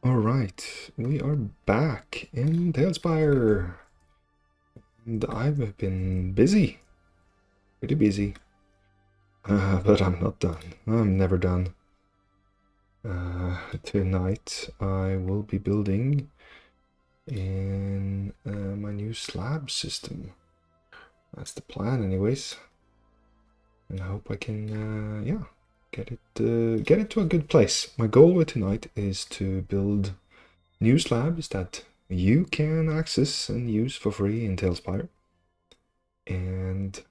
Alright, we are back in TaleSpire. And I've been busy. Pretty busy. But I'm not done. I'm never done. Tonight I will be building in my new slab system. That's the plan anyways. And I hope I can, yeah, get it to a good place. My goal with tonight is to build new slabs that you can access and use for free in TaleSpire, and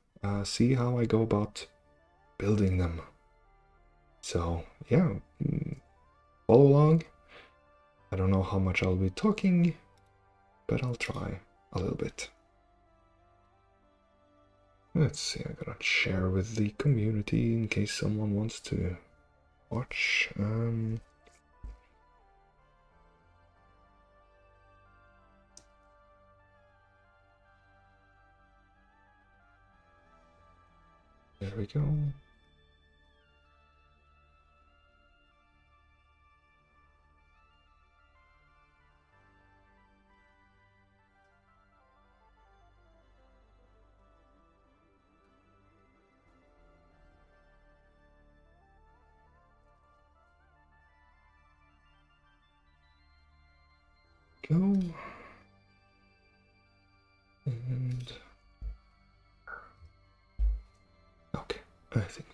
see how I go about building them. So yeah, follow along. I don't know how much I'll be talking, but I'll try a little bit. Let's see, I gotta share with the community in case someone wants to watch. There we go. Go. And okay, I think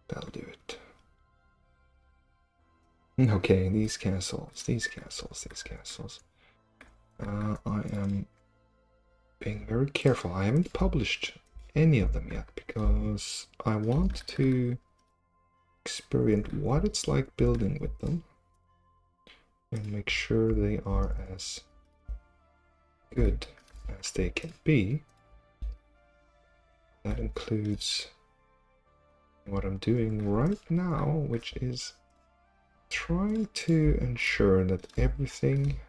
that'll do it. Okay, these castles. I am being very careful. I haven't published any of them yet because I want to experience what it's like building with them and make sure they are as good as they can be. That includes what I'm doing right now, which is trying to ensure that everything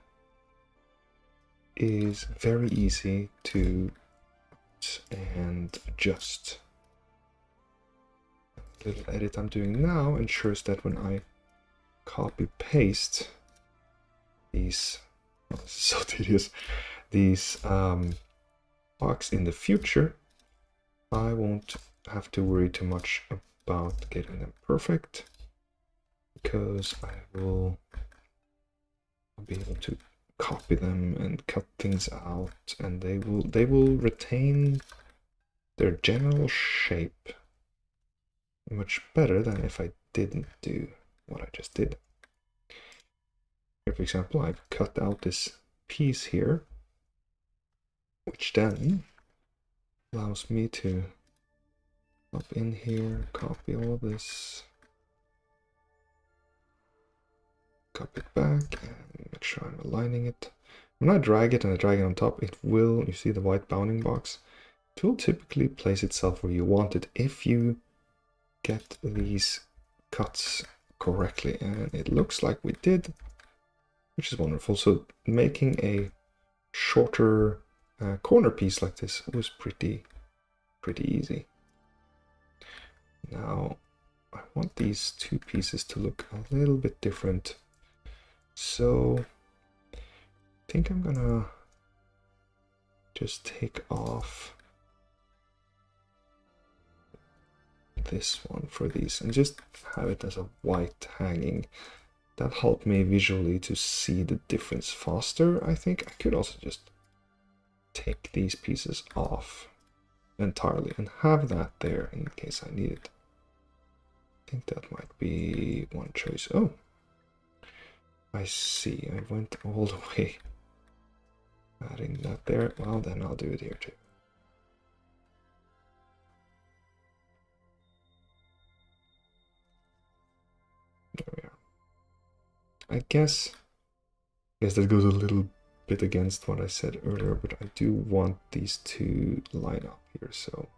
is very easy to and adjust. The little edit I'm doing now ensures that when I copy paste these, oh, this is so tedious, these blocks in the future, I won't have to worry too much about getting them perfect, because I will be able to copy them and cut things out, and they will retain their general shape much better than if I didn't do what I just did. Here, for example, I've cut out this piece here, which then allows me to pop in here, copy all of this, copy it back, and make sure I'm aligning it. When I drag it and I drag it on top, it will, you see the white bounding box, it will typically place itself where you want it if you get these cuts correctly, and it looks like we did, which is wonderful. So making a shorter corner piece like this was pretty easy. Now I want these two pieces to look a little bit different, so I think I'm gonna just take off this one for these and just have it as a white hanging. That helped me visually to see the difference faster. I think I could also just take these pieces off entirely and have that there in case I need it. I think that might be one choice. Oh, I see. I went all the way adding that there. Well, then I'll do it here too. There we are. I guess that goes a little bit against what I said earlier, but I do want these to line up here, so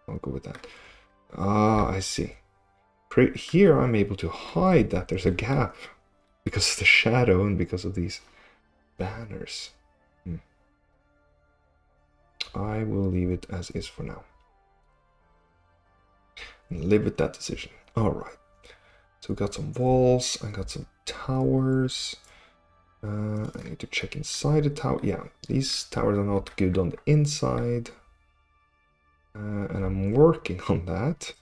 I'll go with that. Ah, I see. Here I'm able to hide that there's a gap because of the shadow and because of these banners. I will leave it as is for now. And live with that decision. All right. So we got some walls, I got some towers. I need to check inside the tower. Yeah, these towers are not good on the inside. And I'm working on that.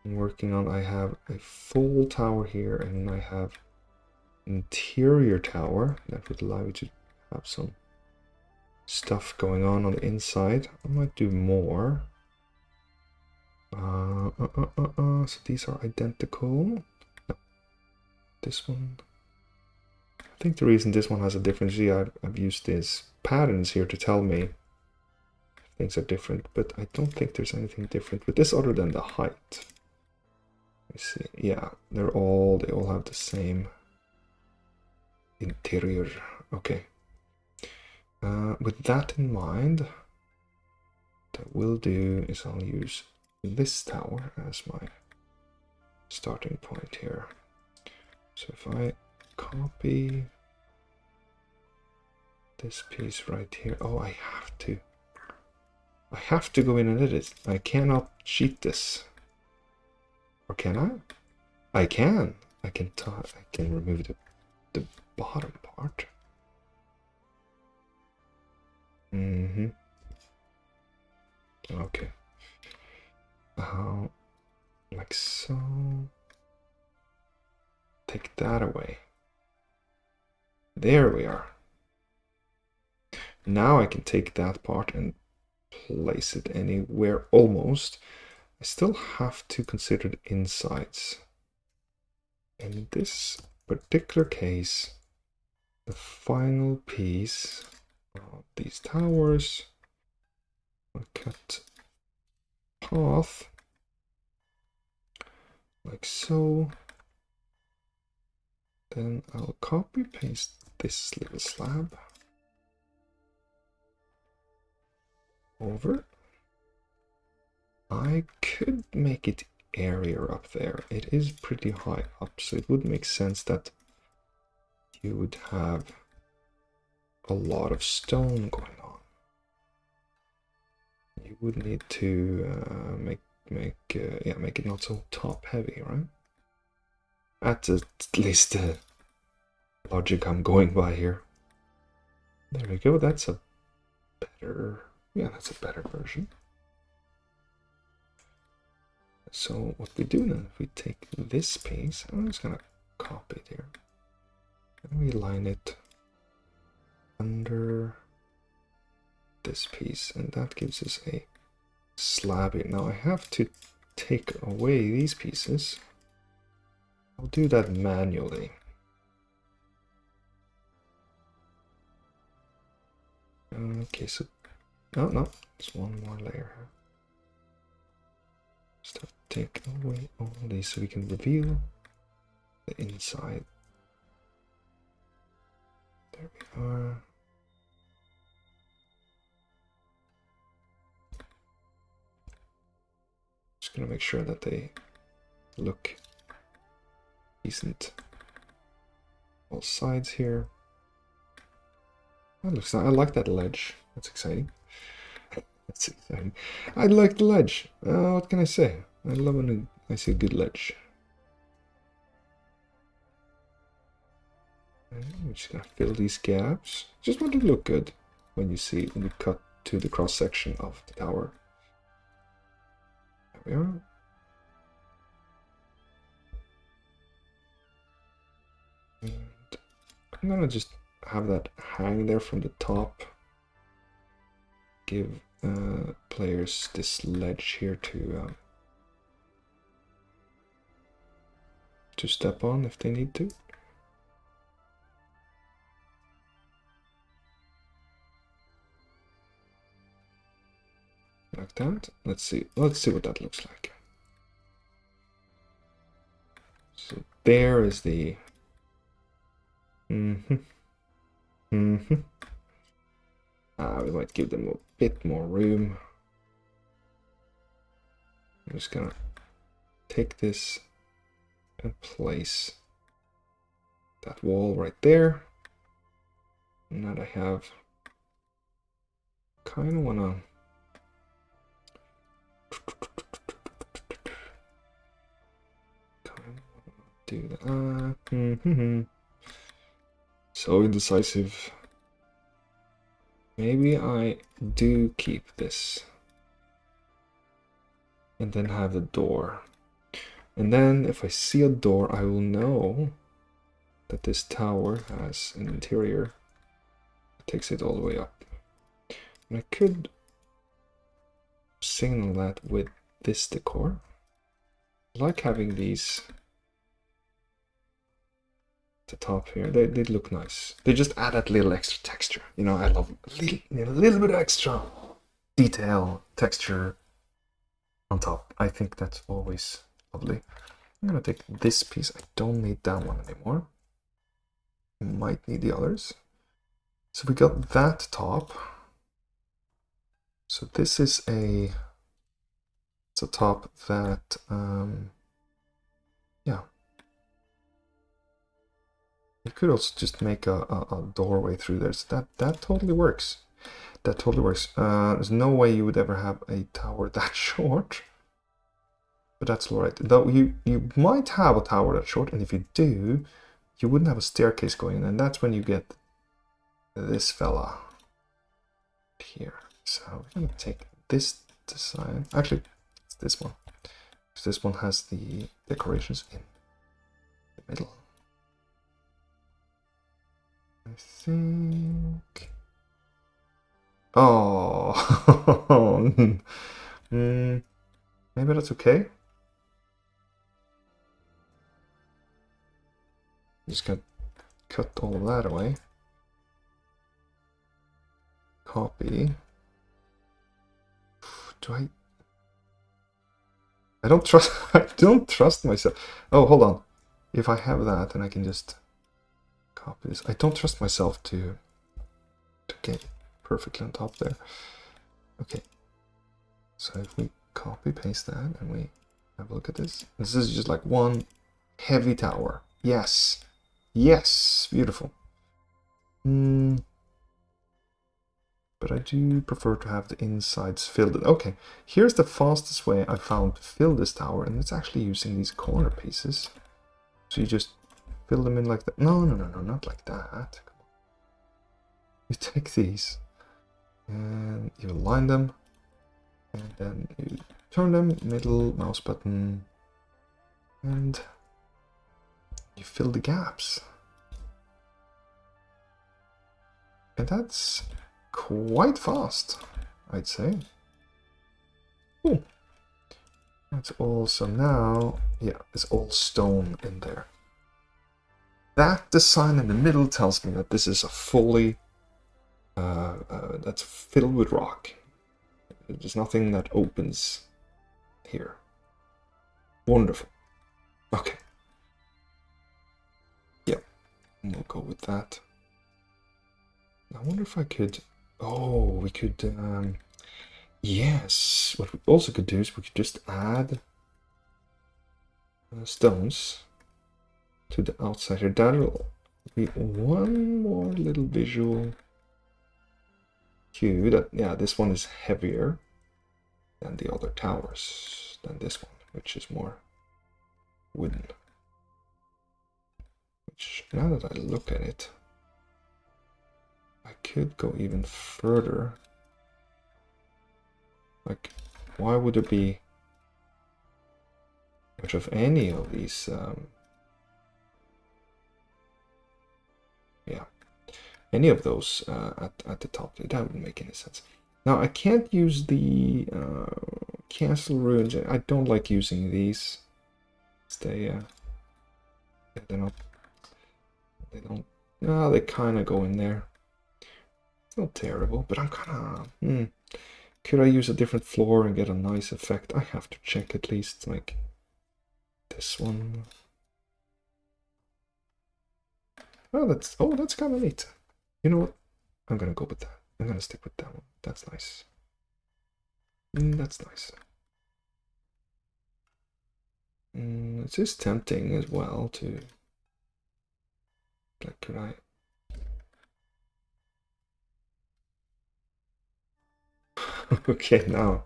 I have a full tower here, and I have interior tower that would allow you to have some stuff going on the inside. I might do more. So these are identical. No, this one. I think the reason this one has a different G, I've used these patterns here to tell me things are different, but I don't think there's anything different with this other than the height. Let me see. Yeah, they all have the same interior. Okay. With that in mind, what I will do is I'll use this tower as my starting point here. So if I copy this piece right here, oh, I have to go in and edit. I cannot cheat this. Or can I? I can. I can remove the bottom part. Okay. Like so. Take that away. There we are. Now I can take that part and place it anywhere almost. I still have to consider the insides. In this particular case, the final piece of these towers, I'll cut path like so. Then I'll copy paste this little slab over. I could make it airier up there. It is pretty high up, so it would make sense that you would have a lot of stone going on. You would need to make it not so top heavy, right? That's at least the logic I'm going by here. There we go. That's a better, that's a better version. So what we do now, if we take this piece, I'm just gonna copy it here, and we line it under this piece, and that gives us a slab here. Now I have to take away these pieces. I'll do that manually. Okay, so no, there's one more layer here. Just have to take away all these so we can reveal the inside. There we are. Just gonna make sure that they look decent. All sides here. That looks nice. I like that ledge. That's exciting. That's exciting. I like the ledge. What can I say? I love when I see a good ledge. I'm just gonna fill these gaps. Just want it to look good when you cut to the cross section of the tower. There we are. And I'm gonna just have that hang there from the top. Give players this ledge here to step on if they need to. Like that. Let's see what that looks like. So there is the we might give them a bit more room. I'm just gonna take this and place that wall right there. And that I have kind of wanna do that. So indecisive. Maybe I do keep this. And then have the door. And then if I see a door, I will know that this tower has an interior that takes it all the way up. And I could signal that with this decor. I like having these at the top here. They look nice. They just add that little extra texture. You know, I love a little bit extra detail, texture on top. I think that's always lovely. I'm gonna take this piece. I don't need that one anymore. I might need the others. So we got that top. So this is a top that yeah. You could also just make a doorway through there. So that totally works. That totally works. There's no way you would ever have a tower that short. But that's all right. Though you might have a tower that short, and if you do, you wouldn't have a staircase going in, and that's when you get this fella here. So we're gonna take this design. Actually, it's this one. Because this one has the decorations in the middle. I think. Oh, maybe that's okay. Just gonna cut all of that away. Copy. Do I don't trust. I don't trust myself. Oh, hold on. If I have that, then I can just copy this. I don't trust myself to get it perfectly on top there. Okay. So if we copy paste that and we have a look at this, this is just like one heavy tower. Yes. Yes. Beautiful. But I do prefer to have the insides filled. Okay, here's the fastest way I found to fill this tower, and it's actually using these corner pieces. So you just fill them in like that. No, not like that. You take these, and you align them, and then you turn them, middle mouse button, and you fill the gaps. And that's quite fast, I'd say. Cool. That's also now, yeah, it's all stone in there. That design in the middle tells me that this is a fully, that's filled with rock. There's nothing that opens here. Wonderful. Okay. Yeah, we'll go with that. I wonder if I could, oh, we could, yes, what we also could do is we could just add stones to the outside here. That'll be one more little visual cue that, yeah, this one is heavier than the other towers, than this one, which is more wooden. Which, now that I look at it, I could go even further. Like, why would there be much of any of these? Yeah, any of those at the top. That wouldn't make any sense. Now I can't use the castle ruins. I don't like using these. They're not. They don't. No, they kind of go in there. It's not terrible, but I'm kind of. Could I use a different floor and get a nice effect? I have to check at least, like this one. Oh, that's kind of neat. You know what? I'm gonna go with that. I'm gonna stick with that one. That's nice. That's nice. It is tempting as well to. Like, could I? Okay, now.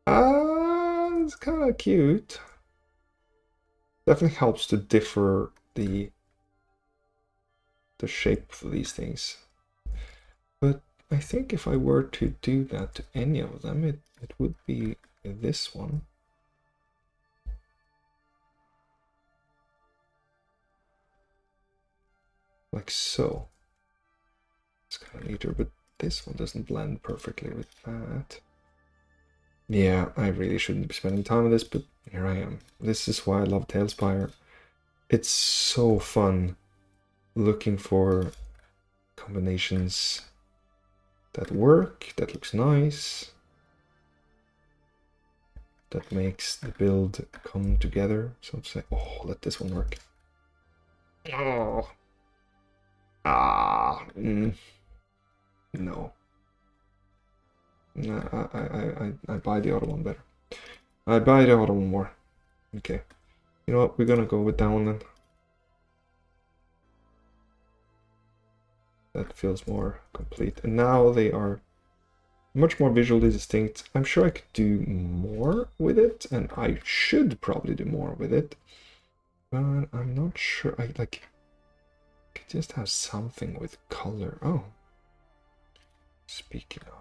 It's kind of cute. Definitely helps to differ the shape of these things. But I think if I were to do that to any of them, it would be this one. Like so. It's kind of neater, but this one doesn't blend perfectly with that. Yeah, I really shouldn't be spending time on this, but here I am. This is why I love TaleSpire. It's so fun looking for combinations that work, that looks nice, that makes the build come together. So to say, oh, let this one work. Oh. No. I buy the other one better. I buy the other one more. Okay. You know what? We're gonna go with that one then. That feels more complete. And now they are much more visually distinct. I'm sure I could do more with it, and I should probably do more with it. But I'm not sure. I could just have something with color. Oh. Speaking of.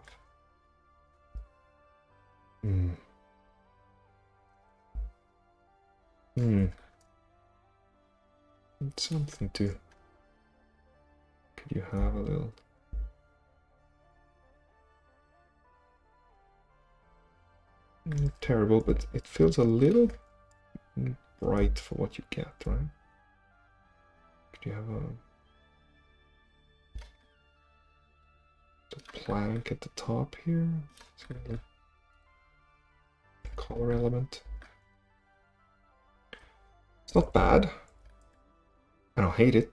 Something to. Could you have a little. Terrible, but it feels a little bright for what you get, right? Could you have the plank at the top here? The color element. It's not bad. I don't hate it,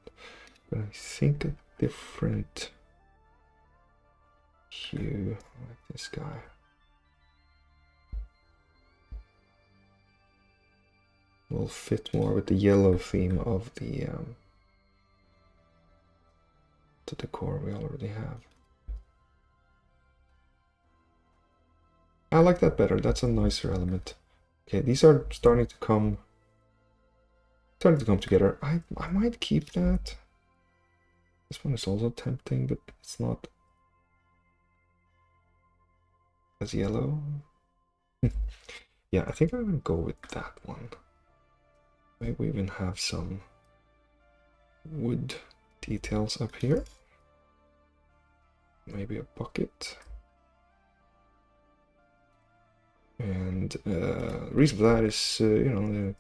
but I think a different hue like this guy. Will fit more with the yellow theme of the decor we already have. I like that better. That's a nicer element. Okay, these are starting to come together. I might keep that. This one is also tempting, but it's not as yellow. Yeah, I think I'm gonna go with that one. Maybe we even have some wood details up here. Maybe a bucket. And the reason for that is, you know, to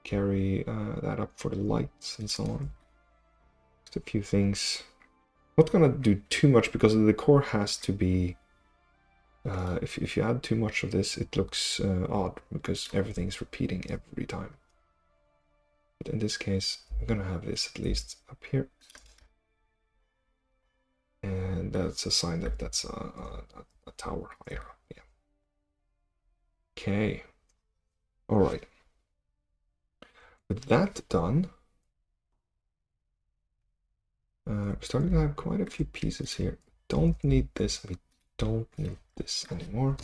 carry that up for the lights and so on. Just a few things. Not gonna do too much because the decor has to be. If you add too much of this, it looks odd because everything's repeating every time. But in this case, I'm gonna have this at least up here. And that's a sign that that's a tower higher up. Yeah. Okay. All right. With that done, we're starting to have quite a few pieces here. Don't need this. We don't need this anymore.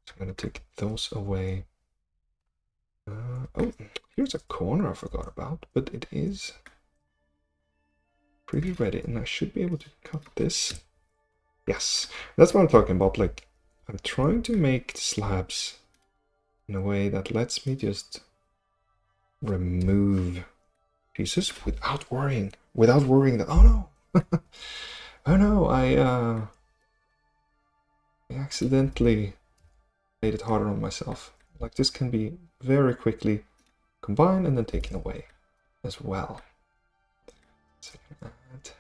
So I'm gonna take those away. Oh, here's a corner I forgot about, but it is pretty ready, and I should be able to cut this. Yes, that's what I'm talking about. Like, I'm trying to make slabs in a way that lets me just remove pieces without worrying that, oh no, oh no, I accidentally made it harder on myself. Like, this can be very quickly combined and then taken away as well. So I can add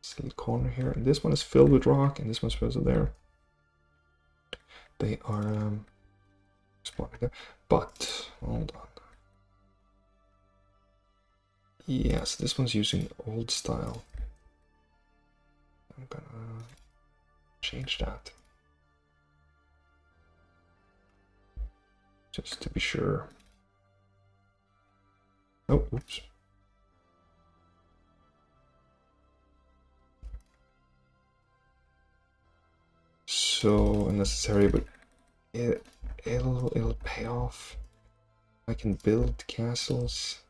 this little corner here, and this one is filled with rock, and this one's filled with there. They are spawning there, but hold on. Yes, this one's using old style. I'm gonna change that. Just to be sure. Oh, oops. So unnecessary, but it'll pay off. I can build castles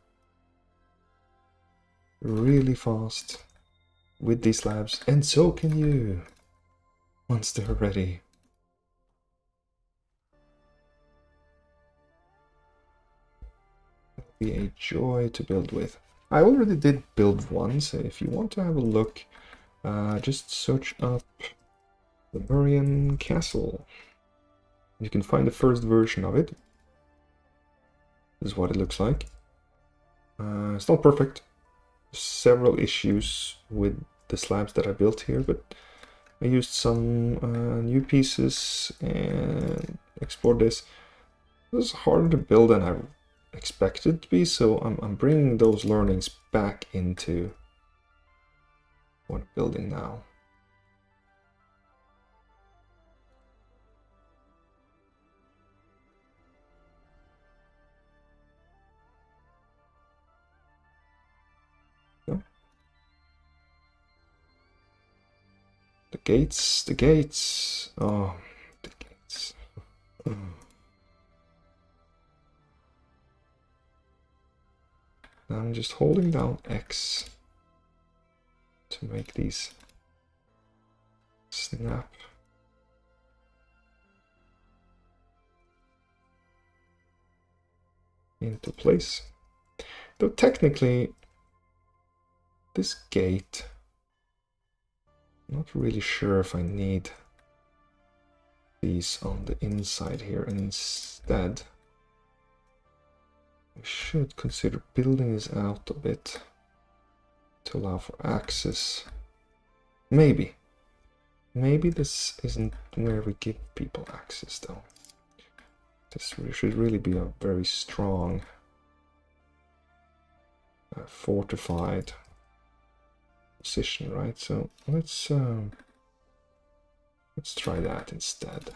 really fast with these slabs, and so can you once they're ready. It'll be a joy to build with. I already did build one, so if you want to have a look, just search up the Murian Castle. You can find the first version of it. This is what it looks like. It's not perfect. There's several issues with the slabs that I built here, but I used some new pieces and explored this. It was harder to build than I expected it to be, so I'm bringing those learnings back into what I'm building now. So, the gates. Oh, the gates. I'm just holding down X to make these snap. Into place. Though technically, this gate, I'm not really sure if I need these on the inside here, and instead I should consider building this out a bit to allow for access. Maybe this isn't where we give people access though. This should really be a very strong fortified position, right? So let's try that instead.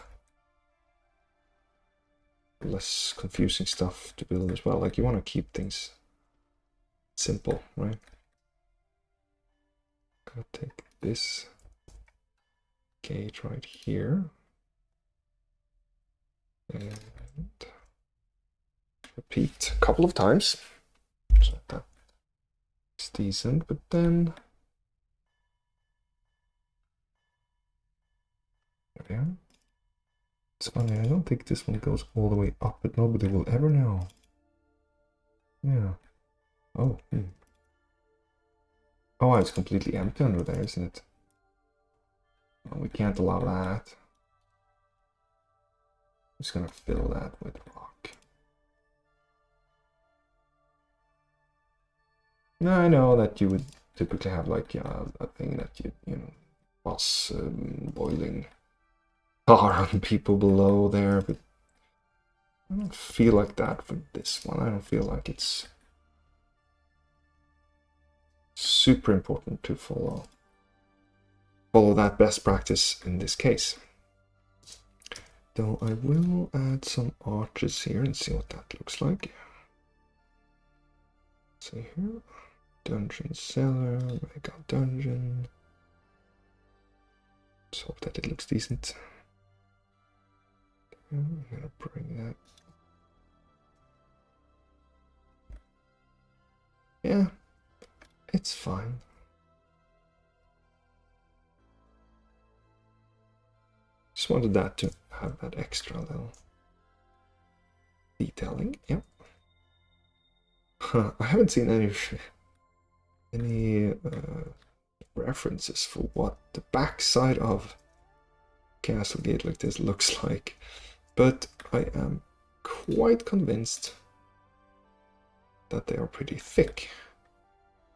Less confusing stuff to build as well. Like, you want to keep things simple, right? Gonna take this gate right here and repeat a couple of times. So that's decent, but then yeah. It's funny, I don't think this one goes all the way up, but nobody will ever know. Yeah. Oh. Oh, it's completely empty under there, isn't it? Well, we can't allow that. I'm just gonna fill that with rock. Now I know that you would typically have like a thing that you know, was boiling tar on people below there, but I don't feel like that for this one. I don't feel like it's super important to follow that best practice in this case. Though I will add some arches here and see what that looks like. See here, dungeon cellar, mega dungeon. Let's hope that it looks decent. I'm gonna bring that. Yeah, it's fine. Just wanted that to have that extra little detailing. Yep. I haven't seen any references for what the backside of Castle Gate like this looks like, but I am quite convinced that they are pretty thick.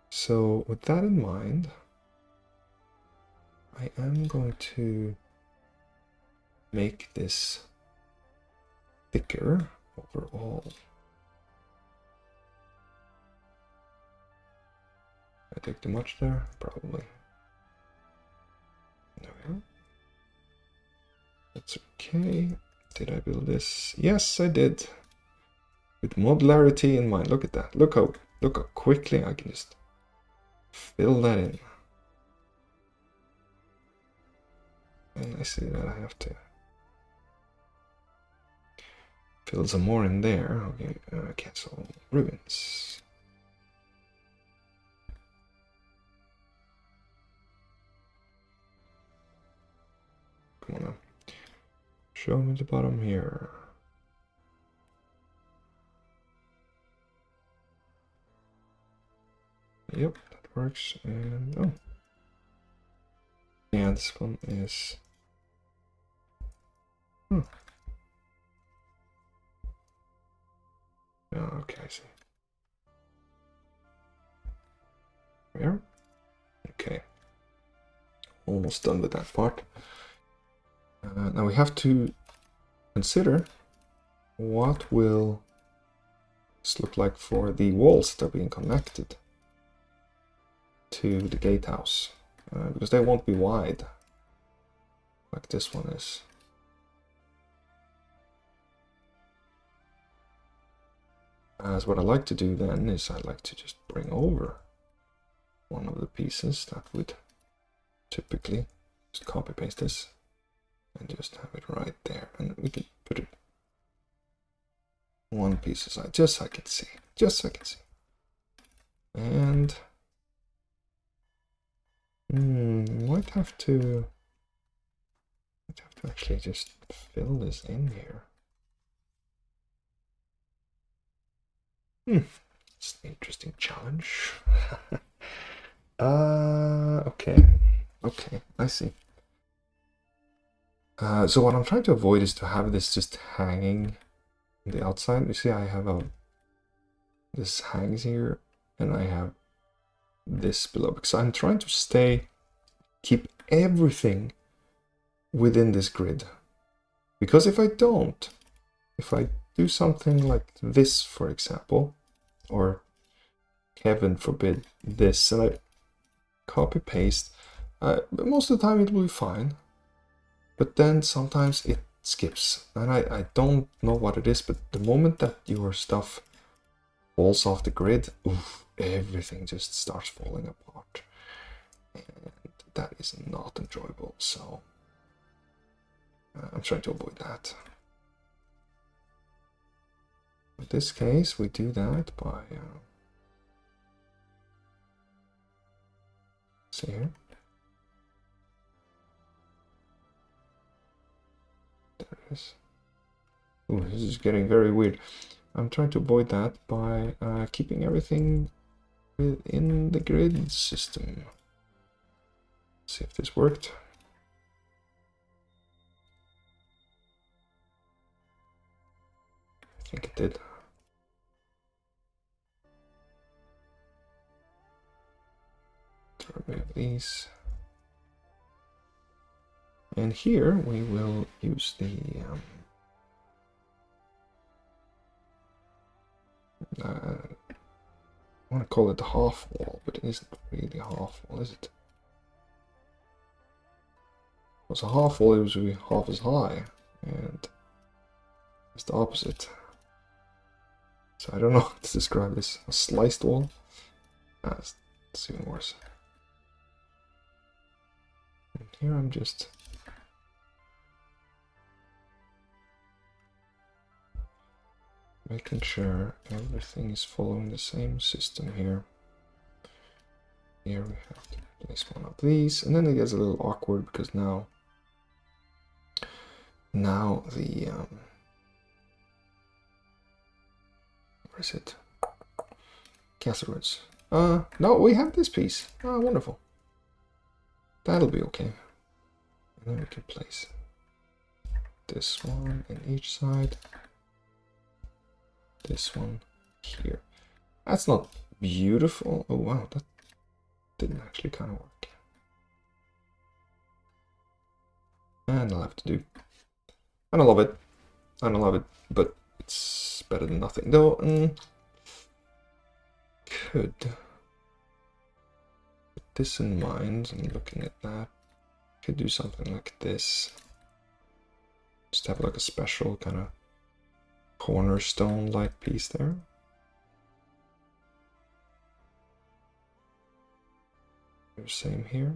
So with that in mind, I am going to make this thicker overall. I take too much there? Probably. There we go. That's okay. Did I build this? Yes, I did. With modularity in mind. Look at that. Look how quickly I can just fill that in. And I see that I have to Fill some more in there. Okay, cancel ruins. Come on now. Show me the bottom here. Yep, that works. And oh, yeah, this one is. Oh, okay, I see. Where? Okay, almost done with that part. Now we have to consider what will this look like for the walls that are being connected to the gatehouse, because they won't be wide like this one is. As what I like to do then is I like to just bring over one of the pieces that would typically just copy paste this and just have it right there, and we can put it one piece aside just so I can see, and might have to actually just fill this in here. It's an interesting challenge. Okay, I see. So what I'm trying to avoid is to have this just hanging on the outside. You see, I have this hangs here, and I have this below, because I'm trying to keep everything within this grid. Because if I do something like this, for example, or heaven forbid this, and I copy paste, most of the time it will be fine, but then sometimes it skips, and I don't know what it is, but the moment that your stuff falls off the grid, oof, everything just starts falling apart, and that is not enjoyable. So I'm trying to avoid that. In this case, we do that by see here. There it is. Ooh, this is getting very weird. I'm trying to avoid that by keeping everything within the grid system. Let's see if this worked. I think it did. Remove these. And here we will use the I want to call it the half wall, but it isn't really a half wall, is it? If it was a half wall, it was really half as high, and it's the opposite. So I don't know how to describe this. A sliced wall? It's even worse. And here I'm just making sure everything is following the same system here. Here we have to place one of these, and then it gets a little awkward because now the where is it? Casseroods. No, we have this piece. Oh, wonderful. That'll be okay. And then we can place this one in each side. This one here. That's not beautiful. Oh wow, that didn't actually kind of work. And I'll have to do. I don't love it. I don't love it, but it's better than nothing. Though, could put this in mind and looking at that, could do something like this. Just have like a special kind of cornerstone-like piece there. Same here.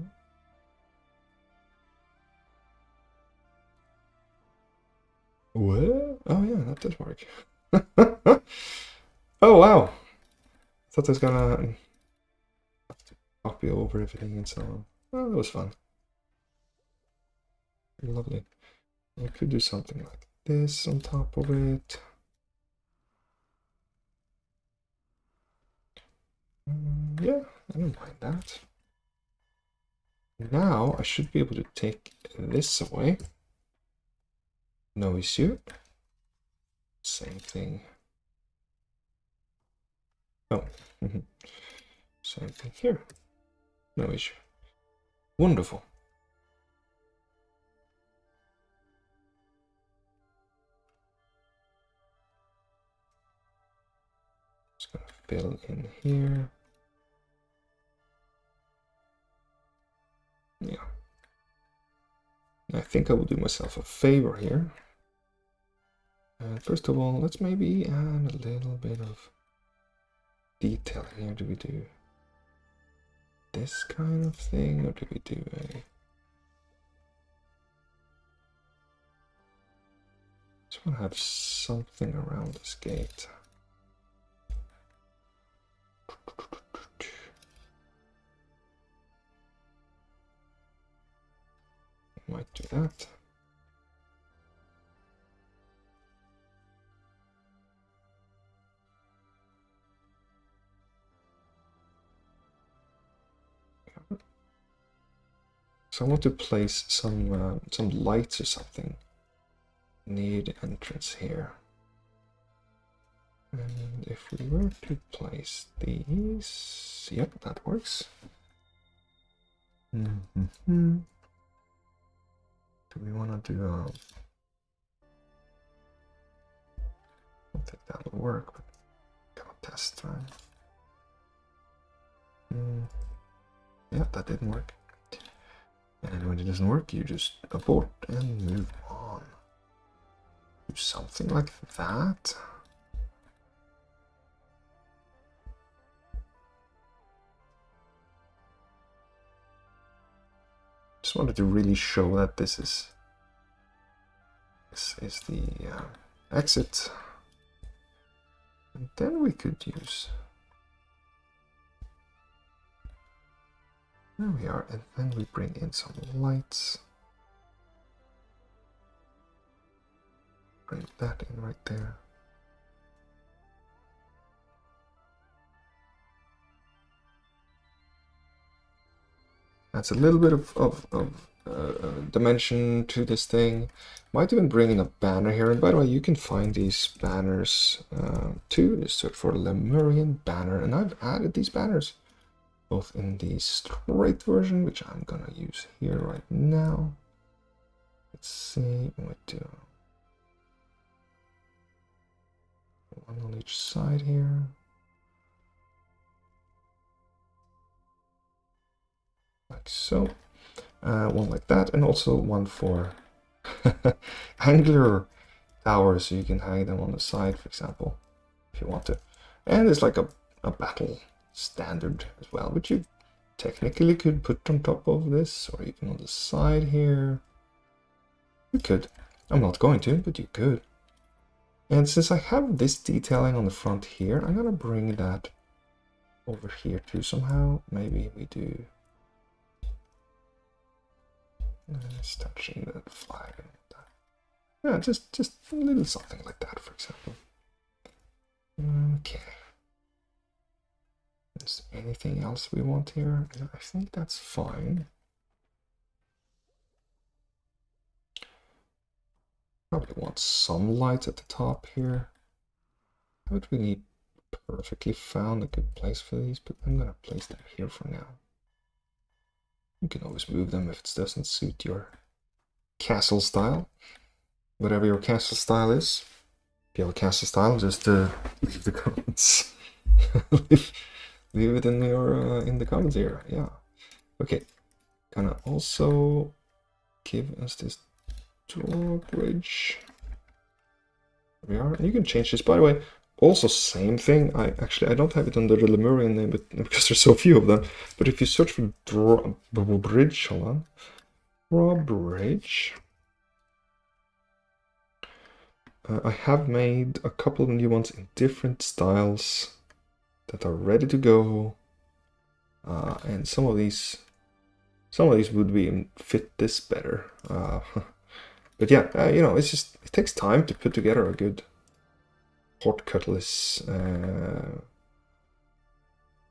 What? Oh yeah, that did work. Oh wow! I thought I was gonna have to copy over everything and so on. Oh, that was fun. Lovely. I could do something like this on top of it. Yeah, I don't mind that. Now I should be able to take this away. No issue. Same thing. Oh, same thing here. No issue. Wonderful. Just gonna fill in here. Yeah. I think I will do myself a favor here. First of all, let's maybe add a little bit of detail here. Do we do this kind of thing, or do we do a... Just want to have something around this gate. Might do that. So I want to place some lights or something near the entrance here. And if we were to place these, yep, that works. Do we want to do a... I don't think that will work, but gotta test, right? Yeah, that didn't work. And when it doesn't work, you just abort and move on. Do something like that. Just wanted to really show that this is the exit. And then we could use... There we are, and then we bring in some lights. Bring that in right there. That's a little bit of dimension to this thing. Might even bring in a banner here. And by the way, you can find these banners too. Just search for Lemurian banner, and I've added these banners both in the straight version, which I'm gonna use here right now. Let's see what do. One on each side here. Like so. One like that, and also one for angular towers, so you can hang them on the side, for example, if you want to. And it's like a battle standard as well, which you technically could put on top of this, or even on the side here. You could. I'm not going to, but you could. And since I have this detailing on the front here, I'm gonna bring that over here too somehow. Maybe we do... Just touching the flag. Yeah, just a little something like that, for example. Okay. Is there anything else we want here? I think that's fine. Probably want some light at the top here. I would really perfectly found a good place for these, but I'm gonna place them here for now. You can always move them if it doesn't suit your castle style. Whatever your castle style is. If you have a castle style, just leave the comments. leave it in your in the comments here. Yeah. Okay. Gonna also give us this drawbridge. There we are. And you can change this, by the way. Also, same thing. I don't have it under the Lemurian name, but because there's so few of them. But if you search for drawbridge, hold on, drawbridge. I have made a couple of new ones in different styles that are ready to go, and some of these would be fit this better. But yeah, you know, it takes time to put together a good port cutlass and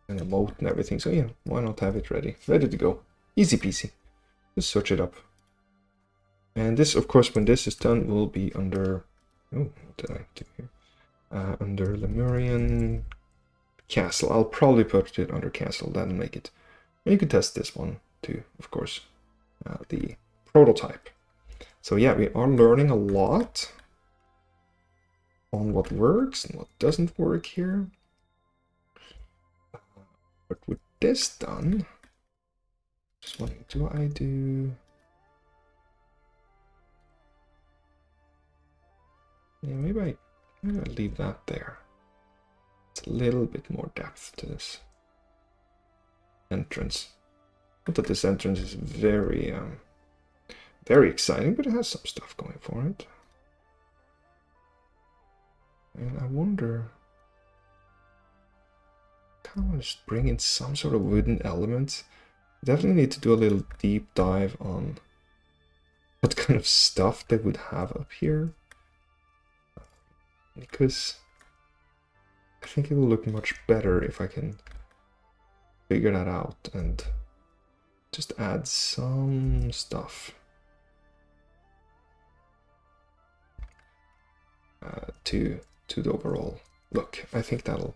a moat and everything. So yeah, why not have it ready to go? Easy peasy. Just search it up. And this, of course, when this is done, will be under... Oh, what did I do here? Under Lemurian Castle. I'll probably put it under Castle. That'll make it. And you can test this one too, of course. The prototype. So yeah, we are learning a lot on what works and what doesn't work here. But with this done, just wondering, do I do... Yeah, maybe I leave that there. It's a little bit more depth to this entrance. Not that this entrance is very exciting, but it has some stuff going for it. And I wonder, kind of just bring in some sort of wooden element. Definitely need to do a little deep dive on what kind of stuff they would have up here, because I think it will look much better if I can figure that out and just add some stuff to the overall look. I think that'll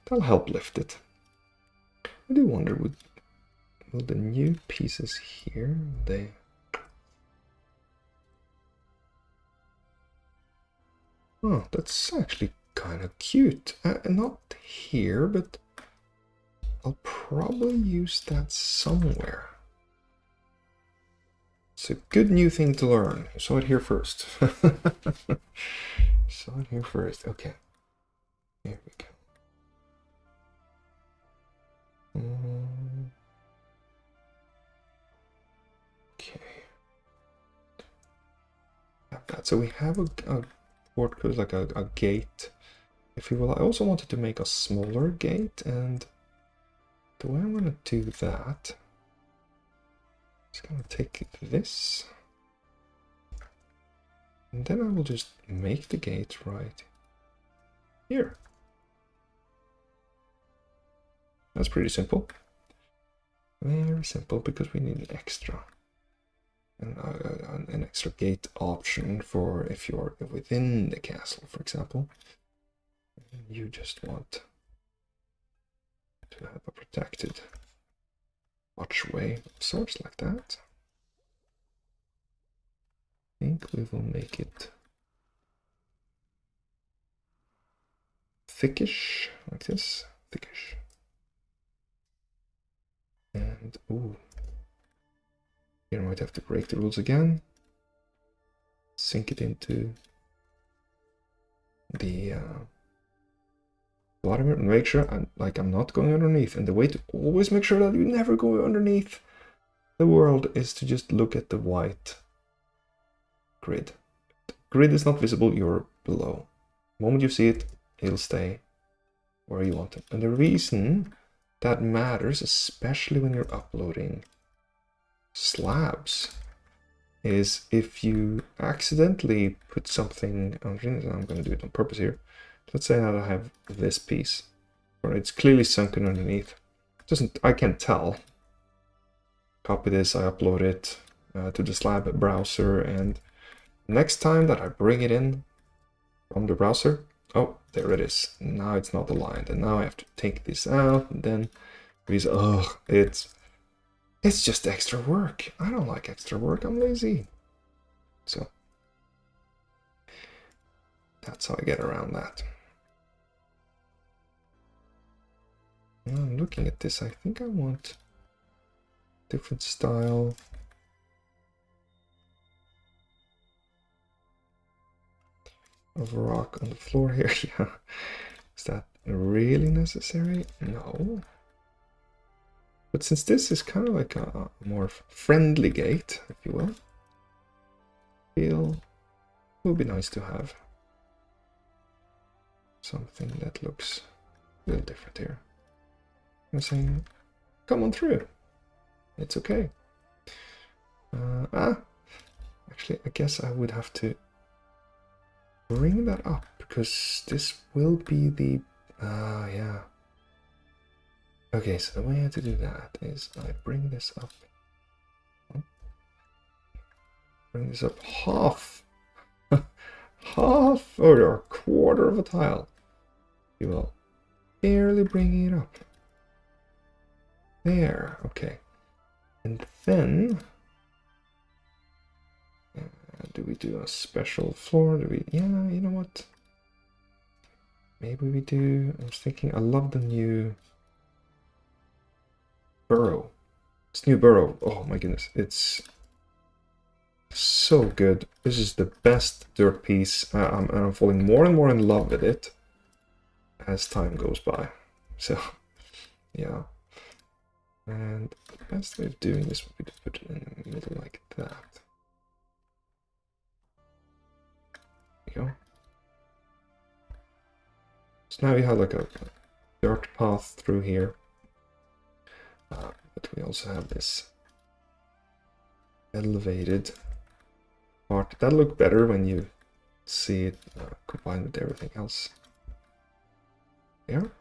help lift it. I do wonder, will the new pieces here, oh, that's actually kind of cute. Not here, but I'll probably use that somewhere. It's a good new thing to learn. You saw it here first. Saw it here first. Okay. Here we go. Okay. So we have a port code, like a gate, if you will. I also wanted to make a smaller gate, and the way I'm going to do that, I'm just going to take this, and then I will just make the gate right here. That's pretty simple. Very simple, because we need an extra. An extra gate option for if you're within the castle, for example. You just want to have a protected archway of sorts like that. I think we will make it thickish, like this, thickish. And, ooh. Here I might have to break the rules again. Sink it into the bottom and make sure I'm not going underneath. And the way to always make sure that you never go underneath the world is to just look at the white grid. The grid is not visible, you're below. The moment you see it, it'll stay where you want it. And the reason that matters, especially when you're uploading slabs, is if you accidentally put something underneath, and I'm going to do it on purpose here. Let's say that I have this piece, or it's clearly sunken underneath. I can't tell. Copy this, I upload it to the slab browser, and next time that I bring it in from the browser, oh, there it is. Now it's not aligned, and now I have to take this out, and then it's just extra work. I don't like extra work. I'm lazy. So that's how I get around that. Now I'm looking at this. I think I want different style. Of rock on the floor here. Yeah. Is that really necessary? No. But since this is kind of like a more friendly gate, if you will, it would be nice to have something that looks a little different here. I'm saying, come on through. It's okay. Actually, I guess I would have to bring that up because this will be the, yeah. Okay, so the way I have to do that is I bring this up. Bring this up half. Half or a quarter of a tile. You will barely bring it up. There, okay. And then, do we do a special floor? Do we, yeah, you know what? Maybe we do, I was thinking, I love the new burrow. This new burrow, oh my goodness, it's so good. This is the best dirt piece. I'm falling more and more in love with it as time goes by. So, yeah. And the best way of doing this would be to put it in the middle like that. There you go. So now we have like a dirt path through here. But we also have this elevated part. That'll look better when you see it combined with everything else. There?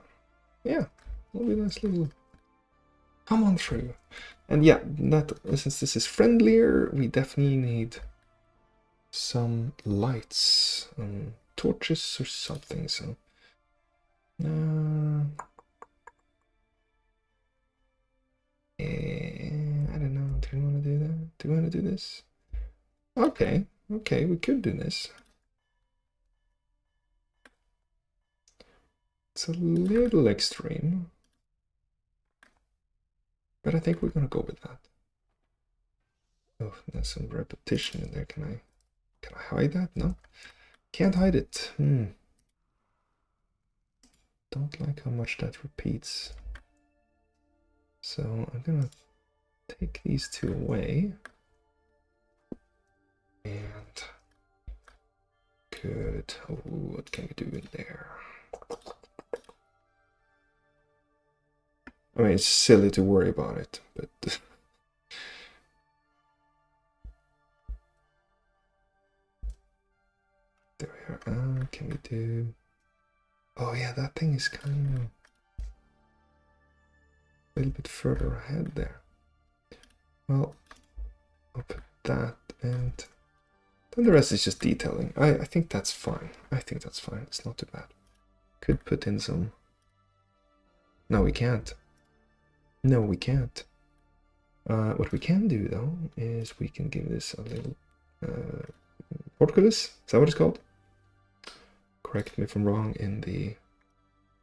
Yeah, it'll be a nice little come on through. And yeah, since this is friendlier, we definitely need some lights, torches or something. So I don't know. Do you want to do that? Do you want to do this? Okay, okay, we could do this. It's a little extreme, but I think we're gonna go with that. Oh, there's some repetition in there. Can I hide that? No, can't hide it. Don't like how much that repeats. So I'm gonna take these two away. And good. Oh, what can we do in there? I mean, it's silly to worry about it, but there we are. Can we do? Oh yeah, that thing is kind of a little bit further ahead there. Well, I'll put that, and then the rest is just detailing. I think that's fine. I think that's fine. It's not too bad. Could put in some. No, we can't. No, we can't. What we can do though is we can give this a little portcullis. Is that what it's called? Correct me if I'm wrong in the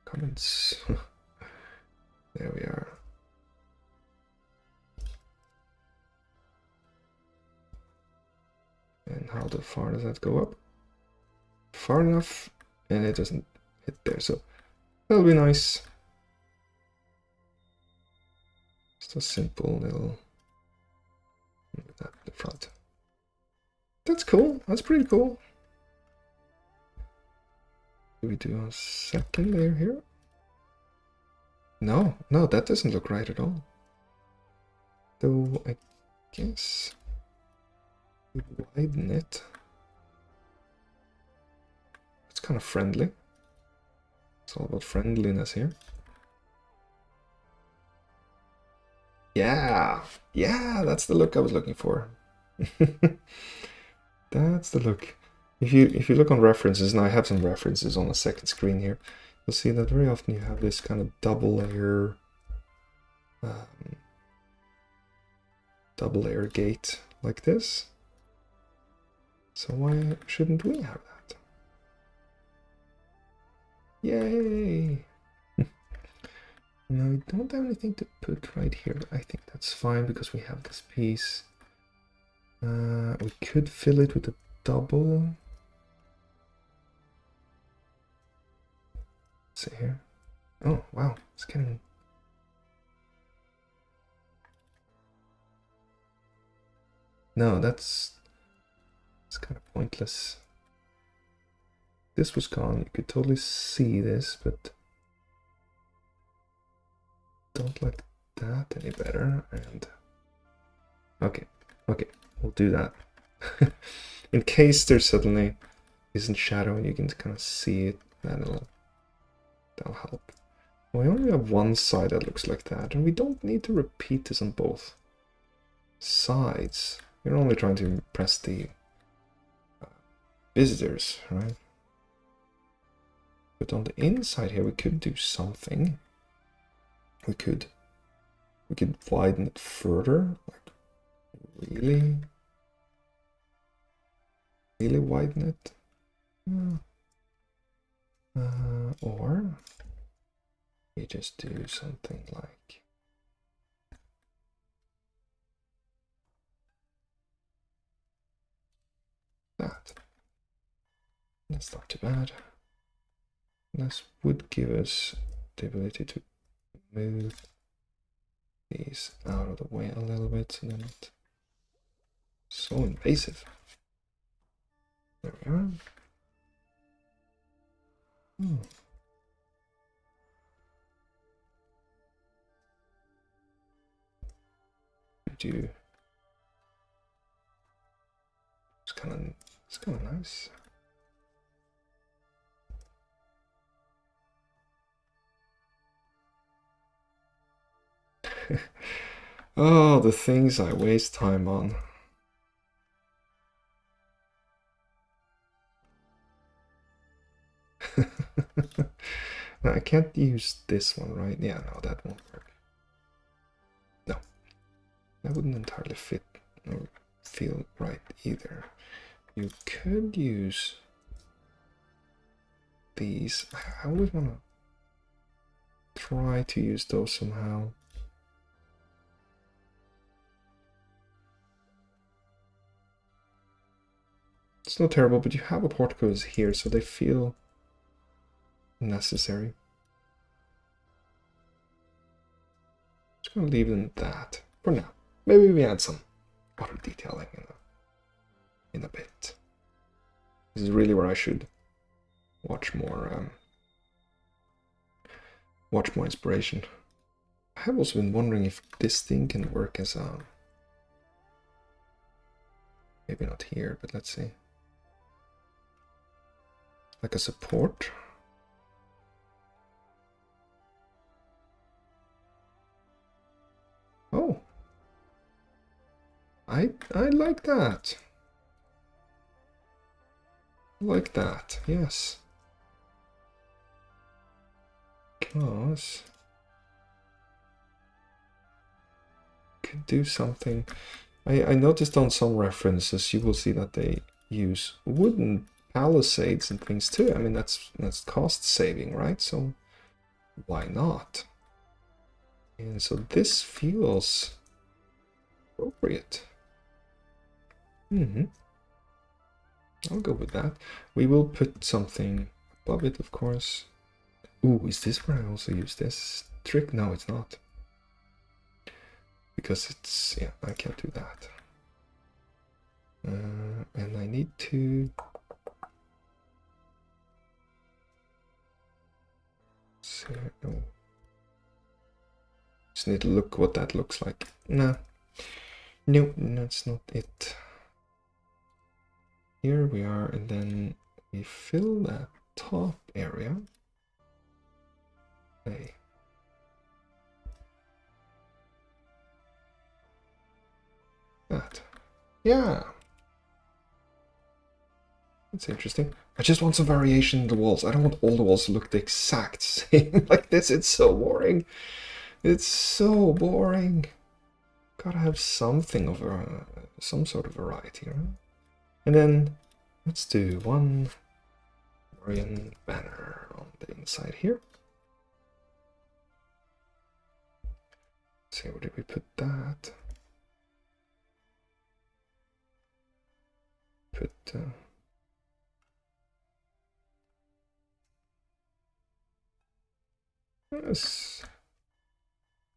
comments. There we are. And how far does that go up? Far enough, and it doesn't hit there, so that'll be nice. Just a simple little that in the front. That's cool. That's pretty cool. Do we do a second layer here? No, no, that doesn't look right at all. Though I guess we widen it. It's kind of friendly. It's all about friendliness here. Yeah, yeah, that's the look I was looking for. That's the look. If you look on references, and I have some references on the second screen here, you'll see that very often you have this kind of double layer gate like this. So why shouldn't we have that? Yay! Now we don't have anything to put right here, but I think that's fine because we have this piece. We could fill it with a double. Let's see here. Oh wow, it's getting. No, it's kind of pointless. this was gone, you could totally see this, but don't like that any better. And okay, we'll do that. In case there suddenly isn't shadow and you can kind of see it, that'll help. Well, we only have one side that looks like that, and we don't need to repeat this on both sides. We're only trying to impress the visitors, right? But on the inside here, we could do something. We could widen it further, like really widen it. Or we just do something like that. That's not too bad. This would give us the ability to move these out of the way a little bit, so they're not so invasive. There we are. Do it's kind of nice. Oh, the things I waste time on. No, I can't use this one, right? Yeah, no, that won't work. No, that wouldn't entirely fit or feel right either. You could use these. I always want to try to use those somehow. It's not terrible, but you have a porticos here, so they feel necessary. Just gonna leave them that for now. Maybe we add some other detailing in a bit. This is really where I should watch more inspiration. I have also been wondering if this thing can work as a, maybe not here, but let's see, like a support. Oh, I like that. I like that, yes. Because could do something. I noticed on some references you will see that they use wooden palisades and things too. I mean, that's cost saving, right? So why not? And so this feels appropriate. I'll go with that. We will put something above it, of course. Ooh, is this where I also use this trick? No, it's not. Because it's, yeah, I can't do that. And I need to... no. Just need to look what that looks like. Nah. No, that's not it. Here we are, and then we fill that top area. Okay. That. Yeah. That's interesting. I just want some variation in the walls. I don't want all the walls to look the exact same like this. It's so boring. It's so boring. Gotta have something of some sort of variety, right? And then let's do one Marian banner on the inside here. Let's see, where did we put that? Put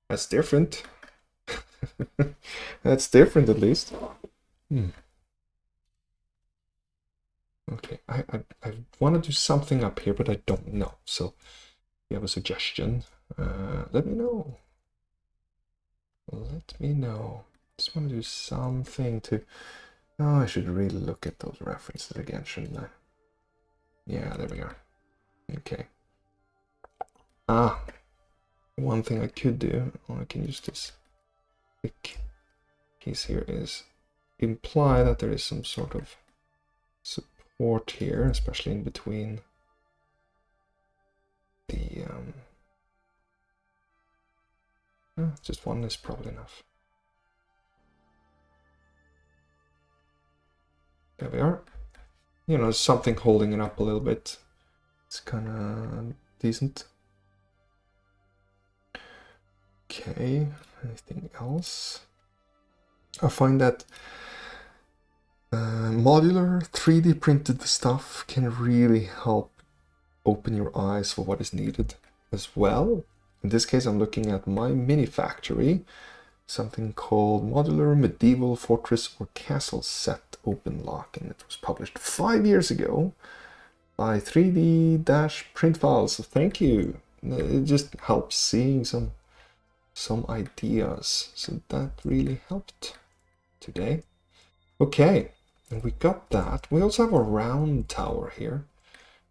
that's different. That's different at least. Okay, I want to do something up here, but I don't know. So if you have a suggestion, let me know. Let me know. Just want to do something to... Oh, I should really look at those references again, shouldn't I? Yeah, there we are. Okay. Ah, one thing I could do, or I can use this quick piece here, is imply that there is some sort of support here, especially in between the... just one is probably enough. There we are. You know, something holding it up a little bit. It's kind of decent. Okay, anything else? I find that modular 3D printed stuff can really help open your eyes for what is needed as well. In this case, I'm looking at my mini factory, something called Modular Medieval Fortress or Castle Set Open Lock, and it was published 5 years ago by 3D-print files. So thank you. It just helps seeing some ideas. So that really helped today. Okay, and we got that. We also have a round tower here.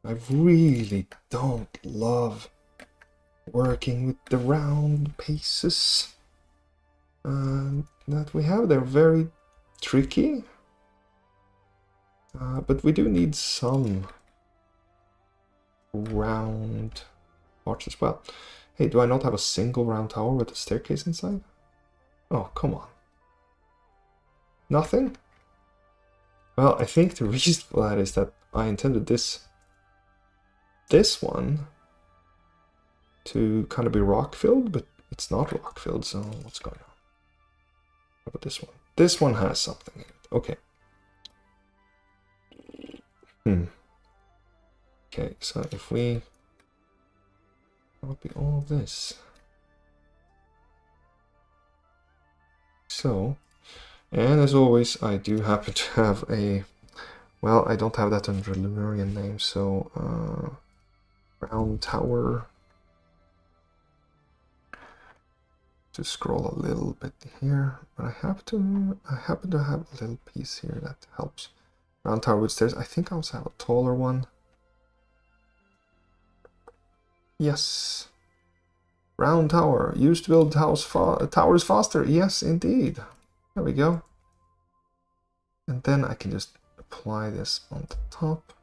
I really don't love working with the round pieces that we have. They're very tricky, but we do need some round parts as well. Hey, do I not have a single round tower with a staircase inside? Oh, come on. Nothing? Well, I think the reason for that is that I intended this one to kind of be rock-filled, but it's not rock-filled, so what's going on? How about this one? This one has something in it. Okay. Okay, so if we copy all of this. So, and as always, I do happen to have a... Well, I don't have that under a Lemurian name, so... round tower. To scroll a little bit here, but I happen to have a little piece here that helps. Round tower with stairs. I think I also have a taller one. Yes. Round tower. Used to build towers faster. Yes, indeed. There we go. And then I can just apply this on the top.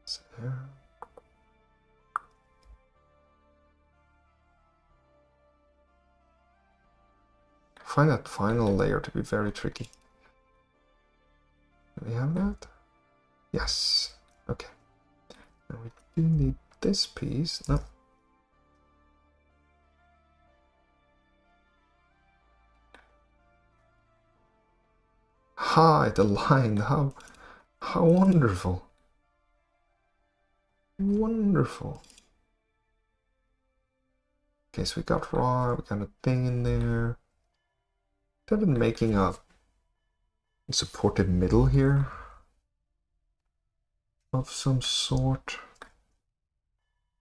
So here. I find that final layer to be very tricky. Do we have that? Yes. Okay. Now we do need this piece. No. It aligned. How wonderful. Wonderful. Okay, so we got raw, we got a thing in there. I've been making a supported middle here of some sort.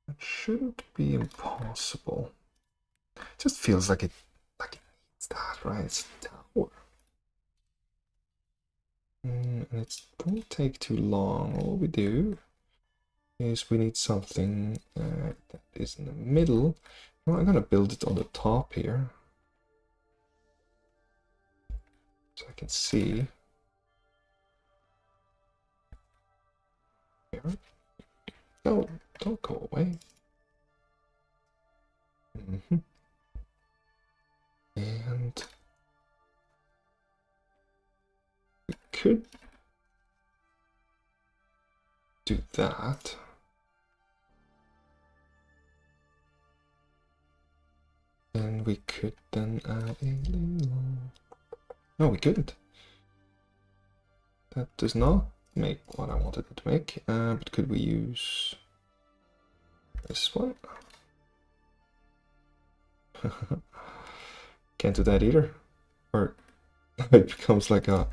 It shouldn't be impossible. It just feels like it needs that, right? It's a tower. And it won't take too long. All we do is we need something that is in the middle. Well, I'm gonna build it on the top here, so I can see. Here. No, don't go away. And we could do that. And we could then add a little... No, we couldn't. That does not make what I wanted it to make. But could we use this one? Can't do that either. Or it becomes like a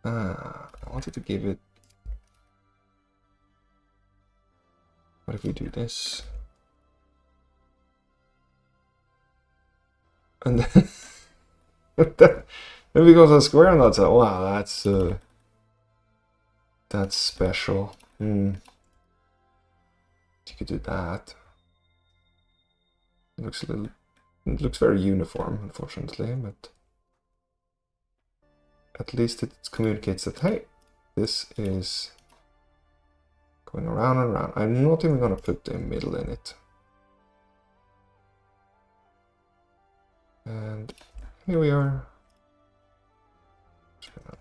I wanted to give it... What if we do this? And then... then we got a square on that side. Wow, that's special. You could do that. It looks a little... It looks very uniform, unfortunately, but... At least it communicates that, hey, this is going around and around. I'm not even going to put the middle in it. And here we are. Just gonna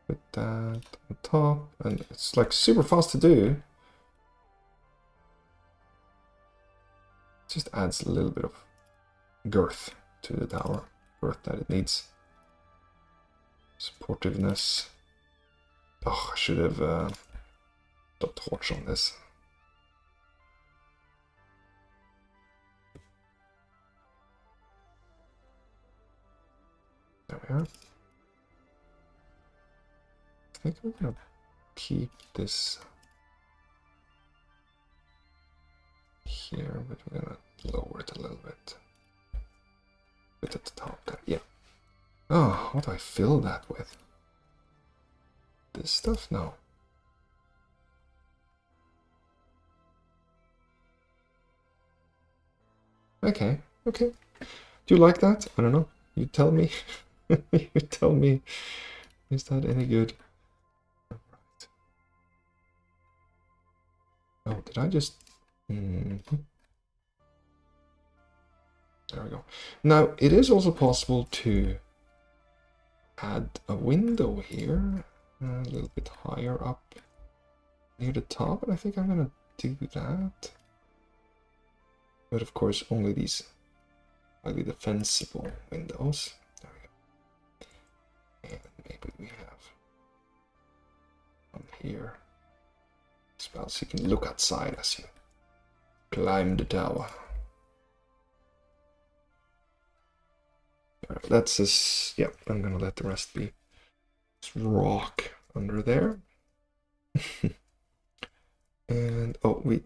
put that on top, and it's like super fast to do. It just adds a little bit of girth to the tower, girth that it needs. Supportiveness. Oh, I should have put a torch on this. There we are. I think we're gonna keep this here, but we're gonna lower it a little bit. Put it at the top there, yeah. Oh, what do I fill that with? This stuff? No. Okay, okay. Do you like that? I don't know. You tell me. You tell me. Is that any good? Right. Oh, did I just... There we go. Now, it is also possible to add a window here, a little bit higher up near the top, and I think I'm gonna do that. But of course, only these highly defensible windows. There we go. And maybe we have one here as well, so you can look outside as you climb the tower. All right, that's this. Yeah, I'm gonna let the rest be. It's rock under there. And oh, we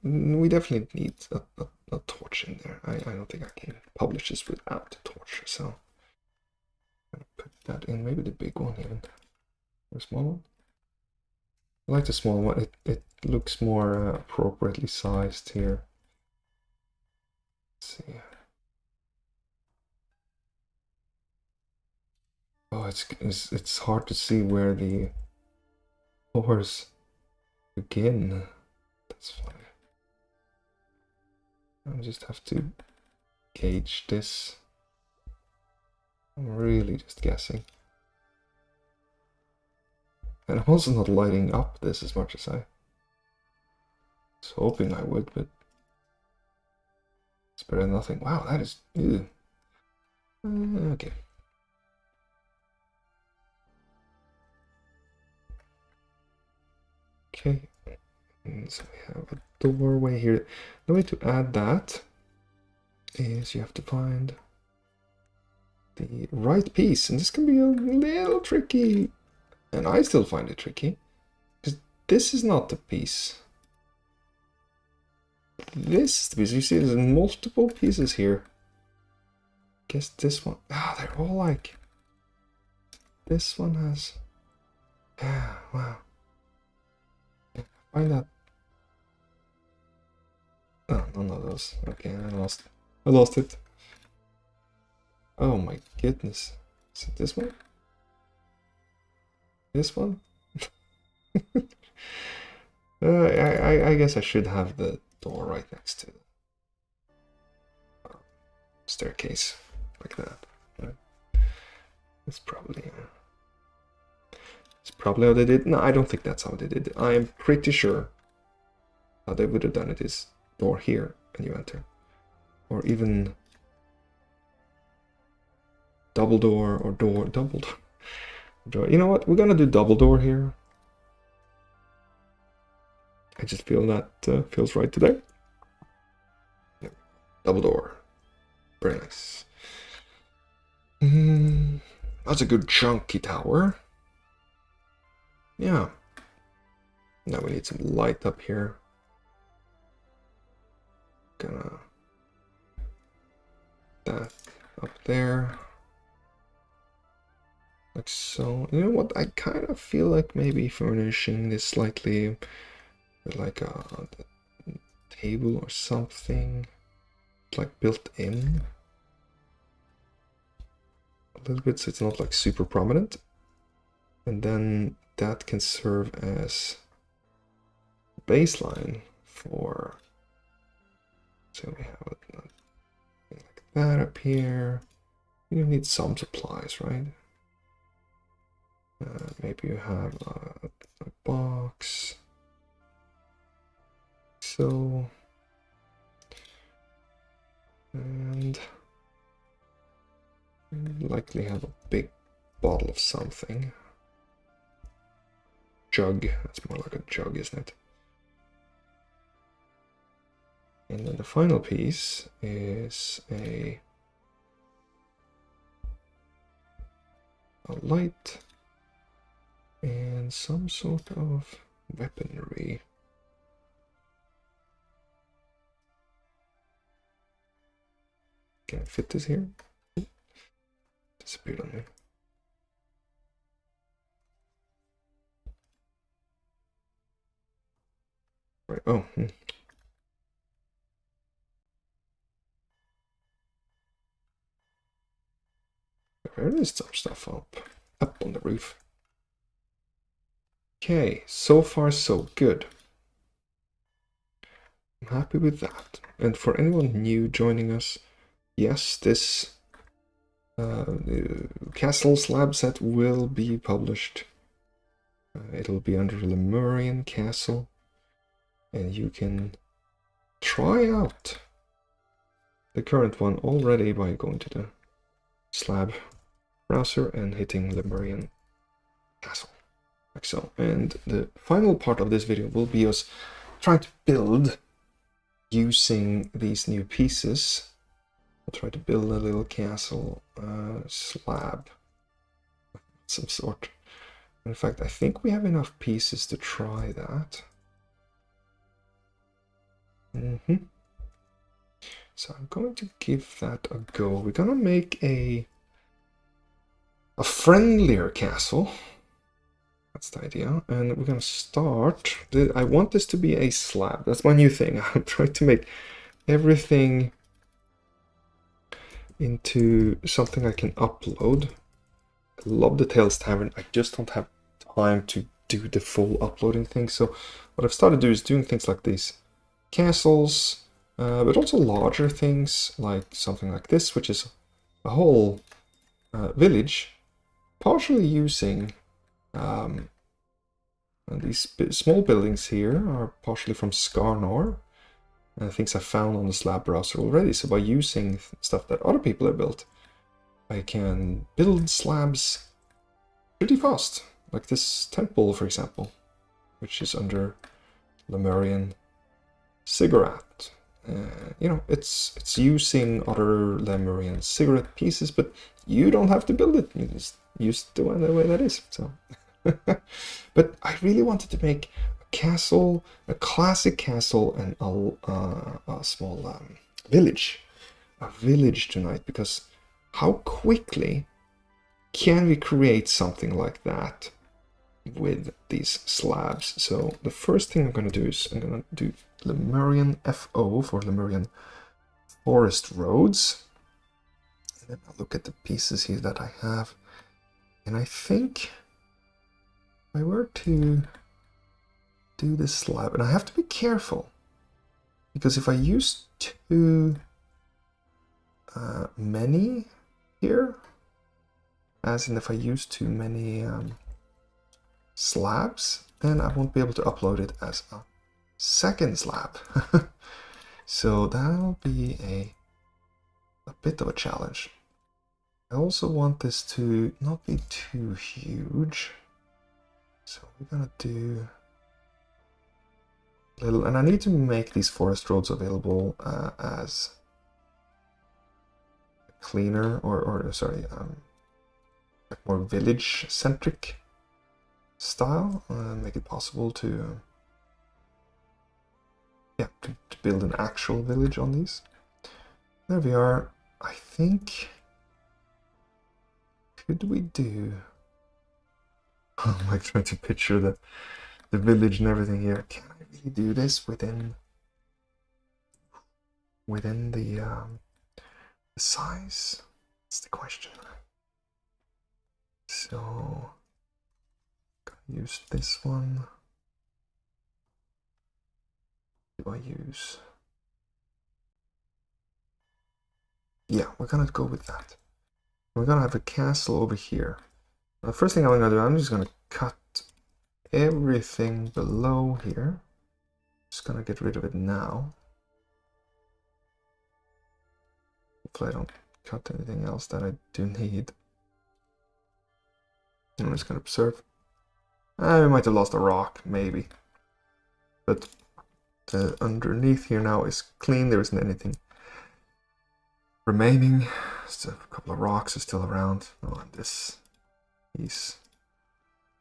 definitely need a torch in there. I don't think I can publish this without a torch, so I'm gonna put that in. Maybe the big one even, or a small one. I like the small one. It looks more appropriately sized here. Let's see. Oh, it's hard to see where the floors begin. That's funny. I just have to gauge this. I'm really just guessing. And I'm also not lighting up this as much as I was hoping I would, but it's better than nothing. Wow, that is... okay. Okay, and so we have a doorway here. The way to add that is you have to find the right piece, and this can be a little tricky, and I still find it tricky, because this is not the piece. This is the piece. You see there's multiple pieces here. Guess this one. Ah, they're all like... This one has... Yeah, wow. Find that. Oh, none of those. Okay, I lost it. Oh my goodness. Is it this one? This one? I guess I should have the door right next to the staircase, like that. It's probably how they did. No, I don't think that's how they did it. I am pretty sure how they would have done it is door here and you enter, or even double door or double door. You know what? We're gonna do double door here. I just feel that feels right today. Yep. Double door. Very nice. That's a good chunky tower. Yeah. Now we need some light up here. Gonna that up there. Like so. You know what? I kind of feel like maybe furnishing this slightly with like a table or something. Like built in. A little bit so it's not like super prominent. And then that can serve as baseline for, so we have it like that up here. You need some supplies, right? Maybe you have a box. So, and likely have a big bottle of something. Jug, that's more like a jug, isn't it? And then the final piece is a light and some sort of weaponry. Can I fit this here? Disappeared on me. Right, oh. There is some stuff up on the roof. Okay, so far so good. I'm happy with that. And for anyone new joining us, yes, this Castle Slab set will be published. It'll be under Lemurian Castle, and you can try out the current one already by going to the Slab browser and hitting Lemurian Castle, like so. And the final part of this video will be us trying to build using these new pieces. I'll try to build a little castle slab of some sort. In fact, I think we have enough pieces to try that. So I'm going to give that a go. We're gonna make a friendlier castle. That's the idea. And we're gonna start. I want this to be a slab. That's my new thing. I'm trying to make everything into something I can upload. I love the Tales Tavern. I just don't have time to do the full uploading thing. So what I've started to do is doing things like these castles, but also larger things like something like this, which is a whole village, partially using and these small buildings here are partially from Skarnor, things I found on the Slab browser already. So by using stuff that other people have built, I can build slabs pretty fast. Like this temple, for example, which is under Lemurian cigarette. You know, it's using other Lemurian cigarette pieces, but you don't have to build it. You just use the way that is. So, but I really wanted to make a castle, a classic castle, and a small village, tonight. Because how quickly can we create something like that with these slabs? So the first thing I'm going to do is I'm going to do Lemurian FO for Lemurian Forest Roads. And then I'll look at the pieces here that I have. And I think if I were to do this slab, and I have to be careful, because if I use too many here, as in if I use too many slabs, then I won't be able to upload it as a second slab. So that'll be a bit of a challenge. I also want this to not be too huge, so we're gonna do a little, and I need to make these forest roads available as cleaner, or sorry, like more village centric style and make it possible to build an actual village on these. There we are. I think, could we do, I'm like trying to picture the village and everything here. Can I really do this within the size? That's the question. So gotta use this one. Do I use? Yeah, we're gonna go with that. We're gonna have a castle over here. The first thing I'm gonna do, I'm just gonna cut everything below here. Just gonna get rid of it now. Hopefully I don't cut anything else that I do need. I'm just gonna observe. I might have lost a rock, maybe. But the underneath here now is clean, there isn't anything remaining. Just a couple of rocks are still around. Oh, and this piece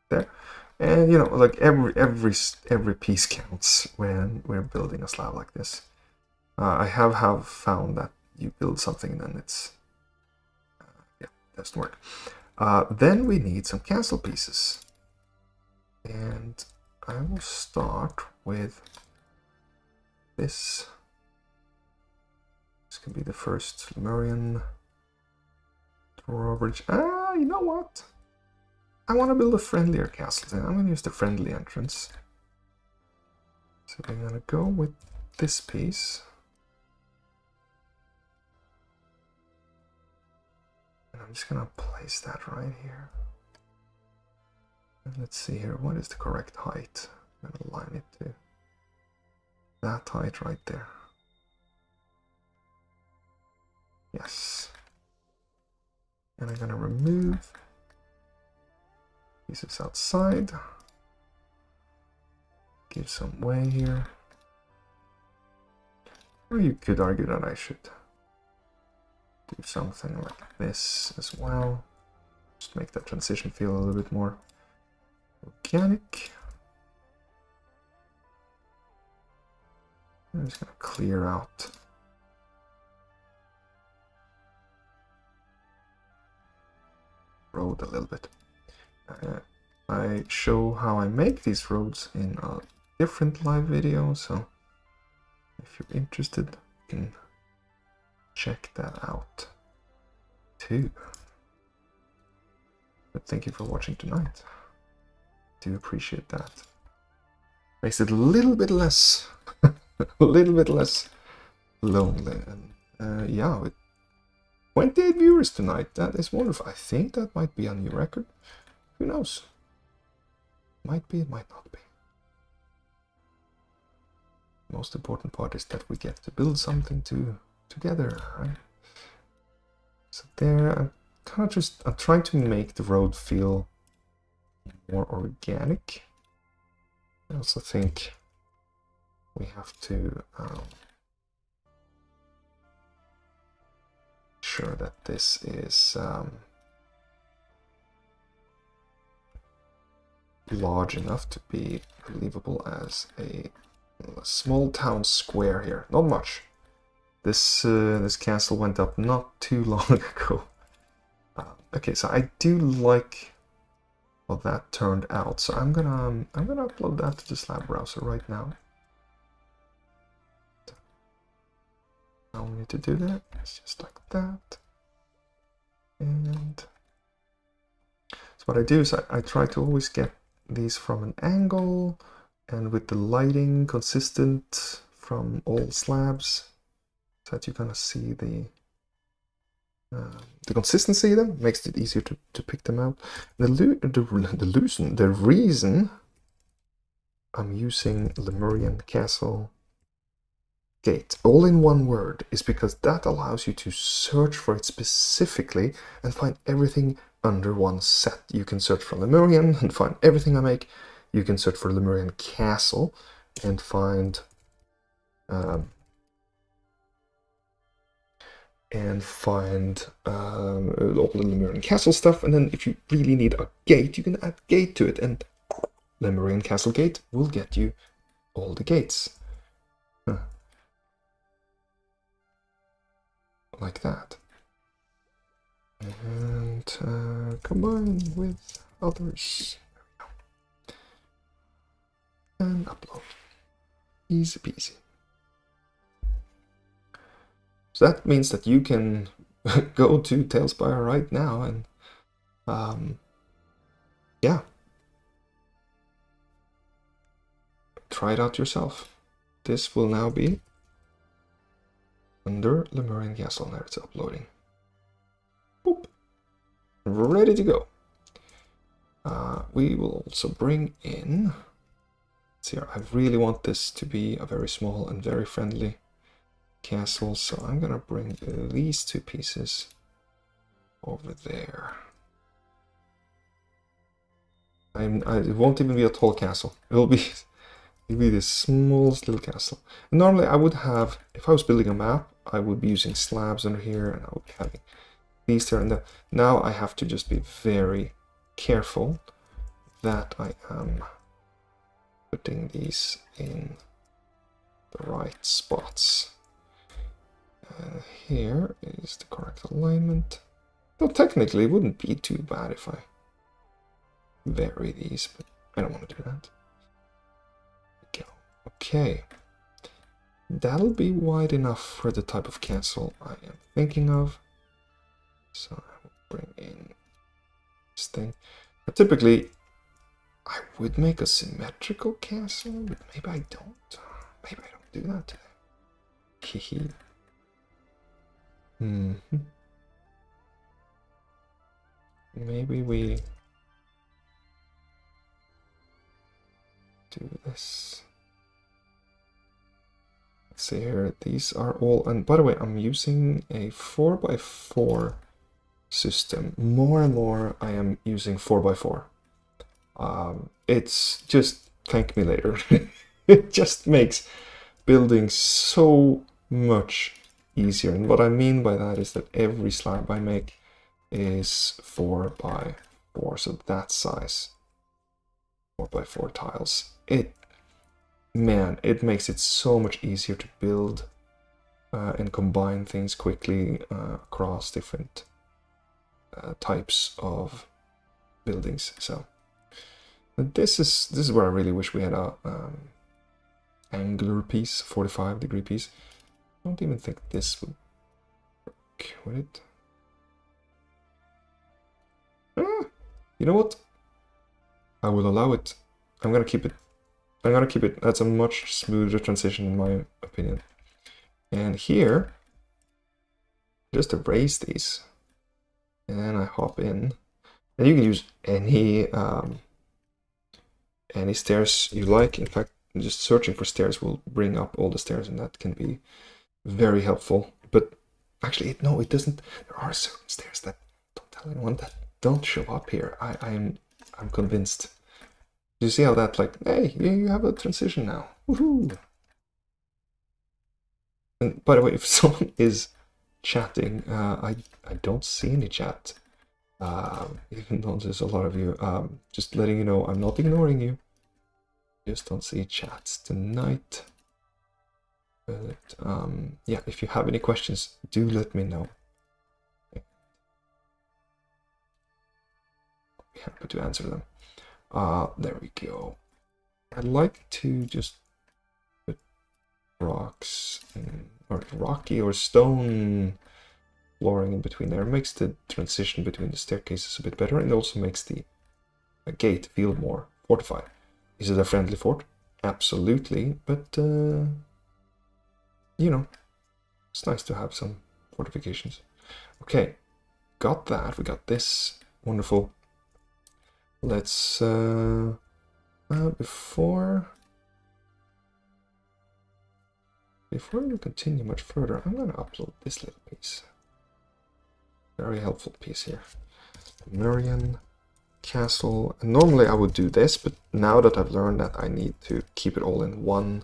there. And you know, like every piece counts when we're building a slab like this. I have found that you build something and then it's yeah, doesn't work. Then we need some castle pieces, and I will start with this. This can be the first Lemurian drawbridge. You know what? I want to build a friendlier castle then. I'm going to use the friendly entrance. So we're going to go with this piece. And I'm just going to place that right here. And let's see here, what is the correct height? I'm going to align it to that height right there. Yes. And I'm going to remove pieces outside. Give some way here. Or you could argue that I should do something like this as well. Just make that transition feel a little bit more organic. I'm just going to clear out road a little bit. I show how I make these roads in a different live video, so if you're interested, you can check that out too. But thank you for watching tonight. Do appreciate that. Makes it a little bit less, a little bit less lonely. And yeah, with 28 viewers tonight, that is wonderful. I think that might be a new record. Who knows? Might be, it might not be. The most important part is that we get to build something together, right? So there, I'm trying to make the road feel more organic. I also think we have to sure that this is large enough to be believable as a small town square here. Not much. This castle went up not too long ago. Okay, so I do like how that turned out. So I'm gonna upload that to the Slab browser right now. Now we need to do that. It's just like that. And so what I do is I try to always get these from an angle and with the lighting consistent from all slabs, so that you kind of see the consistency of them. Makes it easier to pick them out. The reason I'm using Lemurian Castle Gate all in one word is because that allows you to search for it specifically and find everything under one set. You can search for Lemurian and find everything I make. You can search for Lemurian Castle and find all the Lemurian Castle stuff. And then if you really need a gate, you can add gate to it, and Lemurian Castle Gate will get you all the gates. Huh. Like that. And combine with others. There we go. And upload. Easy peasy. So that means that you can go to TaleSpire right now and yeah, try it out yourself. This will now be under Lemurian Castle. There it's uploading. Boop. Ready to go. We will also bring in, let's see here, I really want this to be a very small and very friendly castle, so I'm gonna bring these two pieces over there. It won't even be a tall castle. It'll be this smallest little castle. And normally I would have, if I was building a map, I would be using slabs under here, and I would be having these there and there. Now I have to just be very careful that I am putting these in the right spots. Here is the correct alignment. Though technically it wouldn't be too bad if I vary these, but I don't want to do that. Go. Okay. That'll be wide enough for the type of castle I am thinking of. So I will bring in this thing. But typically, I would make a symmetrical castle, but maybe I don't. Maybe I don't do that today. Hehe. Maybe we do this. Let's see here. These are all, and by the way, I'm using a 4x4 system. More and more I am using 4x4. It's just, thank me later. It just makes building so much easier. And what I mean by that is that every slab I make is 4x4, so that size, 4x4 tiles. It makes it so much easier to build and combine things quickly across different types of buildings. So this is where I really wish we had a angular piece, 45-degree piece. I don't even think this would work, would it? You know what? I will allow it. I'm gonna keep it. I'm gonna keep it. That's a much smoother transition in my opinion. And here, just erase these, and I hop in. And you can use any stairs you like. In fact, just searching for stairs will bring up all the stairs, and that can be very helpful. But actually, no, it doesn't. There are certain stairs that, don't tell anyone, that don't show up here. I'm convinced. You see how that, like, hey, you have a transition now. Woohoo! And by the way, if someone is chatting, I don't see any chat. Even though there's a lot of you, just letting you know, I'm not ignoring you. Just don't see chats tonight. But yeah, if you have any questions, do let me know. I'll be happy to answer them. There we go. I'd like to just put rocks in, or rocky or stone flooring in between there. It makes the transition between the staircases a bit better, and also makes the gate feel more fortified. Is it a friendly fort? Absolutely, but you know, it's nice to have some fortifications. Okay, got that. We got this. Wonderful. Let's before we continue much further, I'm gonna upload this little piece. Very helpful piece here. Lemurian Castle. And normally I would do this, but now that I've learned that I need to keep it all in one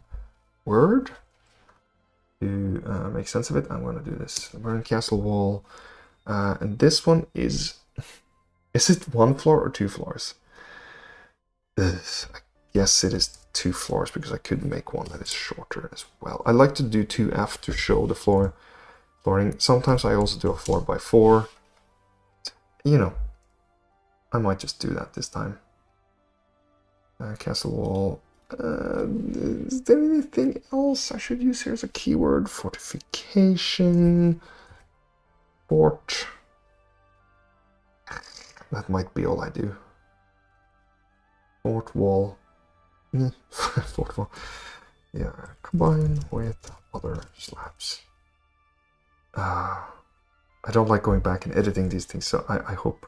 word to make sense of it, I'm gonna do this. Lemurian Castle wall. And this one is it 1 floor or 2 floors? I guess it is 2 floors because I couldn't make one that is shorter as well. I like to do 2F to show the flooring. Sometimes I also do a 4x4. You know, I might just do that this time. Castle wall. Is there anything else I should use here as a keyword? Fortification. Fort. That might be all I do. Fort wall. Fort wall. Yeah, combine with other slabs. I don't like going back and editing these things, so I hope.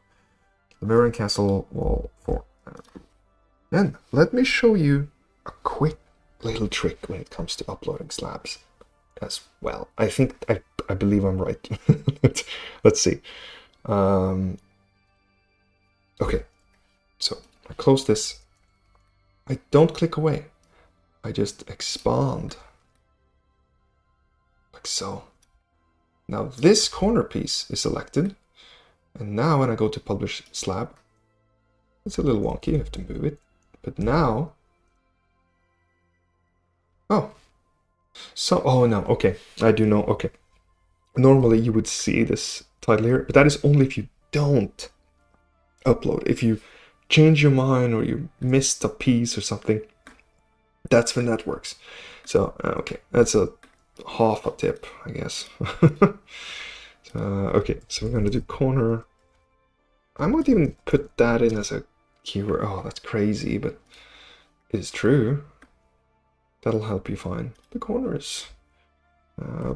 The mirror and castle wall fort. And let me show you a quick little trick when it comes to uploading slabs as well. I think I believe I'm right. Let's see. Okay, so I close this. I don't click away. I just expand like so. Now this corner piece is selected, and now when I go to publish slab, it's a little wonky. You have to move it. But now, oh no, okay, I do know. Okay, normally you would see this title here, but that is only if you don't upload. If you change your mind or you missed a piece or something, that's when that works. So okay, that's a half a tip, I guess. Okay, so we're gonna do corner. I might even put that in as a keyword. Oh, that's crazy, but it's true. That'll help you find the corners.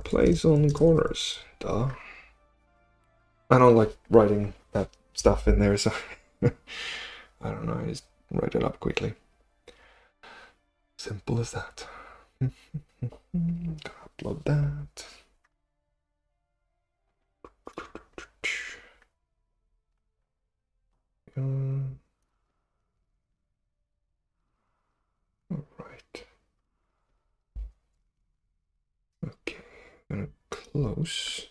Place on corners. Duh. I don't like writing that stuff in there, so I don't know. I just write it up quickly. Simple as that. Upload that. All right. Okay, I'm gonna close.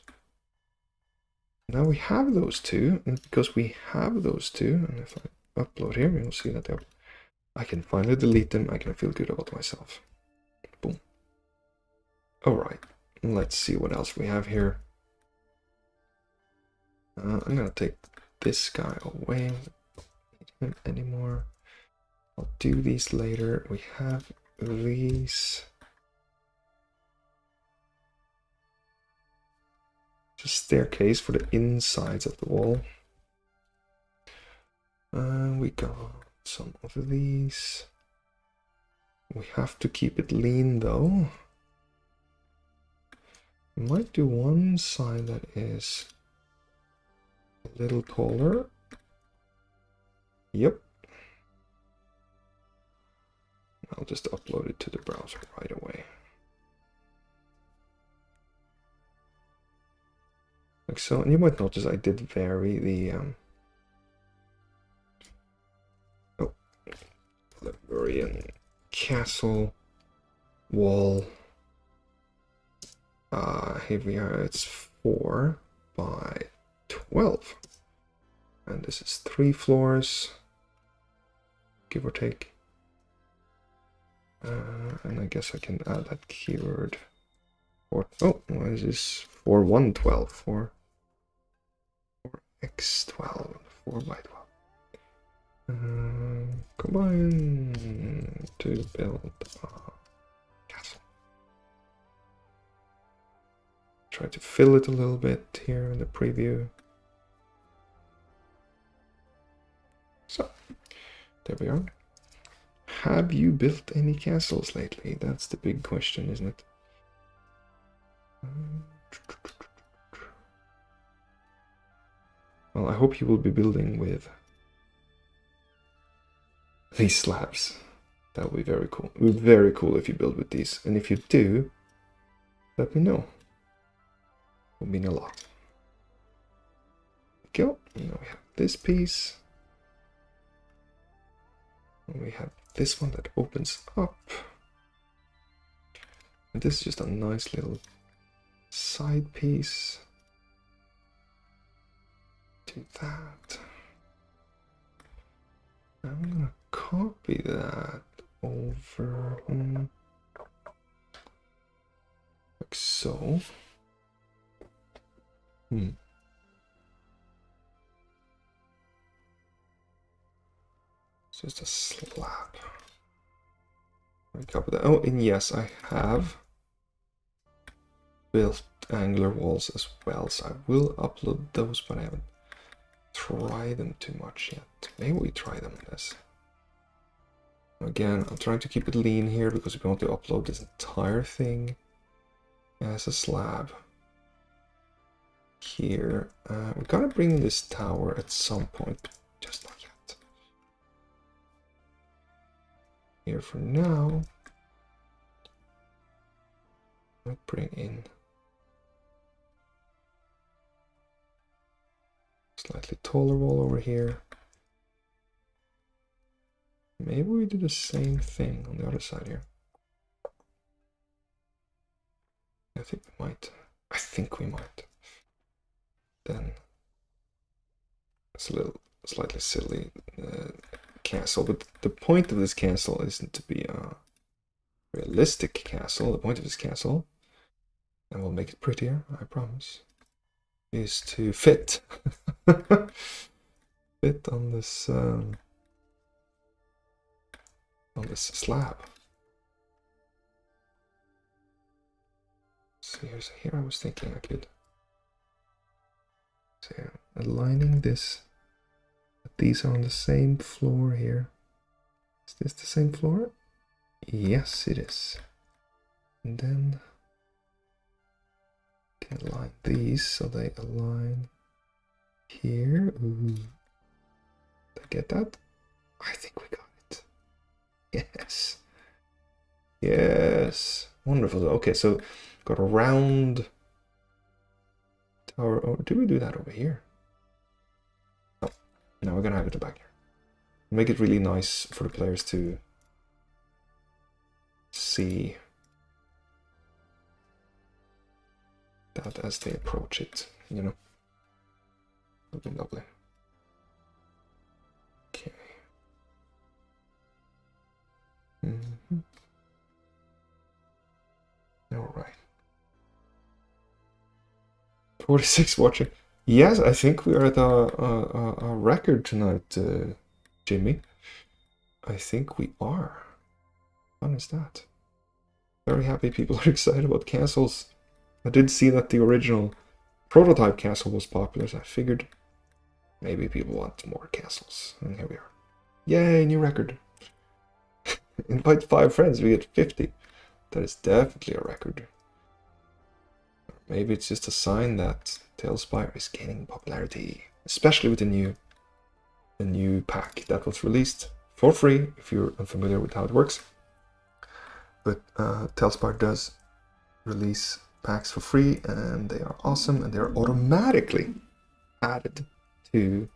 Now we have those two, and because we have those two, and if I upload here, you'll see that I can finally delete them. I can feel good about myself. Boom. All right, let's see what else we have here. I'm gonna take this guy away. Don't need him anymore. I'll do these later. We have these. Just staircase for the insides of the wall. We got some of these. We have to keep it lean though. We might do one side that is a little taller. Yep. I'll just upload it to the browser right away. Like so, and you might notice I did vary the Lemurian castle wall. Here we are, it's 4 by 12. And this is 3 floors, give or take. And I guess I can add that keyword. For, oh, what is this? 4112 for 4x12, 4 by 12. Combine to build a castle. Try to fill it a little bit here in the preview. So, there we are. Have you built any castles lately? That's the big question, isn't it? Well, I hope you will be building with these slabs. That will be very cool. It would be very cool if you build with these. And if you do, let me know. It will mean a lot. Go. Now we have this piece. And we have this one that opens up. And this is just a nice little side piece. Do that. I'm gonna copy that over like so. It's just a slab. Copy that. Oh, and yes, I have built angular walls as well, so I will upload those, but I haven't tried them too much yet. Maybe we try them on this. Again, I'm trying to keep it lean here because we want to upload this entire thing as a slab. Here, we're gonna bring this tower at some point, but just not yet. Here for now, I'll bring in slightly taller wall over here. Maybe we do the same thing on the other side here. I think we might. I think we might. Then it's a little slightly silly castle, but the point of this castle isn't to be a realistic castle. The point of this castle, and we'll make it prettier, I promise, is to fit fit on this slab. So here I was thinking I could, so aligning this, these are on the same floor here. Is this the same floor? Yes, it is. And then can align these so they align here. Ooh. Did I get that? I think we got it. Yes. Yes. Wonderful. Okay, so got a round tower. Oh, do we do that over here? Oh, no, we're gonna have it back here. Make it really nice for the players to see that as they approach it, you know. That'd be lovely. Okay. All right. 46 watching. Yes, I think we are at a record tonight, Jimmy. I think we are. How fun is that? Very happy people are excited about castles. I did see that the original prototype castle was popular, so I figured maybe people want more castles. And here we are. Yay, new record. Invite 5 friends, we get 50. That is definitely a record. Maybe it's just a sign that TaleSpire is gaining popularity, especially with the new pack that was released for free, if you're unfamiliar with how it works. But TaleSpire does release packs for free, and they are awesome, and they're automatically added to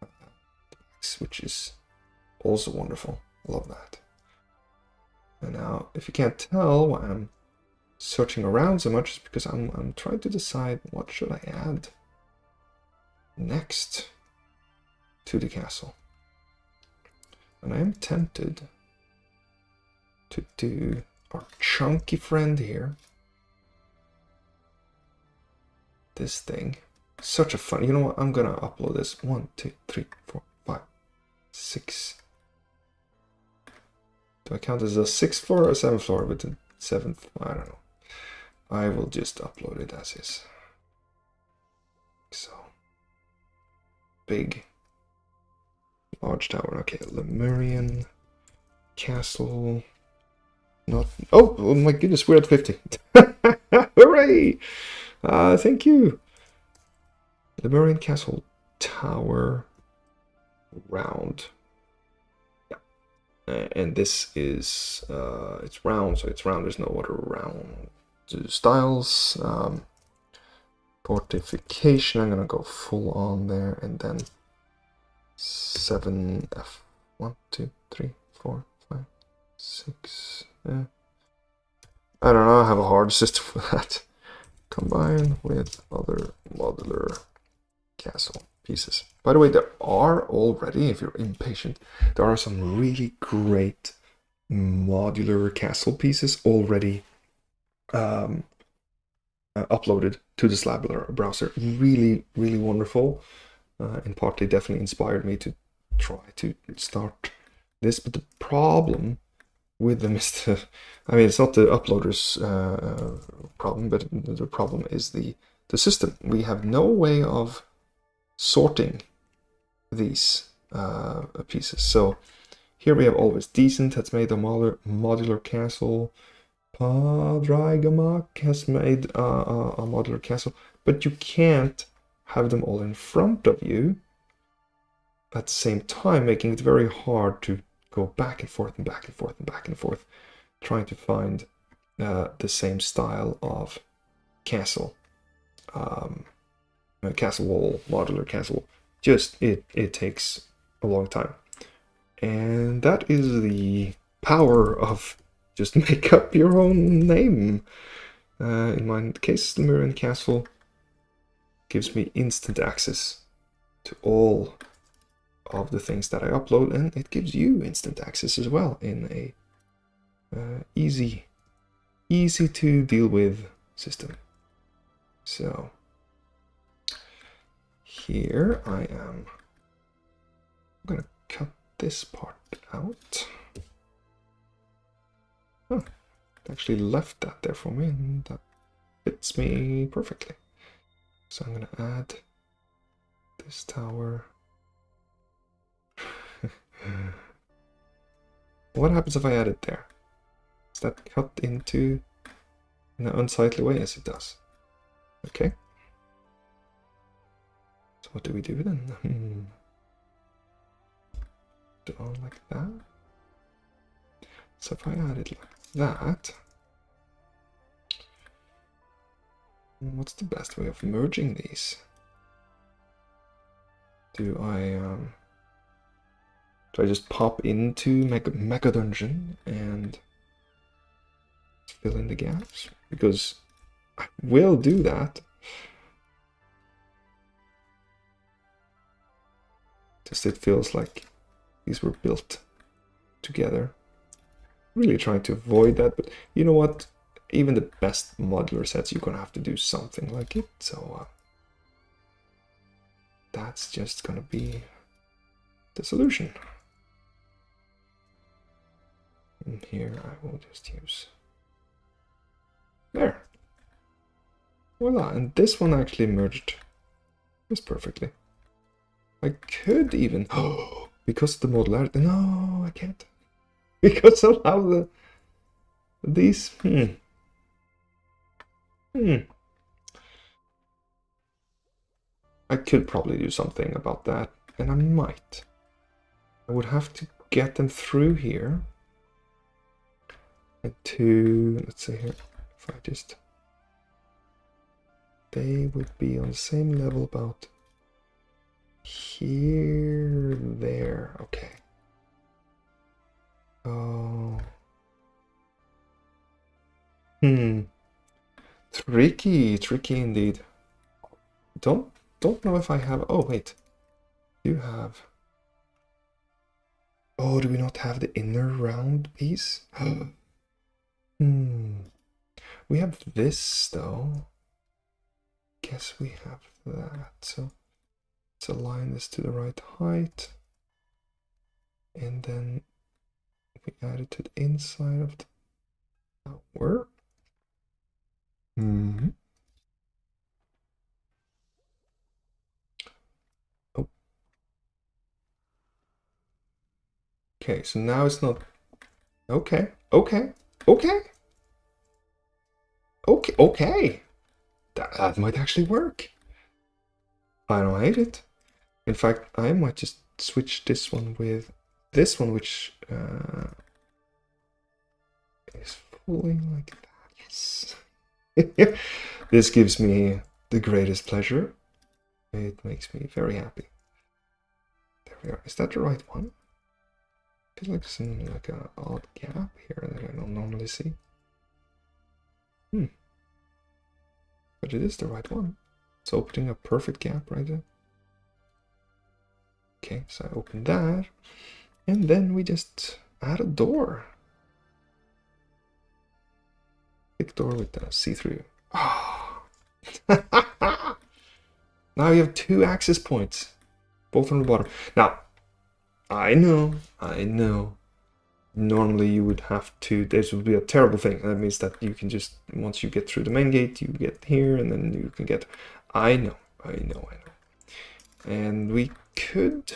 the packs, which is also wonderful. I love that. And now, if you can't tell why I'm searching around so much, it's because I'm trying to decide what should I add next to the castle. And I am tempted to do our chunky friend here. This thing. Such a fun. You know what? I'm gonna upload this. 1, 2, 3, 4, 5, 6. Do I count as a 6th floor or a 7th floor? But the 7th, I don't know. I will just upload it as is. So big, large tower. Okay, Lemurian castle. Not. Oh my goodness, we're at 50. Hooray! Thank you. Lemurian castle tower round. Yeah. And this is it's round, so it's round. There's no other round styles. Fortification, I'm gonna go full on there, and then 7F. 1, 2, 3, 4, 5, 6. I don't know, I have a hard system for that. Combine with other modular castle pieces. By the way, there are already, if you're impatient, there are some really great modular castle pieces already uploaded to the Slabs browser. Really, really wonderful, and partly definitely inspired me to try to start this. But the problem with them is I mean, it's not the uploader's problem, but the problem is the system. We have no way of sorting these pieces. So here we have Always Decent has made a modular castle. Padraigamak has made a modular castle, but you can't have them all in front of you at the same time, making it very hard to go back and forth and back and forth and back and forth, trying to find the same style of castle, castle wall, modular castle. Just it takes a long time, and that is the power of just make up your own name. In my case, the Lemurian Castle gives me instant access to all of the things that I upload, and it gives you instant access as well in a easy to deal with system. So here I am. I'm gonna cut this part out. Oh, it actually left that there for me, and that fits me perfectly. So I'm gonna add this tower. What happens if I add it there? Is that cut into in an unsightly way? Yes, it does. Okay. So what do we do then? Do it like that. So if I add it like that, what's the best way of merging these? Do I just pop into Mega Dungeon and fill in the gaps? Because I will do that. Just it feels like these were built together. Really trying to avoid that, but you know what? Even the best modular sets, you're gonna have to do something like it. So that's just gonna be the solution. And here I will just use there. Voila, and this one actually merged just perfectly. I could even, because of the modularity, no, I can't. Because of how these, I could probably do something about that, and I might. I would have to get them through here. And to, let's say here, if I just, they would be on the same level about here, there, okay. Oh. Tricky indeed. Don't know if I have, oh wait. Do have, oh, do we not have the inner round piece? We have this though. Guess we have that. So let's align this to the right height. And then we add it to the inside of the tower. Oh. Okay, so now it's not. Okay. That might actually work. I don't hate it. In fact, I might just switch this one with this one, which is falling like that. Yes. This gives me the greatest pleasure. It makes me very happy. There we are. Is that the right one? I feel like some like an odd gap here that I don't normally see. But it is the right one. It's opening a perfect gap right there. Okay, so I open that, and then we just add a door. Big door with the see-through. Oh. Now you have 2 access points, both on the bottom. Now, I know. Normally you would have to, this would be a terrible thing. That means that you can just, once you get through the main gate, you get here, and then you can get, I know. And we could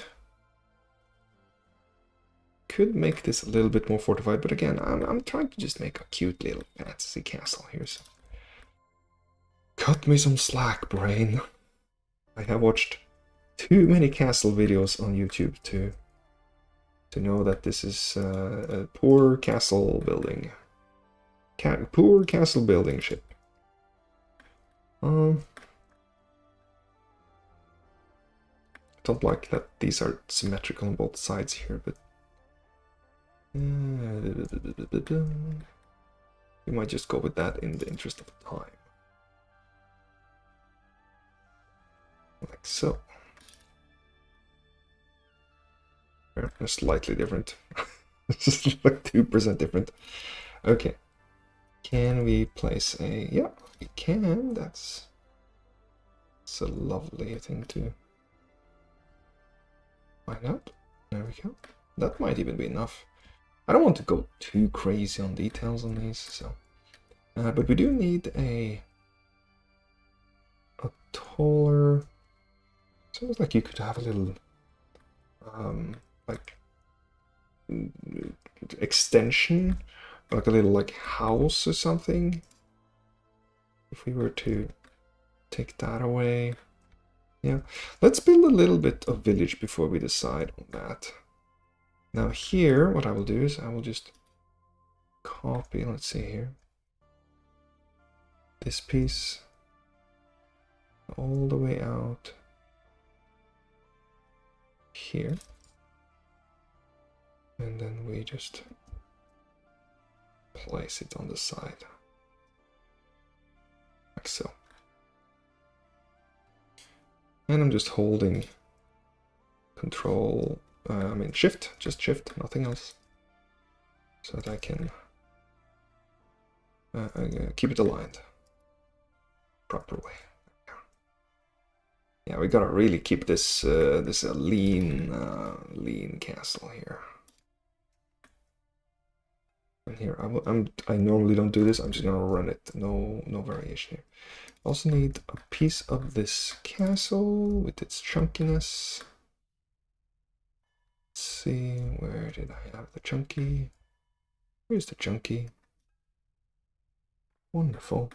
make this a little bit more fortified, but again, I'm trying to just make a cute little fantasy castle here. So cut me some slack, brain. I have watched too many castle videos on YouTube to know that this is a poor castle building. Poor castle building ship. I don't like that these are symmetrical on both sides here, but we might just go with that in the interest of time. Like so. They're slightly different. Just like 2% different. Okay. Can we place a... Yeah, we can. That's a lovely thing to find out. There we go. That might even be enough. I don't want to go too crazy on details on these, so... but we do need a taller... Sounds like you could have a little... like extension, like a little like house or something. If we were to take that away, yeah, let's build a little bit of village before we decide on that. Now here, what I will do is I will just copy, let's see here, this piece all the way out here. And then we just place it on the side, like so. And I'm just holding Control, Shift, just Shift, nothing else, so that I can keep it aligned proper way. Yeah, we gotta really keep this this a lean castle here. And here, I normally don't do this. I'm just gonna run it. No variation here. Also need a piece of this castle with its chunkiness. Let's see, where did I have the chunky? Where's the chunky? Wonderful.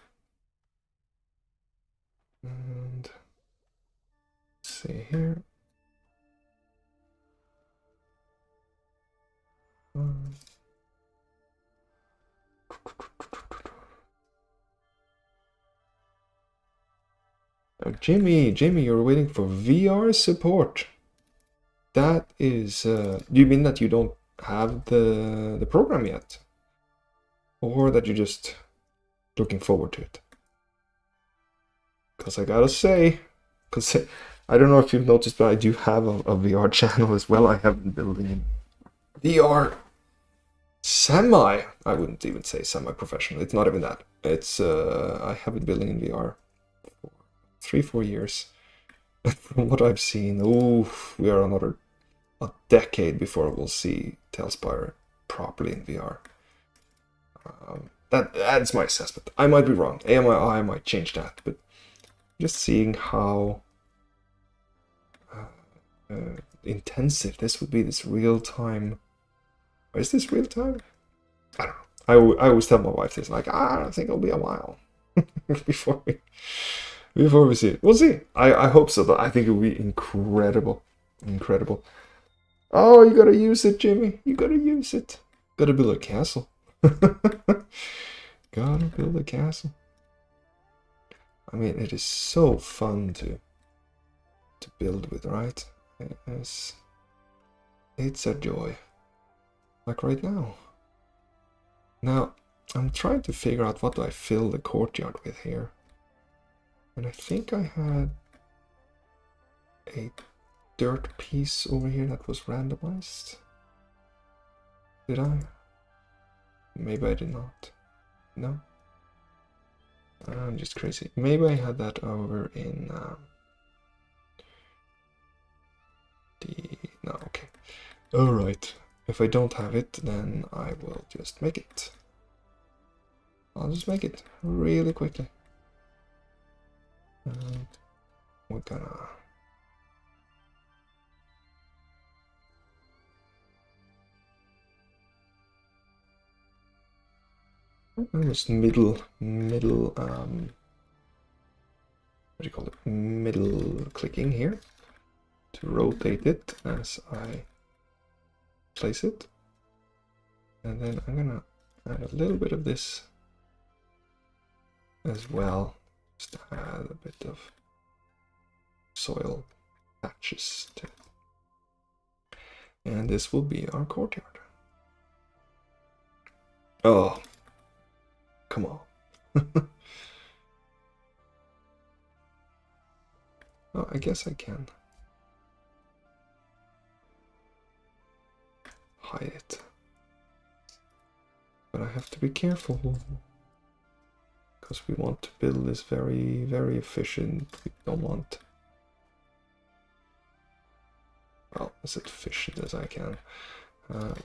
And let's see here. Oh, Jimmy, you're waiting for VR support. That is, do you mean that you don't have the program yet? Or that you're just looking forward to it? Because I gotta say, because I don't know if you've noticed, but I do have a VR channel as well. I have been building VR I wouldn't even say semi-professional. It's not even that. It's, I have been building in VR for 3-4 years. From what I've seen, we are a decade before we'll see TaleSpire properly in VR. That's my assessment. I might be wrong. I might change that, but just seeing how intensive this would be, this real time. Or is this real time? I don't know. I always tell my wife this, like, I think it'll be a while before we see it. We'll see. I hope so, though. I think it will be incredible. Incredible. Oh, you gotta use it, Jimmy. You gotta use it. Gotta build a castle. Gotta build a castle. I mean, it is so fun to build with, right? It's a joy. Like right now. Now, I'm trying to figure out what do I fill the courtyard with here. And I think I had a dirt piece over here that was randomized? Did I? Maybe I did not. No? I'm just crazy. Maybe I had that over in no, okay. Alright. If I don't have it, then I will just make it. I'll just make it really quickly. And we're gonna... almost middle, what do you call it? Middle clicking here to rotate it as I place it. And then I'm gonna add a little bit of this as well, just to add a bit of soil patches to it. And this will be our courtyard. Oh, come on. Oh, I guess I can hide it. But I have to be careful, because we want to build this very, very efficient. We don't want, well, as efficient as I can.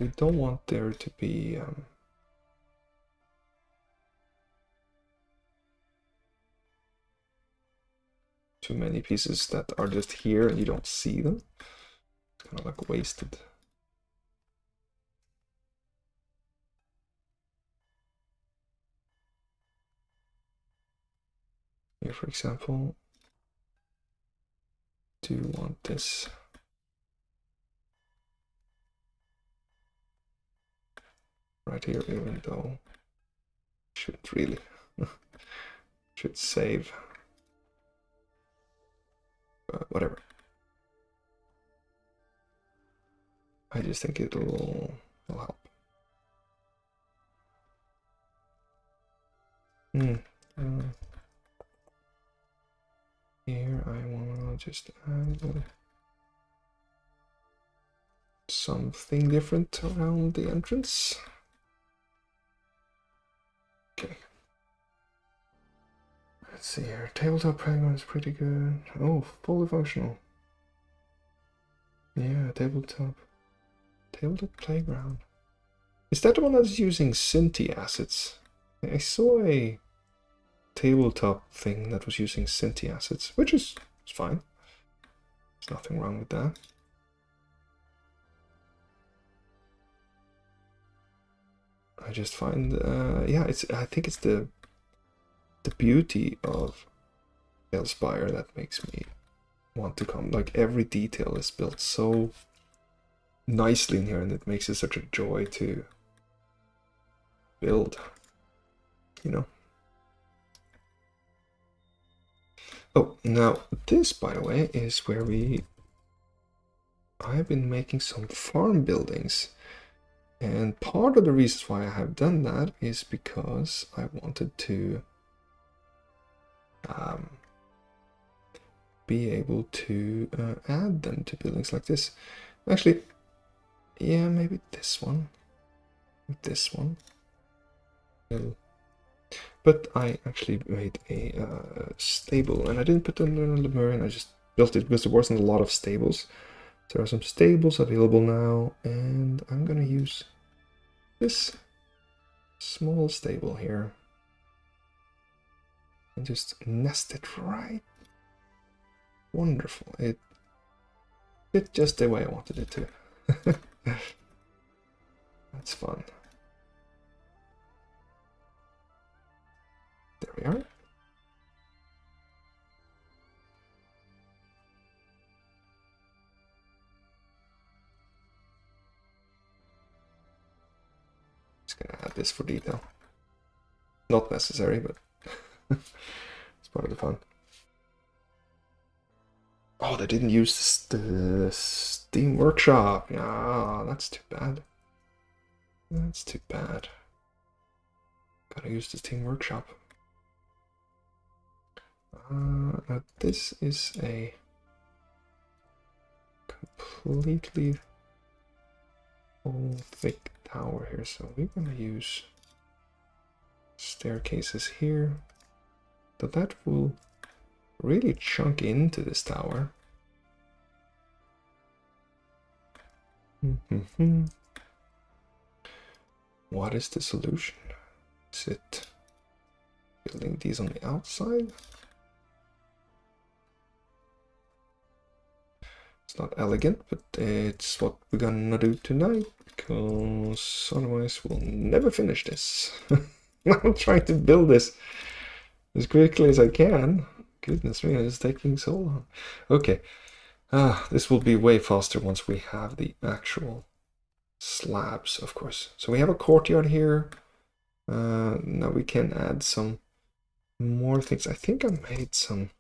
We don't want there to be too many pieces that are just here and you don't see them. Kind of like wasted. Here, for example, do want this right here, even though shouldn't really. Should save. Whatever. I just think it'll help. Here I want to just add something different around the entrance. Okay. Let's see here. Tabletop playground is pretty good. Oh, fully functional. Yeah, tabletop playground. Is that the one that's using Cinti assets? I saw a tabletop thing that was using Cinti assets, which is fine. There's nothing wrong with that. I just find, yeah, I think it's the beauty of TaleSpire that makes me want to come. Like, every detail is built so nicely in here, and it makes it such a joy to build, you know. Oh, now this, by the way, is where I've been making some farm buildings. And part of the reasons why I have done that is because I wanted to be able to add them to buildings like this. Actually, yeah, maybe this one. This one. But I actually made a stable, and I didn't put them in the Lemurian, I just built it because there wasn't a lot of stables. There are some stables available now, and I'm gonna use this small stable here and just nest it right. Wonderful. It fit just the way I wanted it to. That's fun. There we are. Just gonna add this for detail. Not necessary, but it's part of the fun. Oh, they didn't use the Steam Workshop. Yeah, that's too bad. That's too bad. Gotta use the Steam Workshop. Now this is a completely whole thick tower here, so we're gonna use staircases here. So that will really chunk into this tower. What is the solution? Is it building these on the outside? It's not elegant, but it's what we're gonna do tonight, because otherwise we'll never finish this. I'm trying to build this as quickly as I can. Goodness me, it's taking so long. Okay, this will be way faster once we have the actual slabs, of course. So we have a courtyard here. Now we can add some more things. I think I made some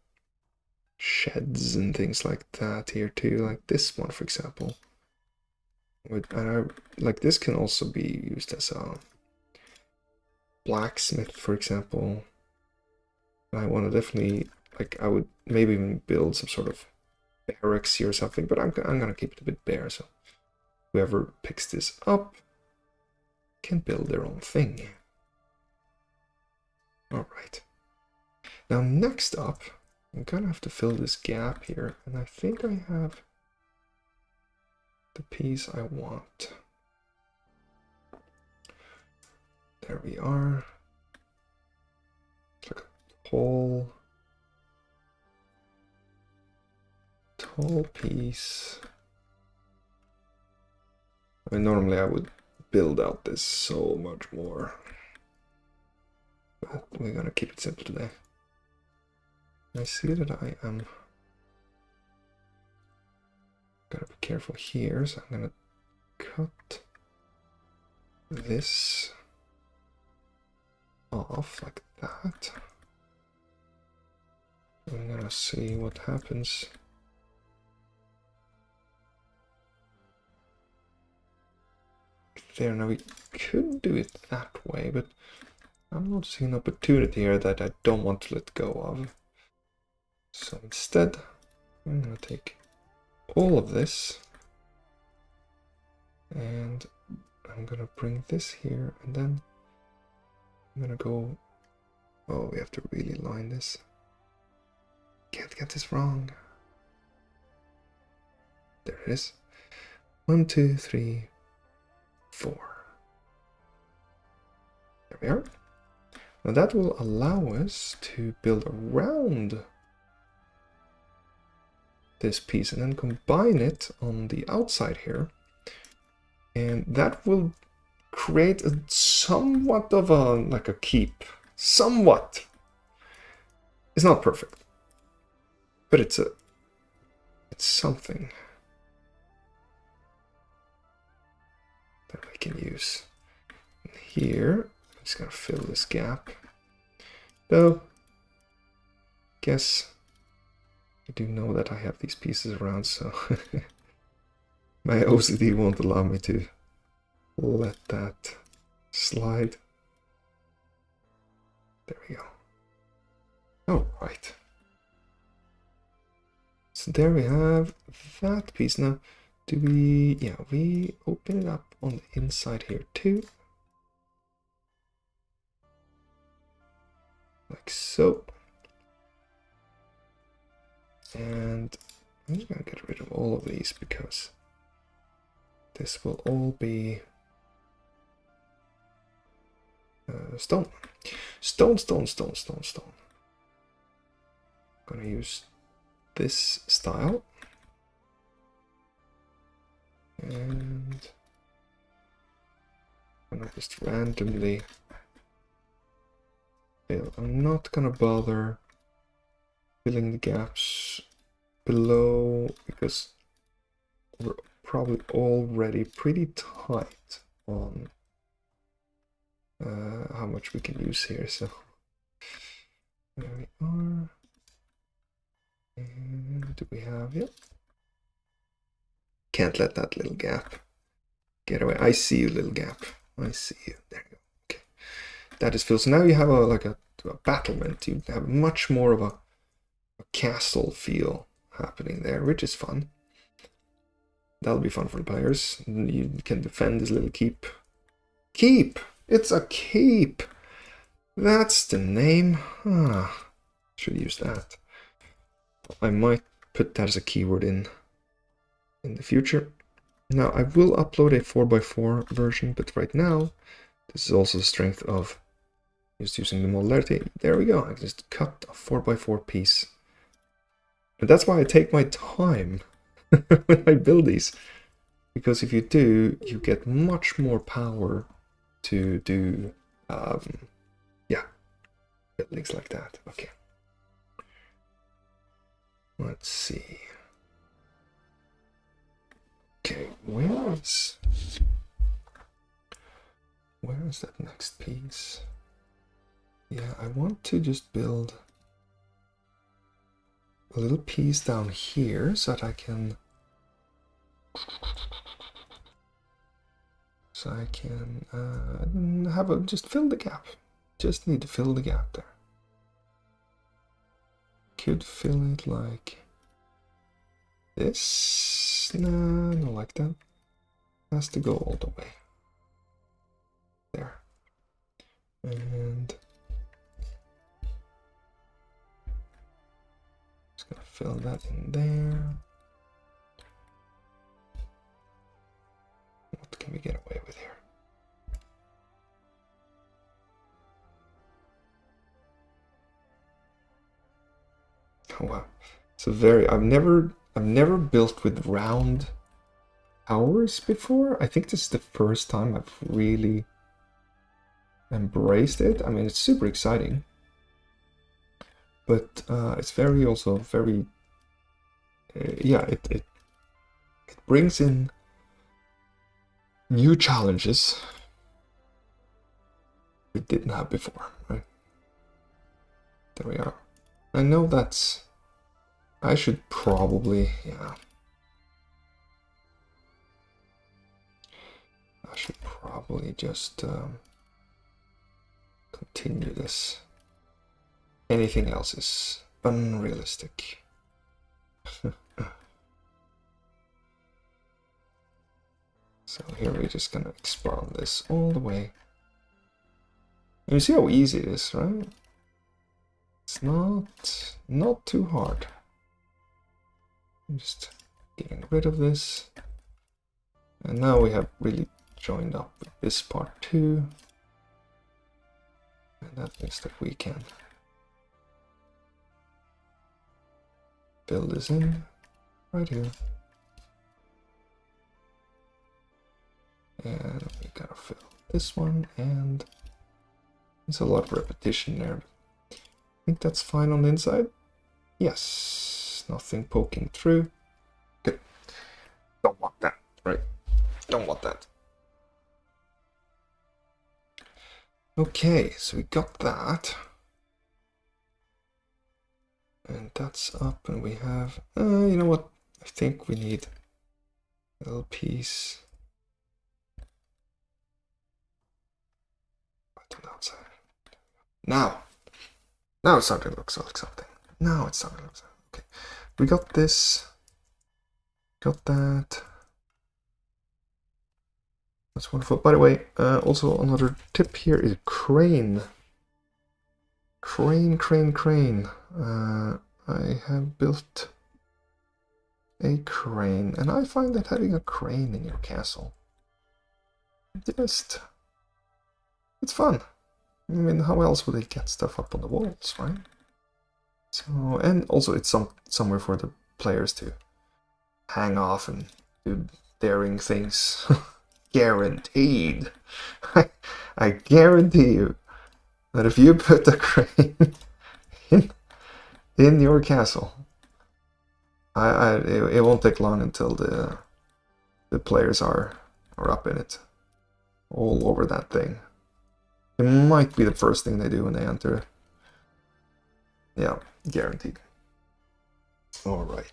sheds and things like that here too, like this one, for example. Like this can also be used as a blacksmith, for example. I want to definitely, like, I would maybe even build some sort of barracks here or something, but I'm gonna keep it a bit bare, so whoever picks this up can build their own thing. All right. Now next up, I'm gonna have to fill this gap here, and I think I have the piece I want. There we are. It's like a tall piece. I mean, normally I would build out this so much more, but we're gonna keep it simple today. I see that I am gotta be careful here, so I'm gonna cut this off like that. I'm gonna see what happens. There, now we could do it that way, but I'm not seeing an opportunity here that I don't want to let go of. So instead, I'm gonna take all of this and I'm gonna bring this here, and then I'm gonna go, oh, we have to really line this. Can't get this wrong. There it is. 1, 2, 3, 4. There we are. Now that will allow us to build around this piece and then combine it on the outside here. And that will create a somewhat of a, like a keep. Somewhat. It's not perfect, but it's something that we can use. And here, I'm just gonna fill this gap. Though, guess I do know that I have these pieces around, so my OCD won't allow me to let that slide. There we go. Oh, right. So there we have that piece. Now, do we, yeah, we open it up on the inside here too. Like so. And I'm just gonna get rid of all of these because this will all be stone. Stone. I'm gonna use this style. And I'm gonna just randomly fill. I'm not gonna bother filling the gaps below because we're probably already pretty tight on how much we can use here. So there we are. And do we have it? Can't let that little gap get away. I see you, little gap. I see you. There you go. Okay. That is filled. So now you have a battlement. You have much more of a castle feel happening there, which is fun. That'll be fun for the players. You can defend this little keep. Keep! It's a keep! That's the name. Ah, should use that. I might put that as a keyword in the future. Now, I will upload a 4x4 version, but right now, this is also the strength of just using the modularity. There we go. I can just cut a 4x4 piece. And that's why I take my time when I build these. Because if you do, you get much more power to do, yeah, buildings like that. Okay. Let's see. Okay, where is that next piece? Yeah, I want to just build a little piece down here so that I can just fill the gap. Just need to fill the gap there. Could fill it like this. No, not like that. Has to go all the way there. And just gonna fill that in there. What can we get away with here? Oh wow. So I've never built with round towers before. I think this is the first time I've really embraced it. I mean, it's super exciting, but it's also very yeah, it brings in new challenges we didn't have before, right? There we are. I know I should probably, yeah. I should probably just continue this. Anything else is unrealistic. So here we're just gonna expand this all the way. And you see how easy it is, right? It's not too hard. I'm just getting rid of this. And now we have really joined up with this part too. And that means that we can fill this in right here. And we gotta fill this one, and there's a lot of repetition there. I think that's fine on the inside. Yes, nothing poking through. Good. Don't want that, right? Don't want that. Okay, so we got that. And that's up, and we have, you know what? I think we need a little piece. Outside. Now it's starting to look like something. Now it's starting to look like something. Okay, we got this. Got that. That's wonderful. By the way, also another tip here is crane. Crane. I have built a crane, and I find that having a crane in your castle, it's fun. I mean, how else would they get stuff up on the walls, right? So, and also it's somewhere for the players to hang off and do daring things. Guaranteed. I guarantee you that if you put a crane in your castle, it won't take long until the players are up in it, all over that thing. It might be the first thing they do when they enter. Yeah, guaranteed. Alright.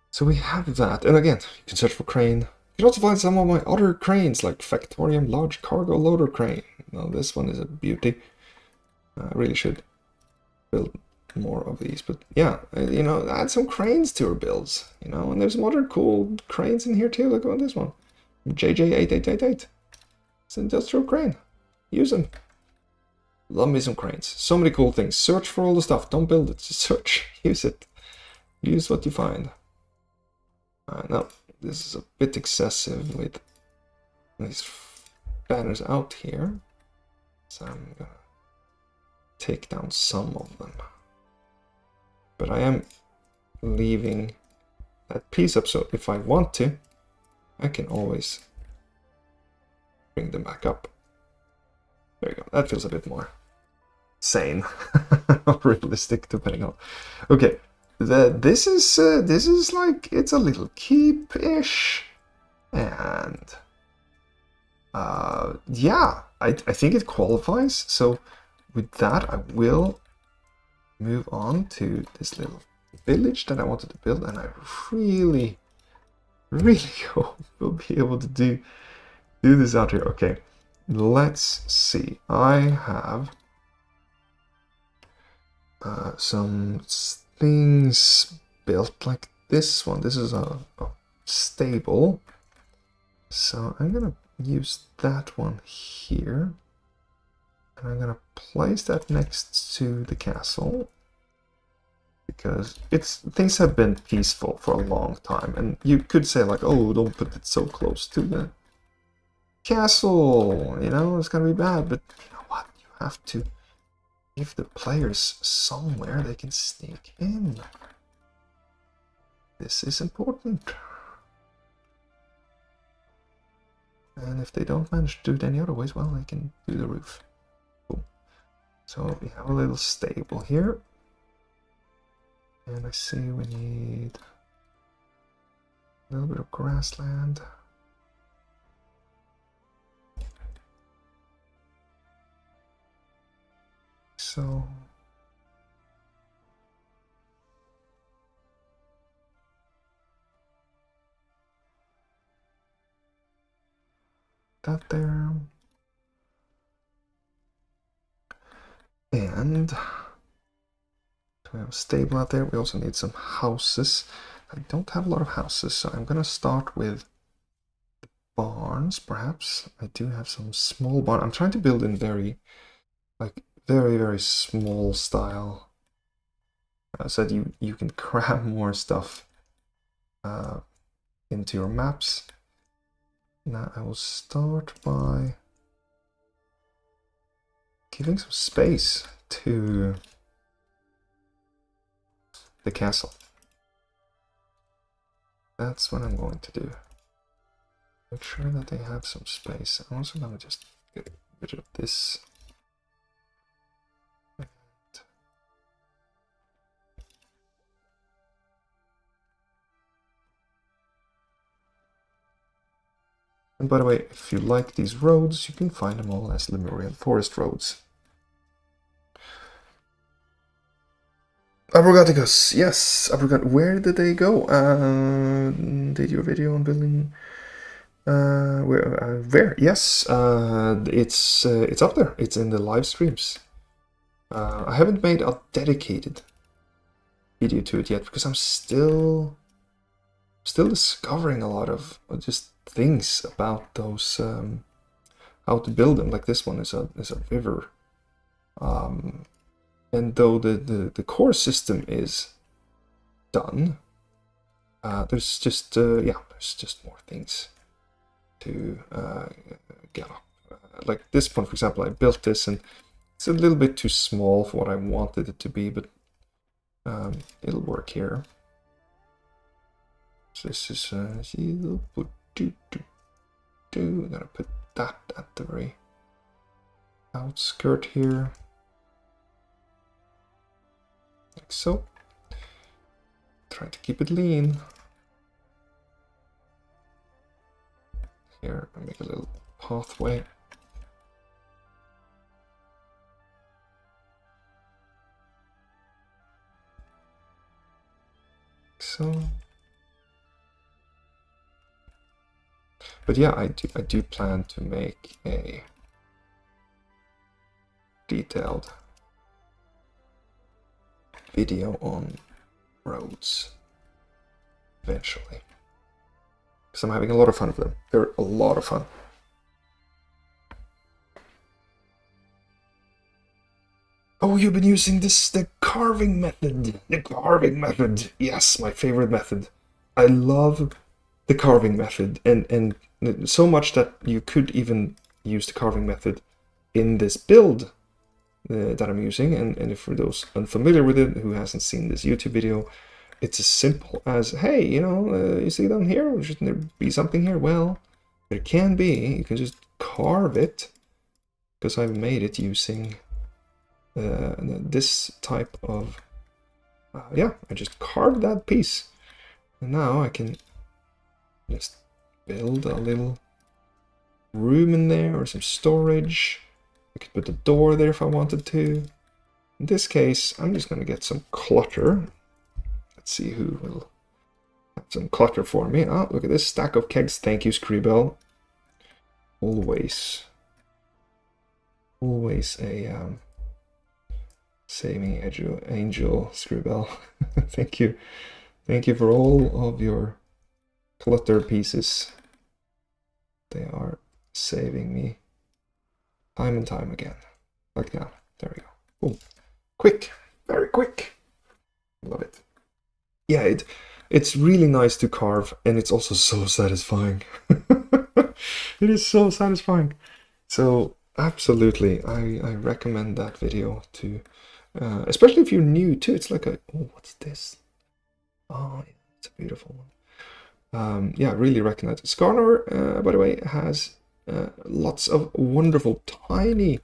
So we have that. And again, you can search for crane. You can also find some of my other cranes, like Factorium Large Cargo Loader Crane. Now this one is a beauty. I really should build more of these. But yeah, you know, add some cranes to your builds, you know, and there's some other cool cranes in here too. Look at this one, JJ8888. It's an industrial crane. Use them. Love me some cranes. So many cool things. Search for all the stuff. Don't build it. Just search. Use it. Use what you find. Now, this is a bit excessive with these banners out here. So I'm gonna take down some of them. But I am leaving that piece up, so if I want to, I can always bring them back up. There you go. That feels a bit more sane, realistic, depending on. Okay, this is like, it's a little keep-ish, and yeah, I think it qualifies. So with that, I will move on to this little village that I wanted to build, and I really hope we'll be able to do this out here. Okay, let's see. I have some things built like this one. This is a stable, so I'm gonna use that one here, and I'm gonna place that next to the castle, because things have been peaceful for a long time, and you could say like, oh, don't put it so close to the castle, you know, it's gonna be bad. But you know what, you have to give the players somewhere they can sneak in. This is important, and if they don't manage to do it any other ways, well, they can do the roof. Cool. So we have a little stable here. And I see we need a little bit of grassland. So that there. And we have a stable out there. We also need some houses. I don't have a lot of houses, so I'm gonna start with barns, perhaps. I do have some small barn. I'm trying to build in very small style, so that you can cram more stuff into your maps. Now I will start by giving some space to the castle. That's what I'm going to do. Make sure that they have some space. I'm also going to just get rid of this. And by the way, if you like these roads, you can find them all as Lemurian forest roads. Abrogaticus, yes, where did they go? Did your video on building? Where? Yes, it's up there. It's in the live streams. I haven't made a dedicated video to it yet because I'm still discovering a lot of just things about those, how to build them. Like this one is a river, and though the core system is done, there's just more things to get up. Like this one, for example, I built this and it's a little bit too small for what I wanted it to be, but it'll work here. So this is I'm gonna put that at the very outskirt here, like so. Try to keep it lean. Here, I make a little pathway. So, but yeah, I do plan to make a detailed video on roads eventually. Because I'm having a lot of fun with them. They're a lot of fun. Oh, you've been using the carving method. The carving method. Yes, my favorite method. I love the carving method, and so much that you could even use the carving method in this build that I'm using. And for those unfamiliar with it, who hasn't seen this YouTube video, it's as simple as, hey, you see down here, shouldn't there be something here? Well, there can be. You can just carve it, because I've made it using this type of, yeah, I just carved that piece. And now I can just build a little room in there, or some storage. I could put a door there if I wanted to. In this case, I'm just going to get some clutter. Let's see who will have some clutter for me. Oh, look at this stack of kegs. Thank you, Scribble. Always a saving angel, Scribble. Thank you. Thank you for all of your clutter pieces. They are saving me time and time again. Like now. There we go. Boom. Quick. Very quick. Love it. Yeah, it's really nice to carve, and it's also so satisfying. It is so satisfying. So absolutely, I recommend that video to, especially if you're new too. It's like oh, what's this? Oh, it's a beautiful one. Yeah, really recommend it. Skarner, by the way, has lots of wonderful tiny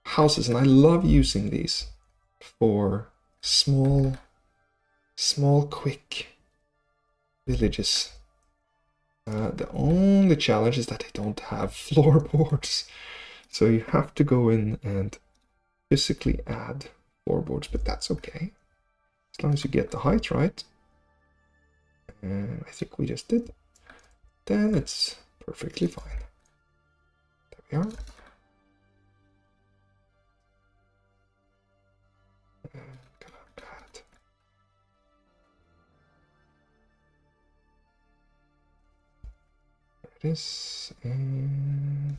houses, and I love using these for small, quick villages. The only challenge is that they don't have floorboards, so you have to go in and physically add floorboards, but that's okay as long as you get the height right. And I think we just did. Then it's perfectly fine. There we are. This and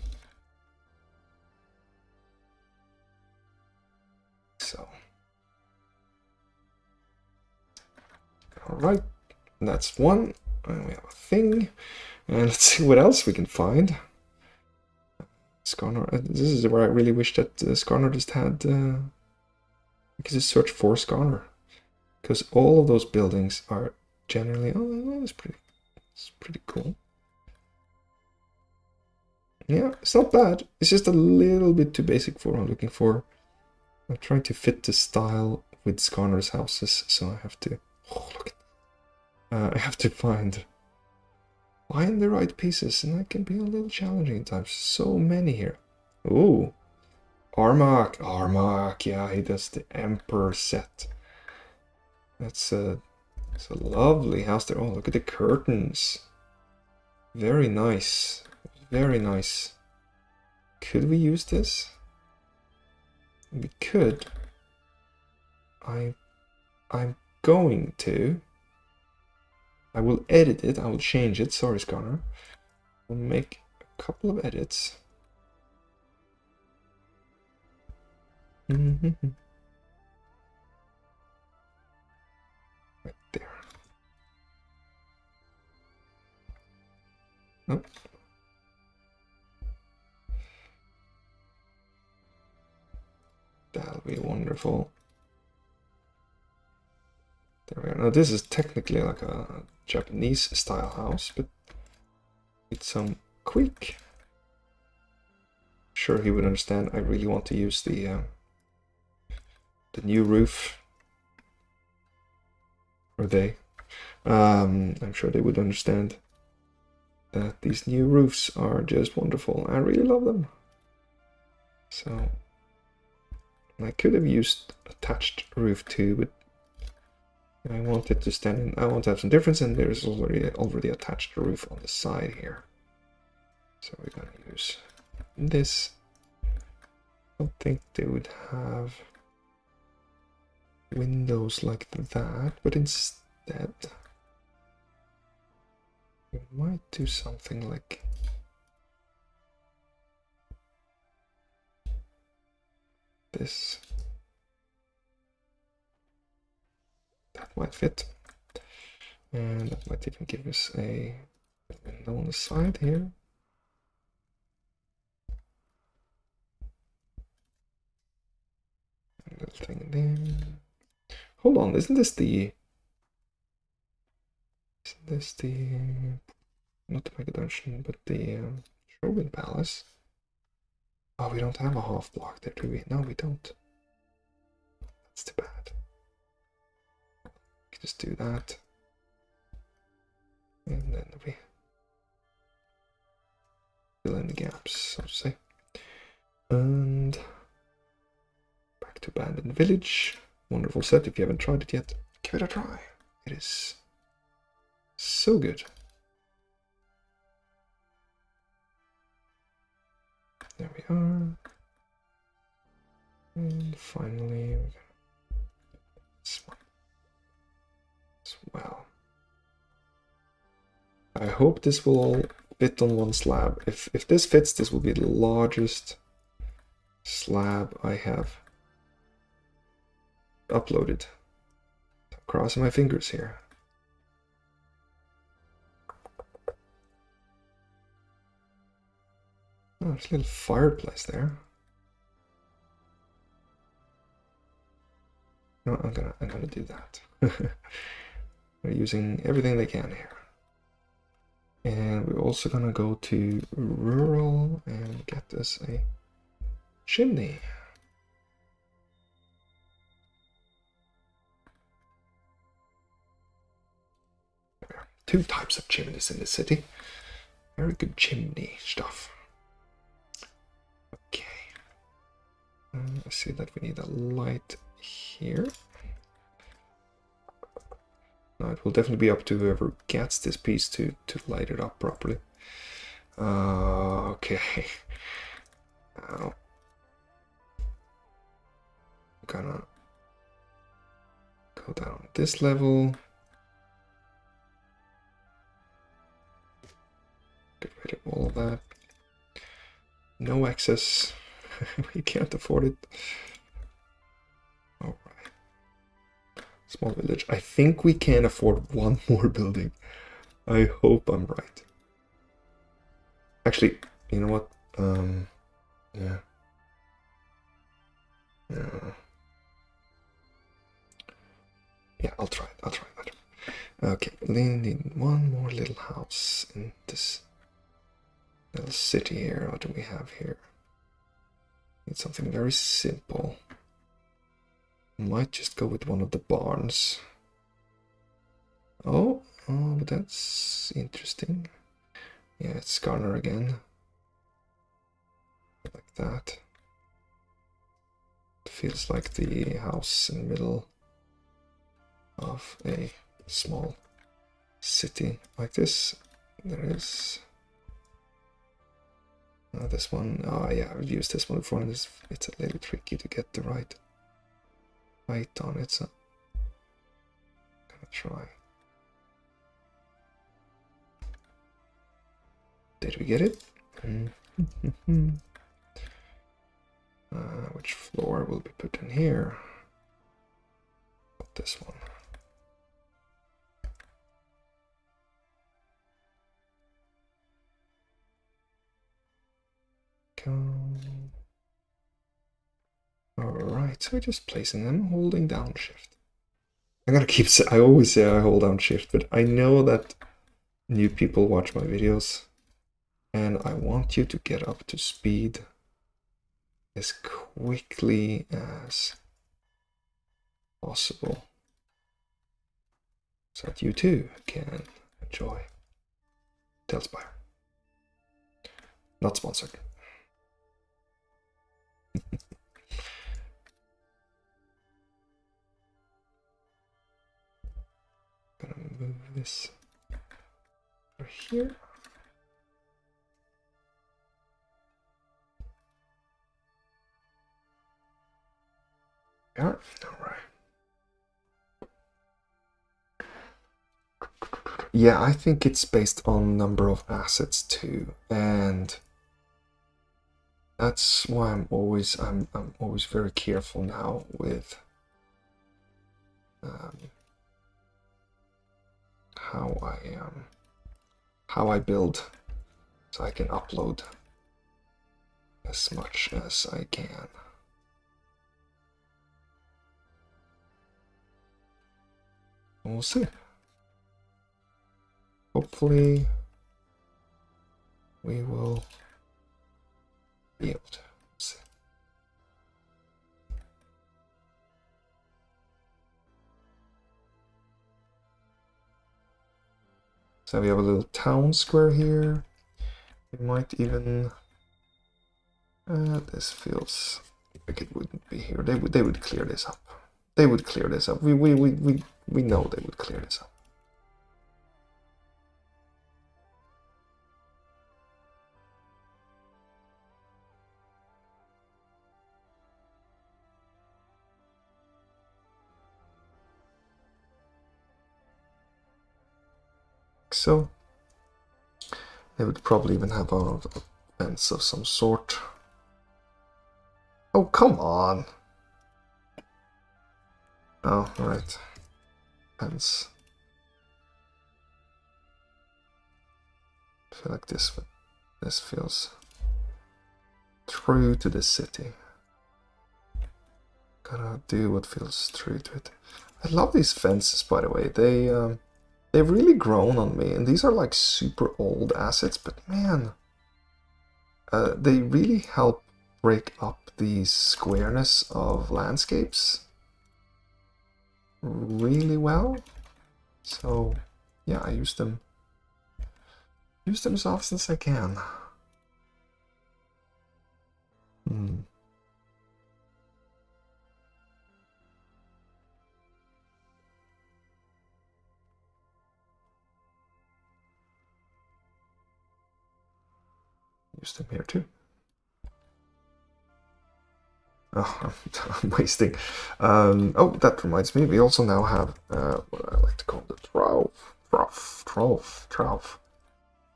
so. All right, that's one. And we have a thing, and let's see what else we can find. Skarner. This is where I really wish that Skarner just had. You could just search for Skarner, because all of those buildings are generally. Oh, it's pretty cool. Yeah, it's not bad. It's just a little bit too basic for what I'm looking for. I'm trying to fit the style with Skarner's houses, so I have to. Oh, look at. I have to find the right pieces, and that can be a little challenging at times. So many here. Ooh, Armak. Yeah, he does the Emperor set. It's a lovely house there. Oh, look at the curtains. Very nice. Very nice. Could we use this? We could. I'm going to. I will edit it. I will change it. Sorry, Skarner. We'll make a couple of edits. Right there. Nope. That'll be wonderful. There we are. Now this is technically like a Japanese style house, but it's some quick. Sure, he would understand. I really want to use the new roof, or they. I'm sure they would understand that these new roofs are just wonderful. I really love them. So I could have used attached roof too, but I wanted to stand in. I want to have some difference, and there's already attached roof on the side here. So we're gonna use this. I don't think they would have. windows like that, but instead we might do something like this. That might fit. And that might even give us a window on the side here. A little thing there. Hold on, isn't this the not the Mega Dungeon, but the Shogun Palace? Oh, we don't have a half block there, do we? No, we don't. That's too bad. We can just do that. And then we fill in the gaps, so to say. And back to Abandoned Village. Wonderful set. If you haven't tried it yet, give it a try. It is so good. There we are. And finally, this one as well. I hope this will all fit on one slab. If this fits, this will be the largest slab I have uploaded. I'm crossing my fingers here. Oh, there's a little fireplace there. No, I'm gonna do that. They're using everything they can here. And we're also gonna go to rural and get us a chimney. There are 2 types of chimneys in the city. Very good chimney stuff. Okay. I see that we need a light here. Now it will definitely be up to whoever gets this piece to light it up properly. Okay. Now I'm gonna go down this level. Get rid of all of that. No excess. We can't afford it. All right. Small village. I think we can afford 1 more building. I hope I'm right. Actually, you know what? Yeah. Yeah, I'll try it. Okay, we need 1 more little house in this little city here. What do we have here? Need something very simple. Might just go with one of the barns. Oh, but that's interesting. Yeah, it's Garner again. Like that. It feels like the house in the middle of a small city like this. There is this one. Oh yeah, I've used this one before, and it's a little tricky to get the right height on it, so I'm gonna try. Did we get it? Which floor will be put in here? This one. Alright, so we're just placing them, holding down shift. I'm gonna keep saying, I always say I hold down shift, but I know that new people watch my videos, and I want you to get up to speed as quickly as possible, so that you too can enjoy TaleSpire. Not sponsored. Gonna move this over here. Yeah, all right. Yeah, I think it's based on number of assets too, and that's why I'm always very careful now with how I build, so I can upload as much as I can. And we'll see. Hopefully, we will be able to see. So we have a little town square here. We might even. This feels like it wouldn't be here. They would clear this up. They would clear this up. We know they would clear this up. So they would probably even have a fence of some sort. Oh, come on. Oh, right. Fence. I feel like this feels true to the city. Gotta do what feels true to it. I love these fences, by the way. They've really grown on me, and these are like super old assets, but man, they really help break up the squareness of landscapes really well. So yeah, I use them as often as I can. Use them here too. Oh, I'm wasting. Oh, that reminds me, we also now have what I like to call the trowel. I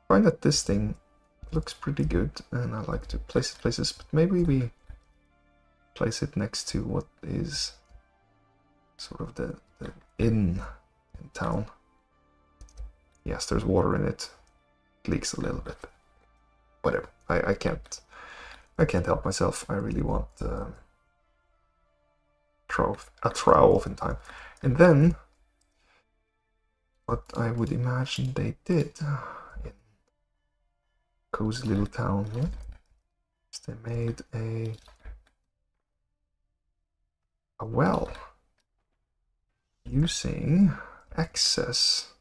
find that this thing looks pretty good, and I like to place it places, but maybe we place it next to what is sort of the inn in town. Yes, there's water in it. It leaks a little bit. Whatever. I can't help myself. I really want a trowel in time. And then what I would imagine they did in cozy little town here is they made a well using excess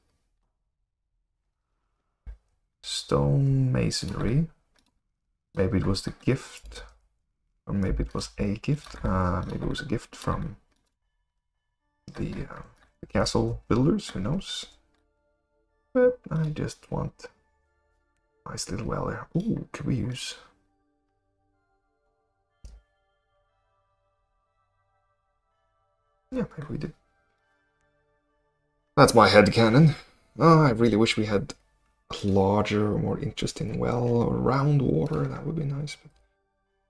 stone masonry. Maybe it was the gift, or maybe it was a gift. Maybe it was a gift from the castle builders, who knows? But I just want a nice little well there. Ooh, could we use... Yeah, maybe we did. That's my headcanon. Oh, I really wish we had a larger, more interesting well or round water. That would be nice. But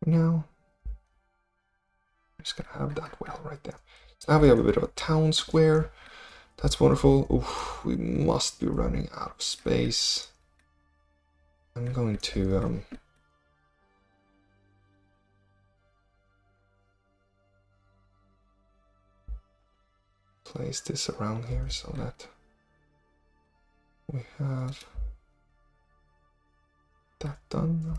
for now, I'm just gonna have that well right there. So now we have a bit of a town square. That's wonderful. Oof, we must be running out of space. I'm going to place this around here so that we have that done.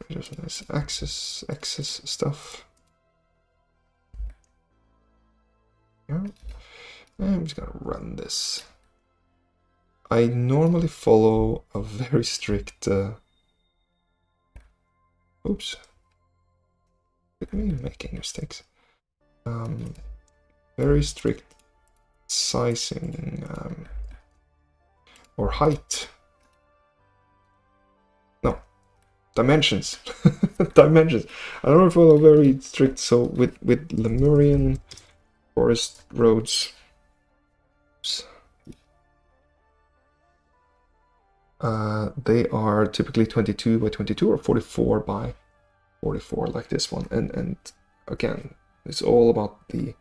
Just nice access stuff. Yeah. I'm just gonna run this. I normally follow a very strict oops. Look at me making mistakes. Very strict sizing or height. No, dimensions. Dimensions. I don't follow very strict, so with Lemurian forest roads, they are typically 22 by 22 or 44 by 44, like this one. And again, it's all about the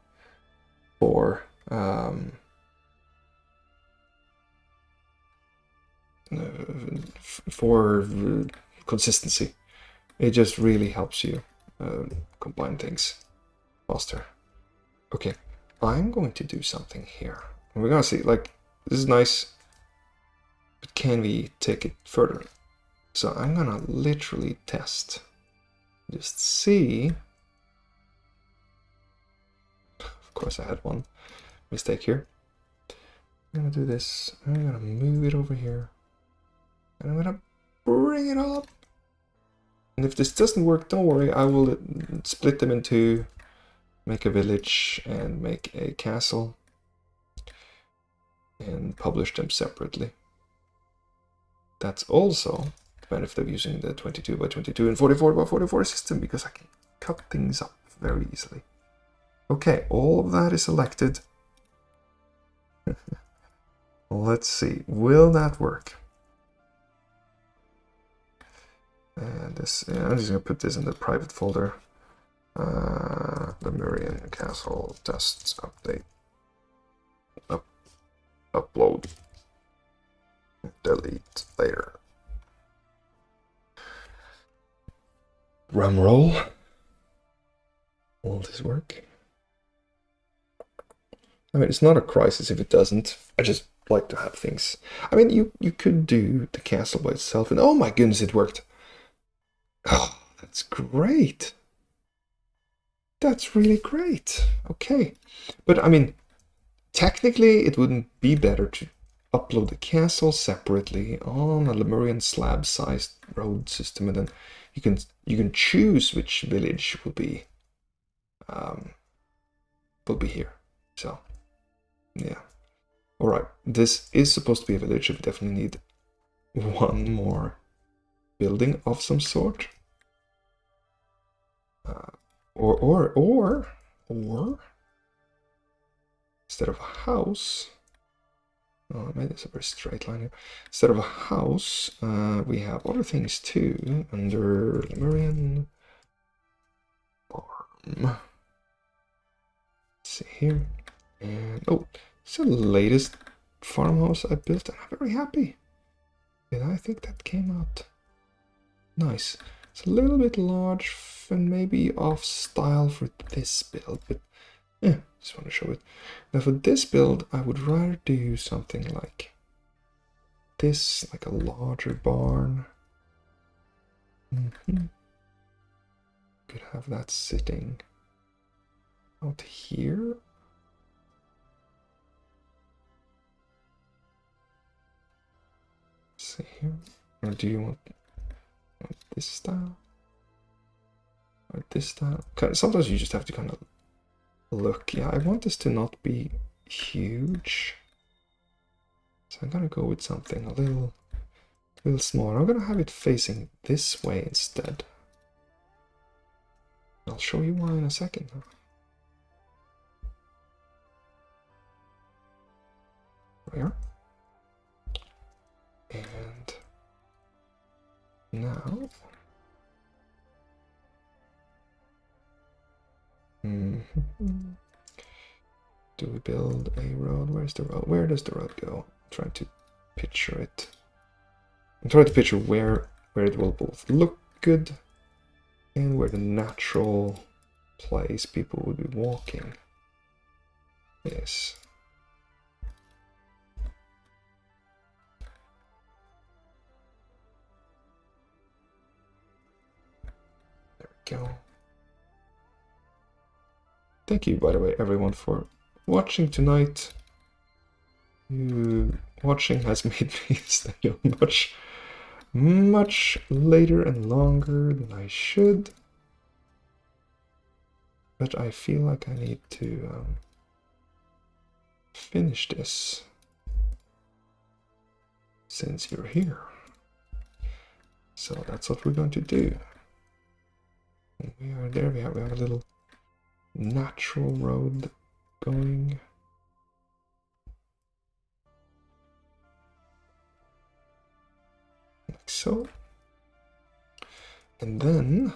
for consistency. It just really helps you combine things faster. Okay, I'm going to do something here. And we're gonna see, like, this is nice, but can we take it further? So I'm gonna literally test, just see. Of course I had one mistake here. I'm gonna do this, I'm gonna move it over here, and I'm gonna bring it up. And if this doesn't work, don't worry, I will split them into, make a village and make a castle, and publish them separately. That's also the benefit of using the 22 by 22 and 44 by 44 system, because I can cut things up very easily. Okay, all of that is selected. Let's see, will that work? And this, yeah, I'm just gonna put this in the private folder. Lemurian Castle tests update. Upload. Delete later. Drum roll. Will this work? I mean, it's not a crisis if it doesn't. I just like to have things. I mean, you could do the castle by itself, and oh my goodness, it worked. Oh, that's great. That's really great. Okay. But I mean, technically it wouldn't be better to upload the castle separately on a Lemurian slab-sized road system, and then you can choose which village will be here. So yeah. Alright. This is supposed to be a village. We definitely need one more building of some sort. Or instead of a house, oh, I made this a very straight line here. Instead of a house, we have other things too under Lemurian farm. Let's see here, and oh, it's the latest farmhouse I built, and I'm very happy. And I think that came out nice. It's a little bit large and maybe off style for this build, but yeah, just want to show it. Now for this build, I would rather do something like this, like a larger barn. Could have that sitting out here. Let's see here. Or do you want this style? Or this style? Sometimes you just have to kind of look. Yeah, I want this to not be huge. So I'm gonna go with something a little smaller. I'm gonna have it facing this way instead. I'll show you why in a second. There. And now do we build a road? Where's the road? Where does the road go? I'm trying to picture it. I'm trying to picture where it will both look good and where the natural place people would be walking is. There we go. Thank you, by the way, everyone, for watching tonight. Watching has made me stay up much later and longer than I should. But I feel like I need to finish this since you're here. So that's what we're going to do. And we are there. We have a little natural road going. Like so. And then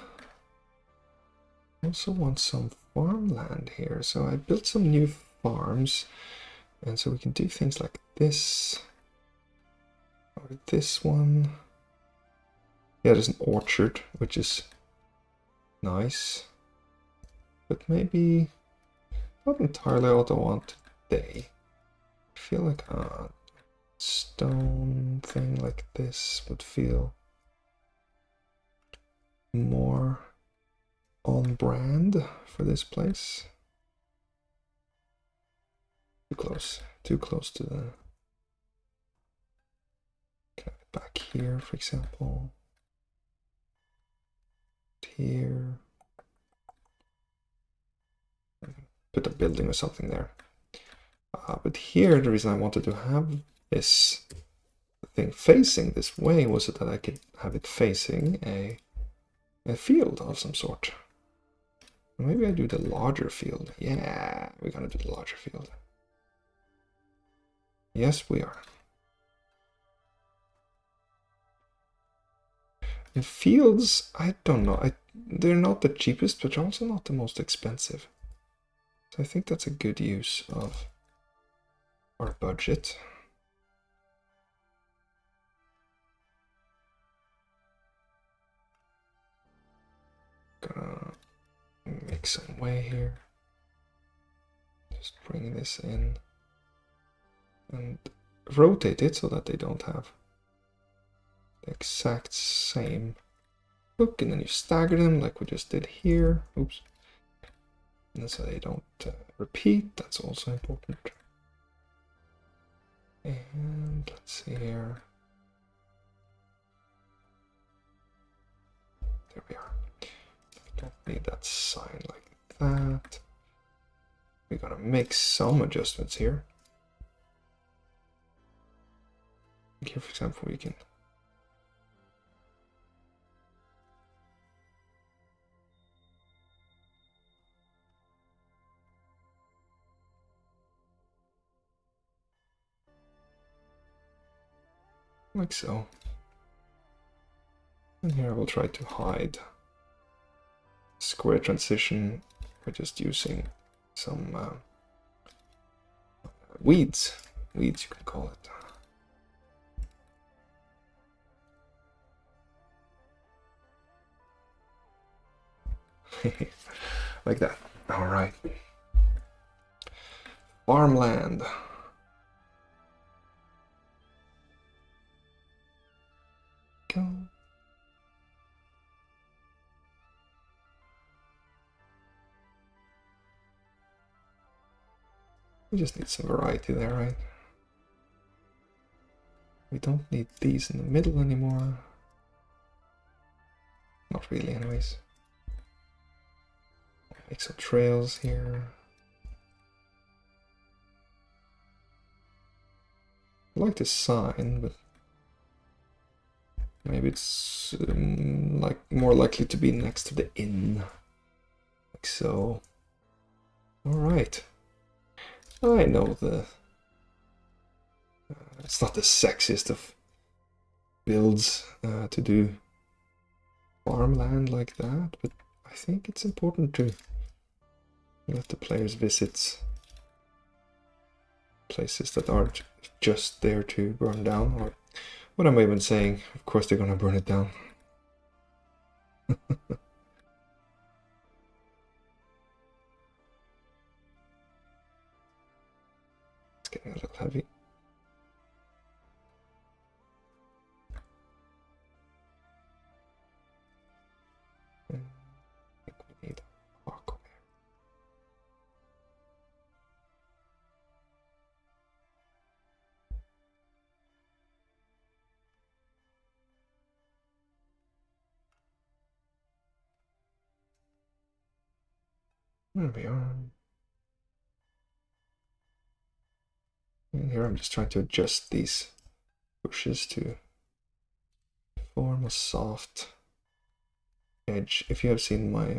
I also want some farmland here. So I built some new farms. And so we can do things like this. Or this one. Yeah, there's an orchard, which is nice. But maybe not entirely what I want today. I feel like a stone thing like this would feel more on brand for this place. Too close to the back here, for example. Here. Put a building or something there. But here, the reason I wanted to have this thing facing this way was so that I could have it facing a field of some sort. Maybe I do the larger field. Yeah, we're gonna do the larger field. Yes, we are. And fields, I don't know. They're not the cheapest, but also not the most expensive. So I think that's a good use of our budget. Gonna make some way here. Just bring this in and rotate it so that they don't have the exact same look, and then you stagger them like we just did here. Oops. And so they don't repeat. That's also important. And let's see here. There we are. We don't need that sign like that. We're gonna make some adjustments here. Here, for example, we can like so. And here I will try to hide square transition by just using some weeds. Weeds, you can call it. Like that. All right. Farmland. Go. We just need some variety there, right? We don't need these in the middle anymore. Not really, anyways. Make some trails here. I like this sign, but maybe it's like more likely to be next to the inn. Like so. All right. I know it's not the sexiest of builds to do farmland like that, but I think it's important to let the players visit places that aren't just there to burn down, or what am I even saying? Of course they're gonna burn it down. It's getting a little heavy. I think we need a rock over here. There we are. And here I'm just trying to adjust these bushes to form a soft edge. If you have seen my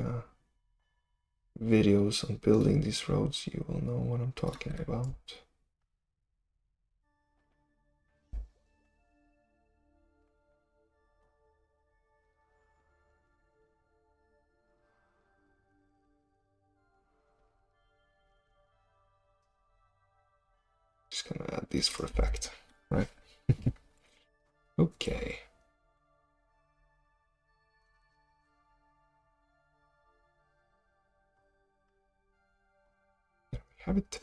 videos on building these roads, you will know what I'm talking about. Just gonna add these for effect, right? Okay. There we have it.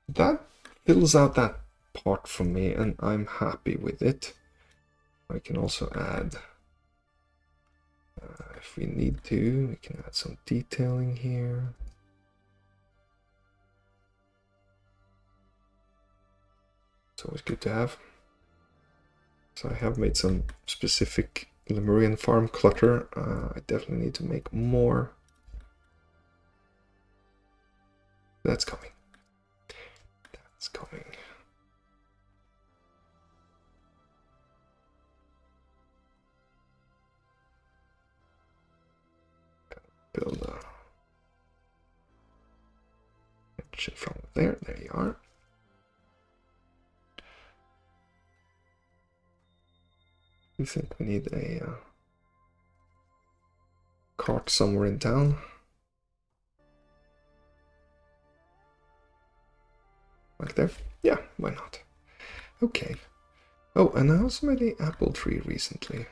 That fills out that part for me, and I'm happy with it. I can also add, if we need to, we can add some detailing here. It's always good to have. So I have made some specific Lemurian farm clutter. I definitely need to make more. That's coming. That's coming. Build a connection from there. There you are. I think we need a cart somewhere in town. Like there? Yeah, why not? Okay. Oh, and I also made an apple tree recently.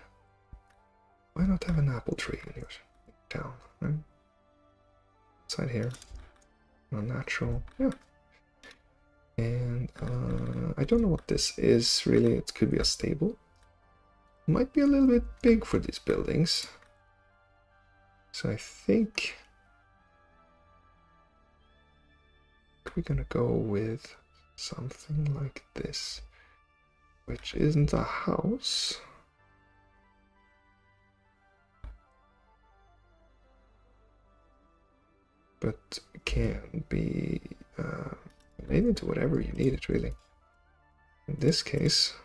Why not have an apple tree in your town, right? Inside here. Unnatural. Yeah. And I don't know what this is really. It could be a stable. Might be a little bit big for these buildings. So I think we're gonna go with something like this, which isn't a house. But can be made into whatever you need it, really. In this case,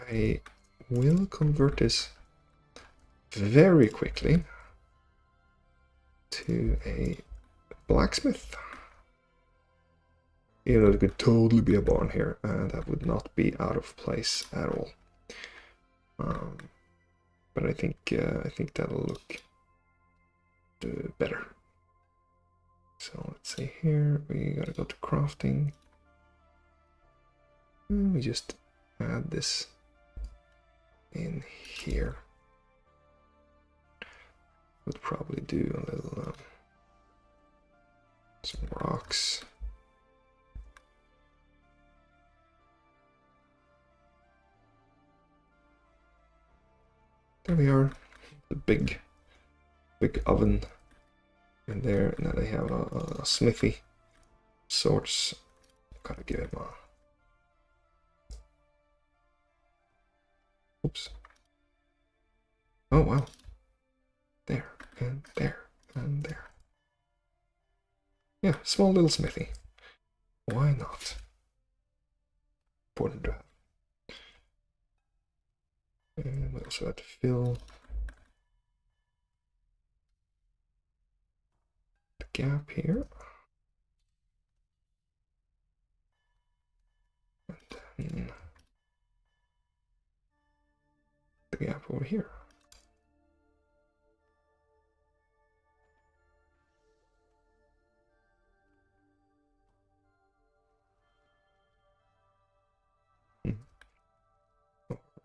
I will convert this very quickly to a blacksmith. You know, there could totally be a barn here, and that would not be out of place at all. But I think that'll look better. So let's see here, we gotta go to crafting. And we just add this in here. Would probably do a little some rocks. There we are, the big oven in there, and then I have a smithy sorts. Gotta give him a. Oops. Oh wow. There and there and there. Yeah, small little smithy. Why not? Important to have. And we also have to fill the gap here. And then the gap over here.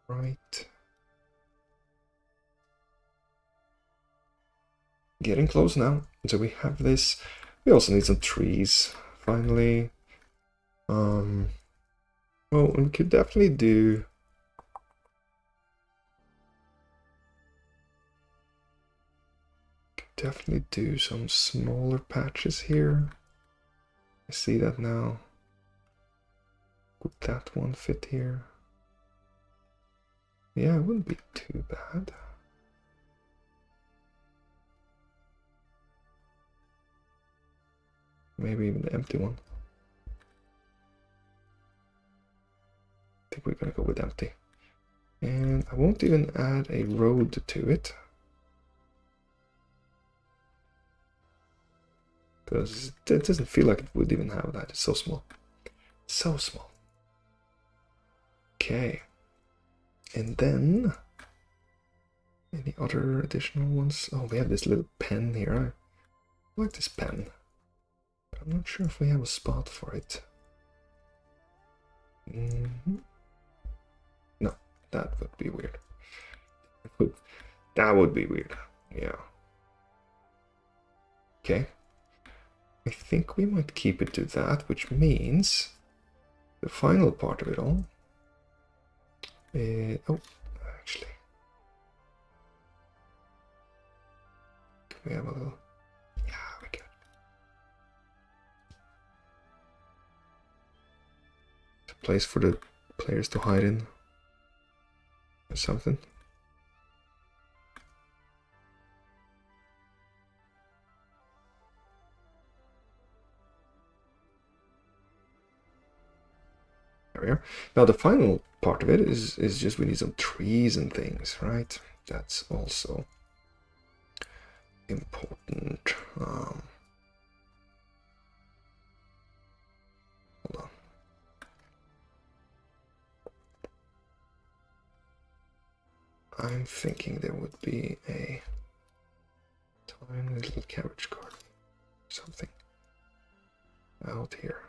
All right. Getting close now. So we have this. We also need some trees, finally. Well, we could definitely do some smaller patches here. I see that now. Would that one fit here? Yeah, it wouldn't be too bad. Maybe even the empty one. think we're gonna go with empty. And I won't even add a road to it, because it doesn't feel like it would even have that. It's so small. So small. Okay. And then any other additional ones? Oh, we have this little pen here. I like this pen, but I'm not sure if we have a spot for it. No, that would be weird. That would be weird. Yeah. Okay. I think we might keep it to that, which means the final part of it all. Oh, actually, can we have a little? Yeah, we can. It's a place for the players to hide in, or something. There we are. Now the final part of it is just we need some trees and things, right? That's also important. Hold on. I'm thinking there would be a tiny little cabbage garden, something out here.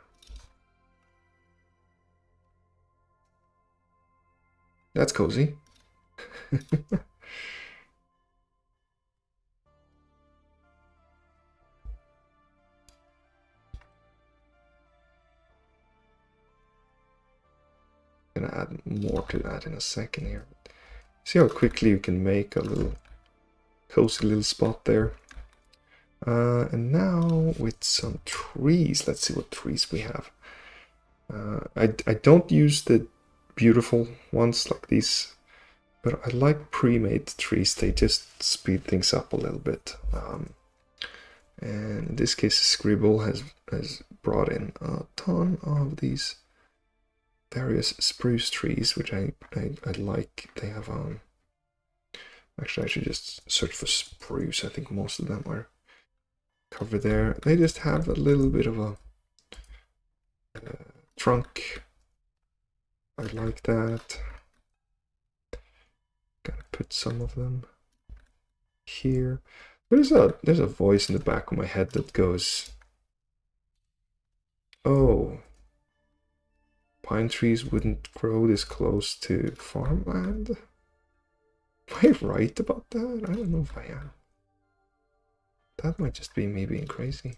That's cozy. Gonna add more to that in a second here. See how quickly you can make a little cozy little spot there. And now with some trees, let's see what trees we have. I don't use the beautiful ones like these, but I like pre-made trees. They just speed things up a little bit. And in this case, Scribble has brought in a ton of these various spruce trees, which I like. They have actually I should just search for spruce. I think most of them are covered there. They just have a little bit of a trunk. I like that. Gotta put some of them here. There's a voice in the back of my head that goes, oh, pine trees wouldn't grow this close to farmland? Am I right about that? I don't know if I am. That might just be me being crazy.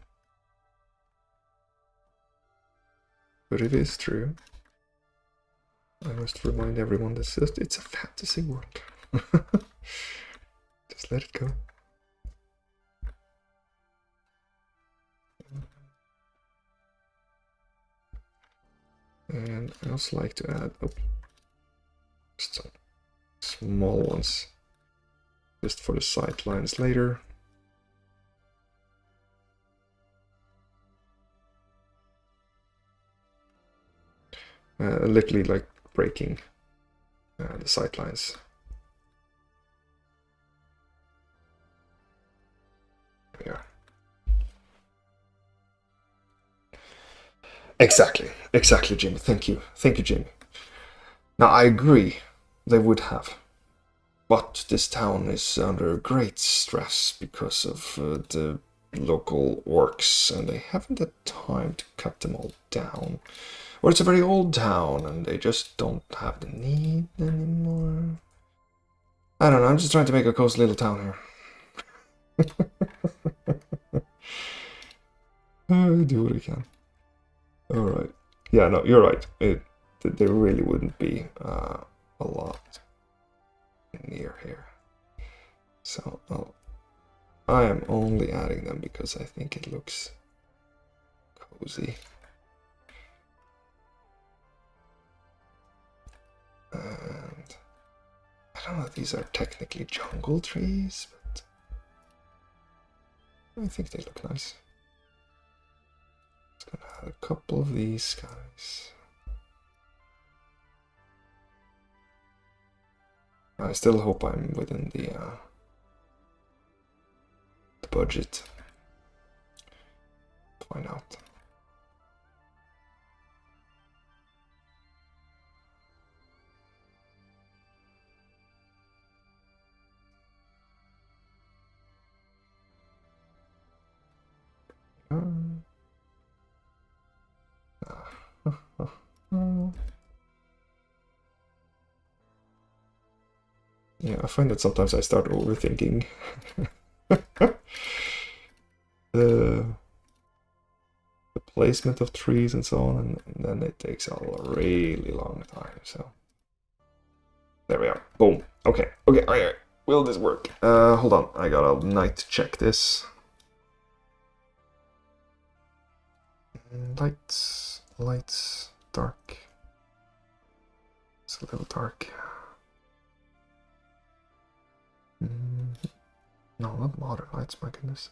But it is true. I must remind everyone that it's a fantasy world. Just let it go. And I also like to add some small ones just for the sight lines later. Literally like breaking the sight lines. There we are. Exactly, Jimmy. Thank you, Jimmy. Now I agree, they would have, but this town is under great stress because of the local orcs, and they haven't had time to cut them all down. Or it's a very old town, and they just don't have the need anymore. I don't know, I'm just trying to make a cozy little town here. I do what I can. Alright. Yeah, no, you're right. There really wouldn't be a lot near here. So I am only adding them because I think it looks cozy. And I don't know if these are technically jungle trees, but I think they look nice. Just gonna add a couple of these guys. I still hope I'm within the budget. Find out. Yeah, I find that sometimes I start overthinking the placement of trees and so on, and then it takes a really long time. So there we are. Boom. Okay. Okay. Will this work? Hold on. I gotta night check this. Lights, dark. It's a little dark. No, not modern lights, my goodness.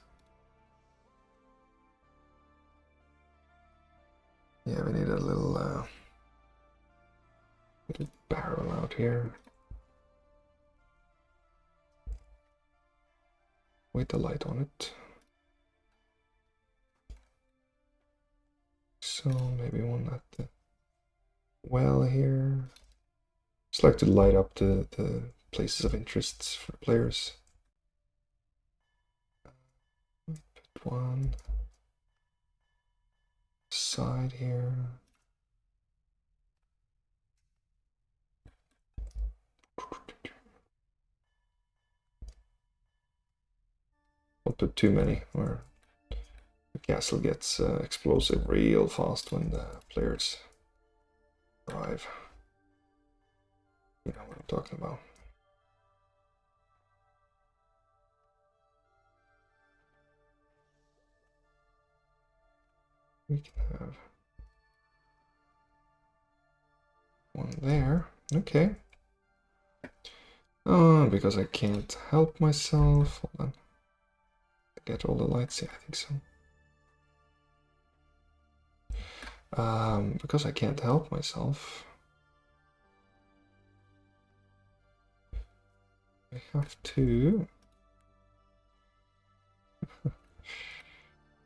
Yeah, we need a little barrel out here. With the light on it. So maybe one at the well here. Just like to light up the places of interest for players. Put one side here. Don't put too many, or the castle gets explosive real fast when the players arrive. You know what I'm talking about. We can have one there. Okay. Oh, because I can't help myself. Hold on. Get all the lights. Yeah, I think so. Because I can't help myself, I have to.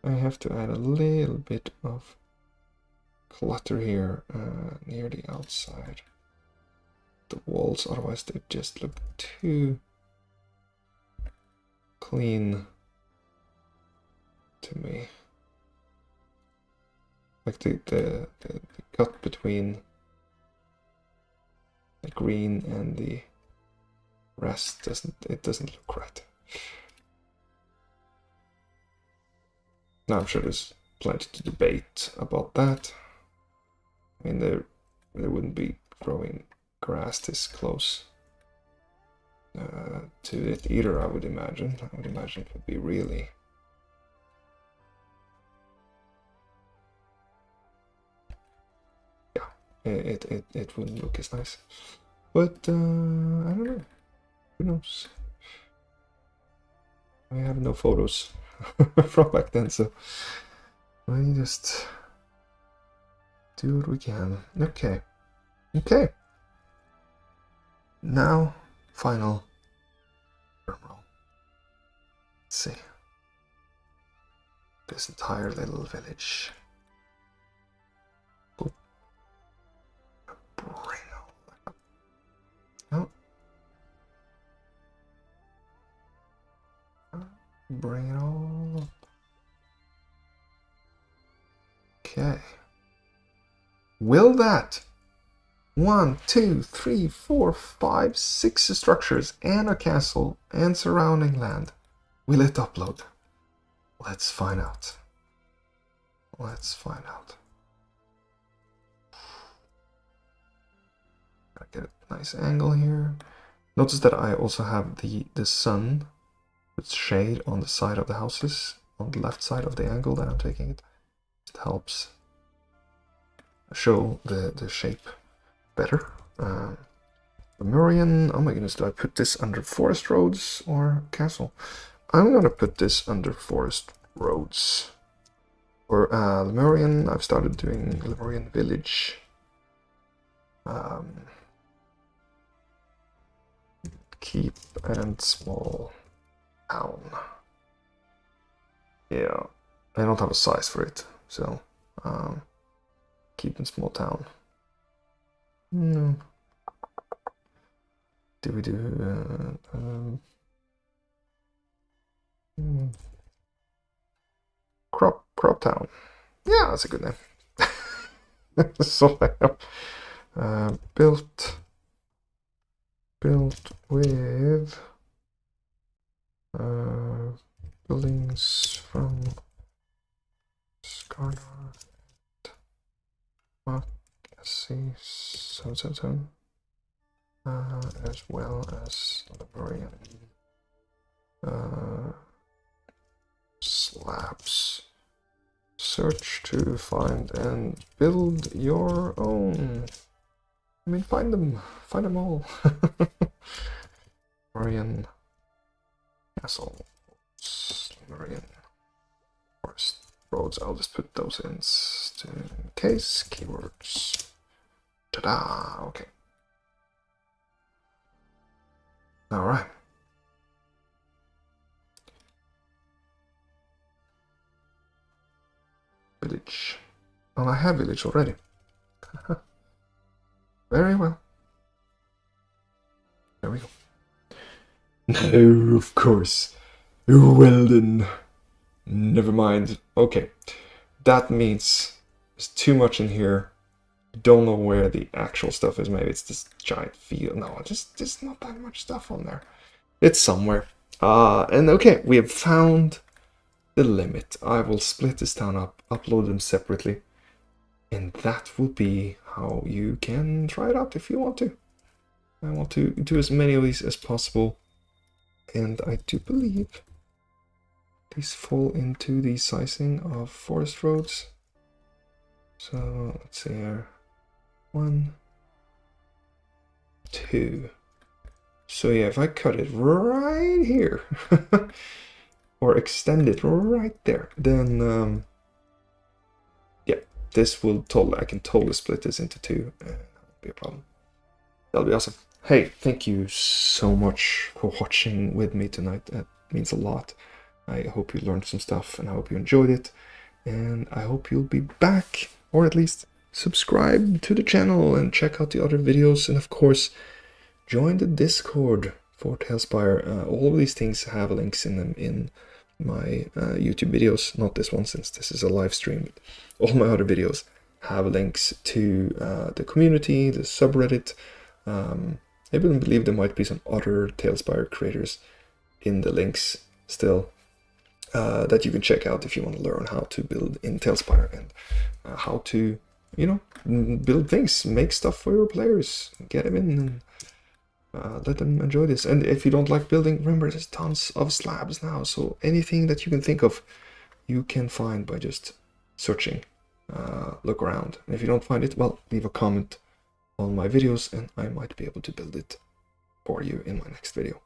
I have to add a little bit of clutter here near the outside. The walls, otherwise they just look too clean to me. Like the cut between the green and the rest doesn't look right. Now I'm sure there's plenty to debate about that. I mean, there wouldn't be growing grass this close to it either, I would imagine. I would imagine it would be really... Yeah, it wouldn't look as nice. But, I don't know. Who knows? I have no photos from back then, so we just do what we can. Okay. Okay. Now, final drum roll. Let's see. This entire little village. Boop. Bring all that up. Oh. Bring it all up. Okay. Will that 1, 2, 3, 4, 5, 6 structures and a castle and surrounding land, will it upload? Let's find out. Let's find out. Gotta get a nice angle here. Notice that I also have the sun with shade on the side of the houses, on the left side of the angle that I'm taking it. It helps show the shape better. Lemurian, oh my goodness, do I put this under forest roads or castle? I'm gonna put this under forest roads. Or Lemurian, I've started doing Lemurian village. keep and small town. Yeah, I don't have a size for it, so keep and small town. No. Do we do crop town? Yeah, that's a good name. So I have built with buildings from Skarnar and SC777 as well as Liberian slabs. Search to find and build your own. I mean, find them all. Liberian castle, Liberian forest roads. I'll just put those in case keywords. Ta-da! Okay. All right. Village. Oh, I have village already. Very well. There we go. No, of course. Well then. Never mind. Okay. That means there's too much in here. Don't know where the actual stuff is. Maybe it's this giant field. No, just not that much stuff on there. It's somewhere. And okay, we have found the limit. I will split this down up, upload them separately, and that will be how you can try it out if you want to. I want to do as many of these as possible, and I do believe these fall into the sizing of forest roads. So let's see here. 1, 2. So yeah, if I cut it right here or extend it right there, then yeah, this will totally, I can totally split this into 2. That won't be a problem. That'll be awesome. Hey, thank you so much for watching with me tonight. That means a lot. I hope you learned some stuff and I hope you enjoyed it. And I hope you'll be back, or at least subscribe to the channel and check out the other videos. And of course, join the Discord for TaleSpire. All of these things have links in them in my YouTube videos. Not this one, since this is a live stream. But all my other videos have links to the community, the subreddit. I believe there might be some other TaleSpire creators in the links still that you can check out if you want to learn how to build in TaleSpire and how to, you know, build things, make stuff for your players, get them in and let them enjoy this. And if you don't like building, remember there's tons of slabs now, so anything that you can think of you can find by just searching. Look around, and if you don't find it, well, leave a comment on my videos and I might be able to build it for you in my next video.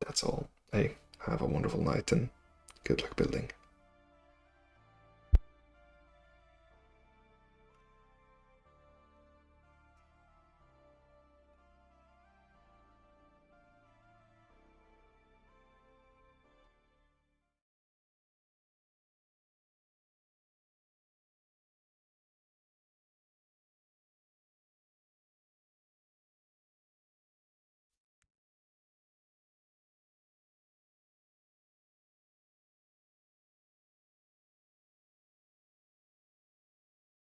That's all. Hey, have a wonderful night and good luck building.